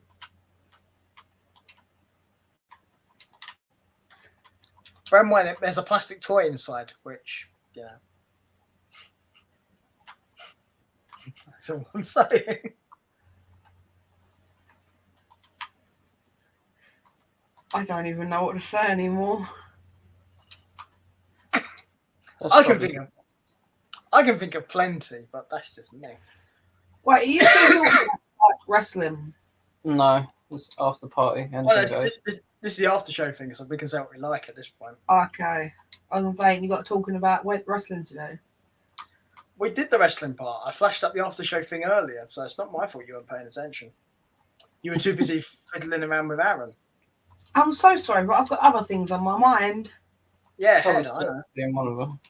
Bear in mind, there's a plastic toy inside, which, you know. That's all I'm saying. I don't even know what to say anymore. That's I can probably- think of plenty, but that's just me. Wait, are you still talking about like, wrestling? No, it's after party. And Well, this is the after show thing, so we can say what we like at this point. Okay. I was saying you got talking about wrestling today. We did the wrestling part. I flashed up the after show thing earlier, so it's not my fault you weren't paying attention. You were too busy fiddling around with Aaron. I'm so sorry, but I've got other things on my mind. Yeah, probably head, I know. being one of them.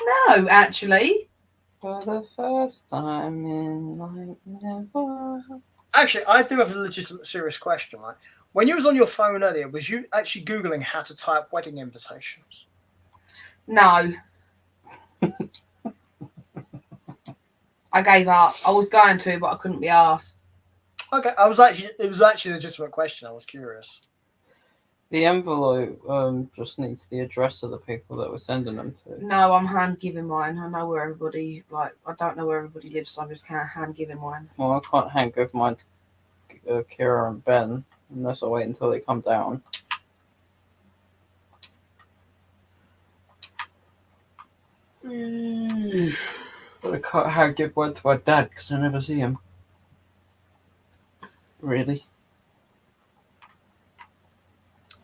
No, actually. For the first time in life, never. Actually, I do have a legitimate, serious question. Right? When you was on your phone earlier, was you actually Googling how to type wedding invitations? No. I gave up. I was going to, but I couldn't be asked. Okay, it was actually a legitimate question. I was curious. The envelope just needs the address of the people that we're sending them to. No, I'm hand giving mine. I know where everybody I don't know where everybody lives, so I'm just hand giving mine. Well, I can't hand give mine to Kira and Ben unless I wait until they come down. But I can't hand give one to my dad because I never see him. Really?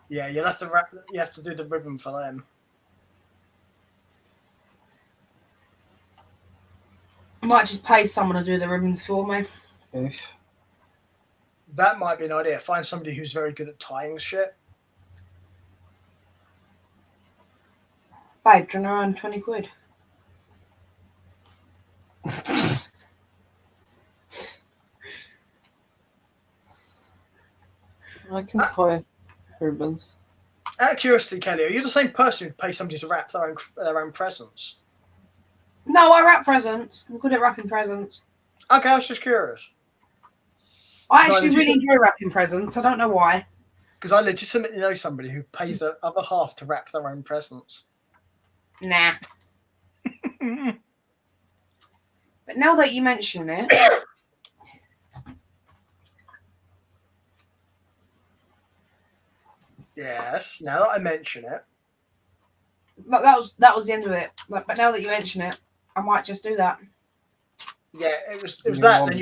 Yeah, you have to do the ribbon for them. I might just pay someone to do the ribbons for me. Oof. That might be an idea. Find somebody who's very good at tying shit. Babe, do you want to earn 20 quid? I can tie ribbons. Out of curiosity, Kelly, are you the same person who'd pay somebody to wrap their own presents? No, I wrap presents. I'm good at wrapping presents. Okay, I was just curious. I No, actually did really you- enjoy wrapping presents. I don't know why. Because I legitimately know somebody who pays the other half to wrap their own presents. Nah. But now that you mention it, Yes, now that I mention it. that was the end of it. But now that you mention it, I might just do that. Yeah, it was You that. want-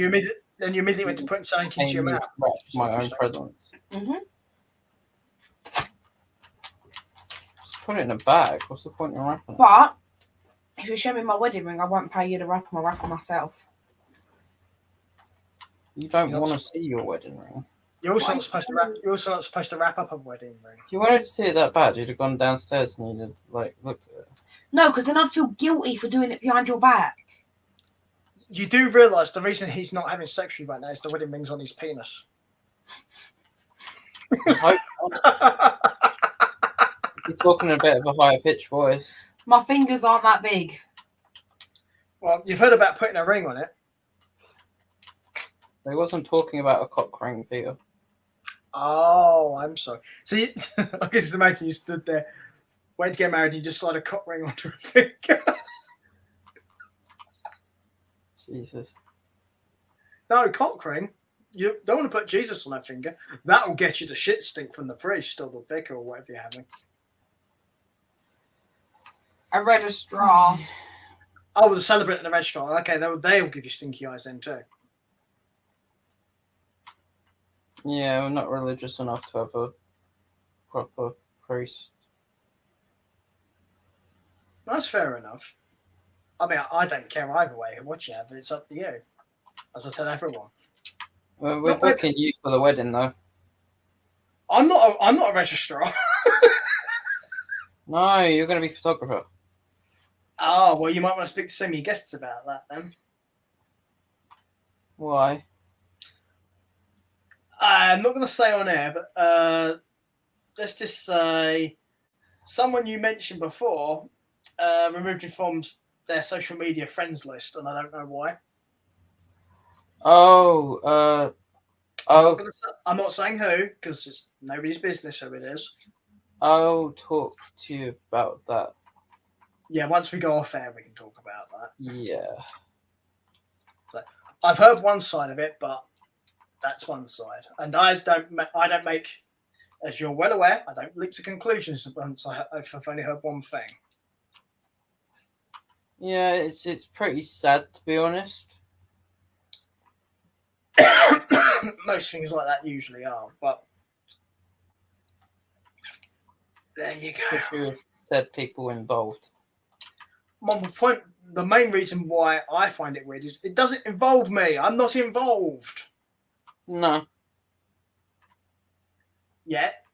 Then you immediately went to putting something into your Paying me mouth. to wrap my own presents. hmm Just put it in a bag. What's the point in wrapping it? But if you show me my wedding ring, I won't pay you to wrap them. I'll wrap them myself. You don't You're want to not- see your wedding ring. You're also Why? not supposed to wrap. You're also not supposed to wrap up a wedding ring. If you wanted to see it that bad, you'd have gone downstairs and you'd have looked at it. No, because then I'd feel guilty for doing it behind your back. You do realise the reason he's not having sex with you right now is the wedding ring's on his penis. I hope you're talking in a bit of a higher pitched voice. My fingers aren't that big. Well, you've heard about putting a ring on it. I wasn't talking about a cock ring, Peter. Oh, I'm sorry. So you, I can just imagine you stood there waiting to get married and you just slide a cock ring onto a finger. Jesus. No, cock ring. You don't want to put Jesus on that finger. That'll get you the shit stink from the priest or the vicar or whatever you're having. I read a straw. Oh, the celebrant and the registrar. Okay, they'll give you stinky eyes then too. Yeah, we're not religious enough to have a proper priest. That's fair enough. I mean, I don't care either way what you have. It's up to you. As I tell everyone. Well, we're Not booking you for the wedding, though. I'm not a registrar. No, you're going to be photographer. Oh, well, you might want to speak to some of your guests about that then. Why? I'm not going to say on air, but let's just say someone you mentioned before removed you from their social media friends list, and I don't know why. Oh, I'm not saying who, because it's nobody's business who it is. I'll talk to you about that. Yeah, once we go off air, we can talk about that. Yeah. I've heard one side of it, but that's one side, and I don't make, as you're well aware, I don't leap to conclusions once I've only heard one thing. Yeah, it's pretty sad, to be honest. Most things like that usually are, but there you go. If you said people involved. My point, the main reason why I find it weird is it doesn't involve me. I'm not involved No. yet.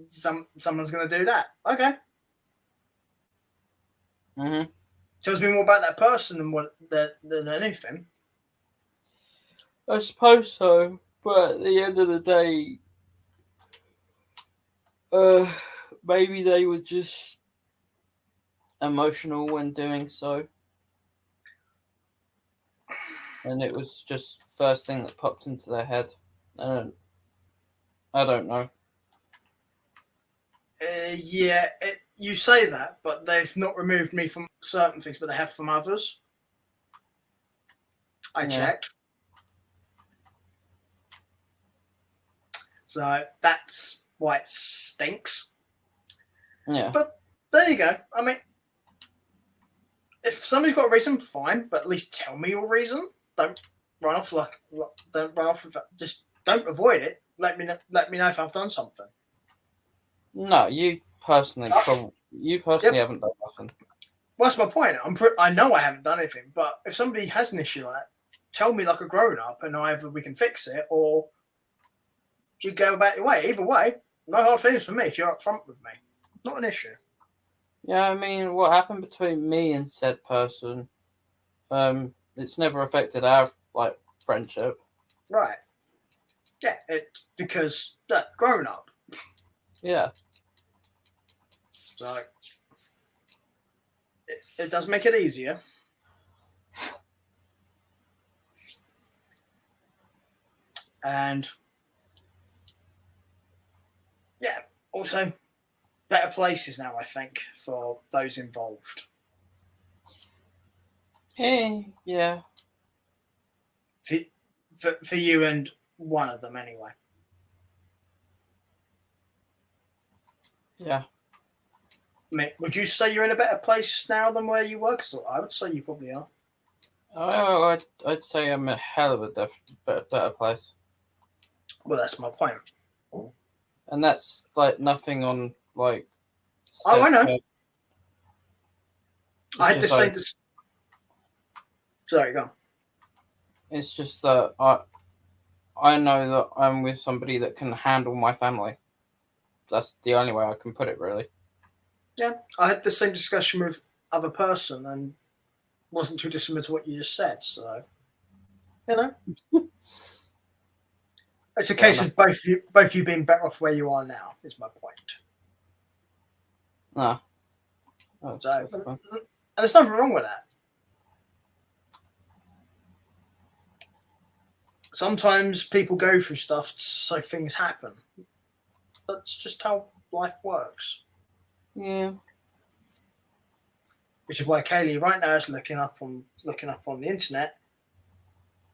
Someone's going to do that. Okay. Mm-hmm. Tells me more about that person than anything. I suppose so, but at the end of the day, maybe they were just emotional when doing so, and it was just first thing that popped into their head. I don't know. Yeah, you say that, but they've not removed me from certain things, but they have from others. I checked. So that's why it stinks. Yeah. But there you go. I mean, if somebody's got a reason, fine, but at least tell me your reason. Don't run off don't run off with that. Just don't avoid it. Let me know if I've done something. No, you personally haven't done nothing. Well, that's my point. I know I haven't done anything, but if somebody has an issue like that, tell me like a grown up, and either we can fix it or you go about your way. Either way, no hard feelings for me if you're upfront with me. Not an issue. Yeah, I mean, what happened between me and said person, it's never affected our friendship. Right. Yeah, it's because grown up. Yeah. So it does make it easier. And yeah, also better places now, I think, for those involved. Yeah. For you and one of them, anyway. Yeah. I mean, would you say you're in a better place now than where you were? Because I would say you probably are. Oh, I'd say I'm a hell of a better place. Well, that's my point. And that's nothing on Oh, I know. It's I had to just say like- this. Sorry, go on. It's just that I know that I'm with somebody that can handle my family. That's the only way I can put it, really. Yeah, I had the same discussion with other person and wasn't too dissimilar to what you just said. So, you know, it's a case of both you being better off where you are now. Is my point. No. Oh, So, that's fine. and there's nothing wrong with that. Sometimes people go through stuff so things happen. That's just how life works. Yeah. Which is why Kaylee right now is looking up on the internet.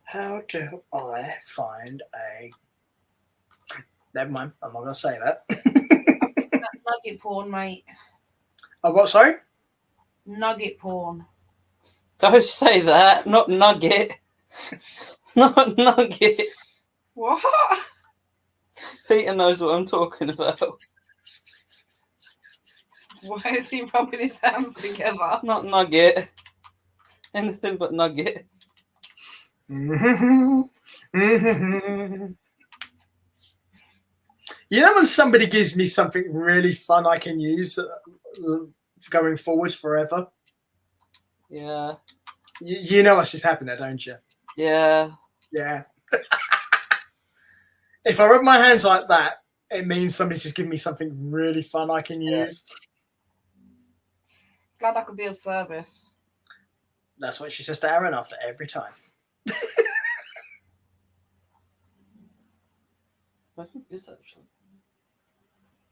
How do I find a? Never mind. I'm not going to say that. Nugget porn, mate. Oh, what? Sorry. Nugget porn. Don't say that. Not nugget. Not nugget. What? Peter knows what I'm talking about. Why is he rubbing his hands together? Not nugget. Anything but nugget. You know when somebody gives me something really fun I can use going forward forever? Yeah. You know what's just happened there, don't you? Yeah. Yeah. If I rub my hands like that, it means somebody's just giving me something really fun I can use. Glad I could be of service. That's what she says to Aaron after every time. I think this actually.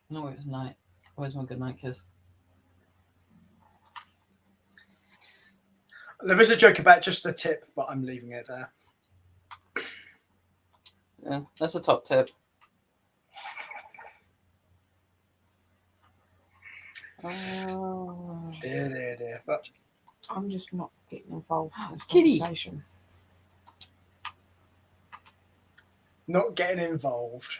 No, it was night. Where's my good night kiss? There is a joke about just the tip, but I'm leaving it there. Yeah, that's a top tip. Dear. But I'm just not getting involved in this Kitty. conversation. not getting involved.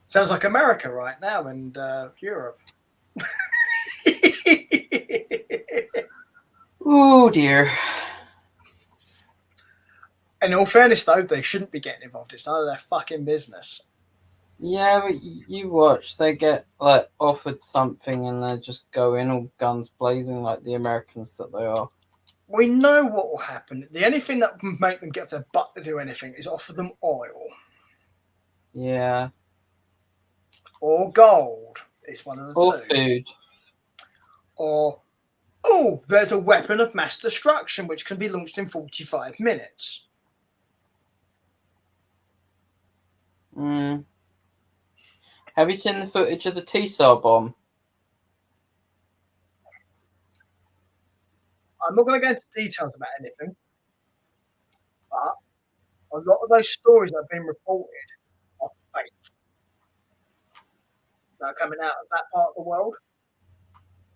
Sounds like America right now and Europe. Oh dear. In all fairness, though, they shouldn't be getting involved. It's none of their fucking business. Yeah, but you watch, they get like offered something and they just go in all guns blazing like the Americans that they are. We know what will happen. The only thing that can make them get their butt to do anything is offer them oil Yeah. or gold. It's one of the Or two. food. Or, oh, there's a weapon of mass destruction which can be launched in 45 minutes. Mm. Have you seen the footage of the T-Star bomb? I'm not going to go into details about anything, but a lot of those stories that have been reported are fake. That are coming out of that part of the world.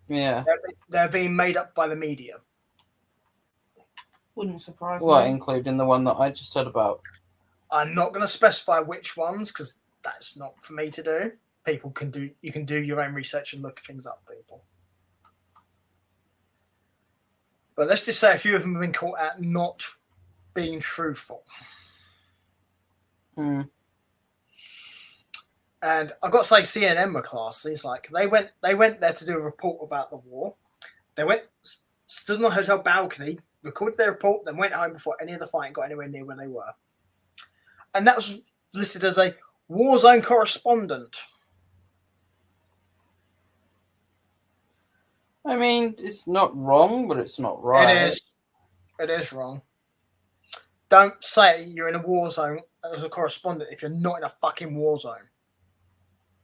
Yeah. They're being made up by the media. Wouldn't surprise What, me. including the one that I just said about? I'm not going to specify which ones because that's not for me to do. People can do. You can do your own research and look things up, people. But let's just say a few of them have been caught out not being truthful. Mm. And I've got to say, CNN were classy. It's like they went there to do a report about the war. They went, stood on the hotel balcony, recorded their report, then went home before any of the fighting got anywhere near where they were. And that was listed as a war zone correspondent. I mean, it's not wrong, but it's not right. It is. It is wrong. Don't say you're in a war zone as a correspondent if you're not in a fucking war zone.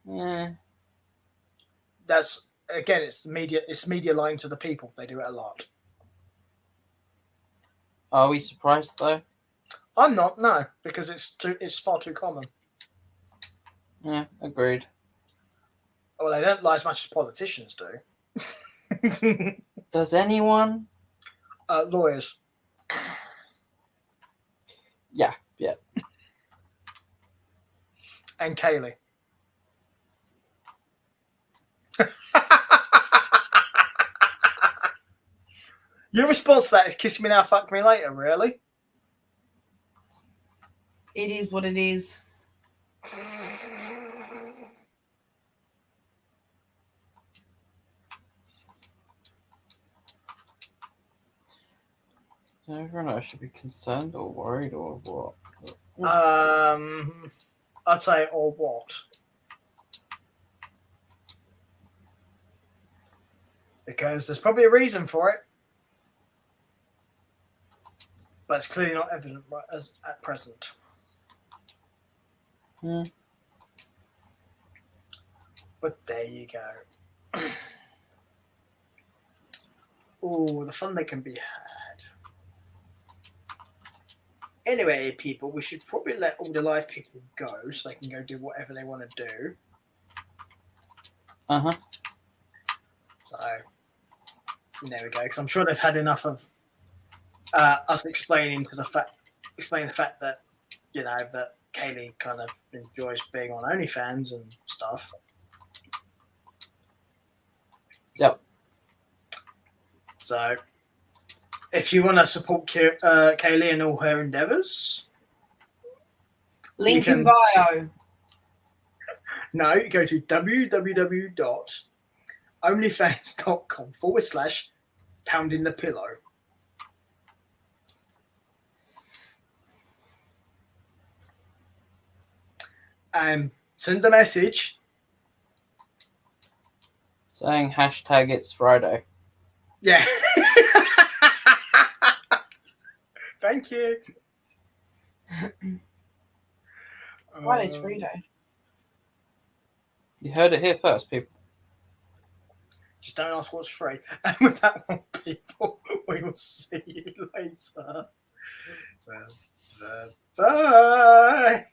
Yeah. That's again, it's media. It's media lying to the people. They do it a lot. Are we surprised though? I'm not. No, because it's far too common. Yeah, agreed. Well, they don't lie as much as politicians do. Does anyone? Lawyers. Yeah. And Kaylee. Your response to that is kiss me now, fuck me later, really? It is what it is. Everyone else should be concerned or worried or what? I'd say or what? Because there's probably a reason for it, but it's clearly not evident at present. Hmm. But there you go. Oh, the fun that can be had. Anyway, people, we should probably let all the live people go so they can go do whatever they want to do. Uh-huh. So, there we go. Because I'm sure they've had enough of us explaining the fact that, you know, that Kaylee kind of enjoys being on OnlyFans and stuff. Yep. So, if you want to support Kaylee and all her endeavours, Link You in bio. no, you go to www.onlyfans.com/poundingthepillow. And send a message. Saying hashtag it's Friday. Yeah. Thank you. Friday's free day. You heard it here first, people. Just don't ask what's free. And with that one, people, we will see you later. So, bye.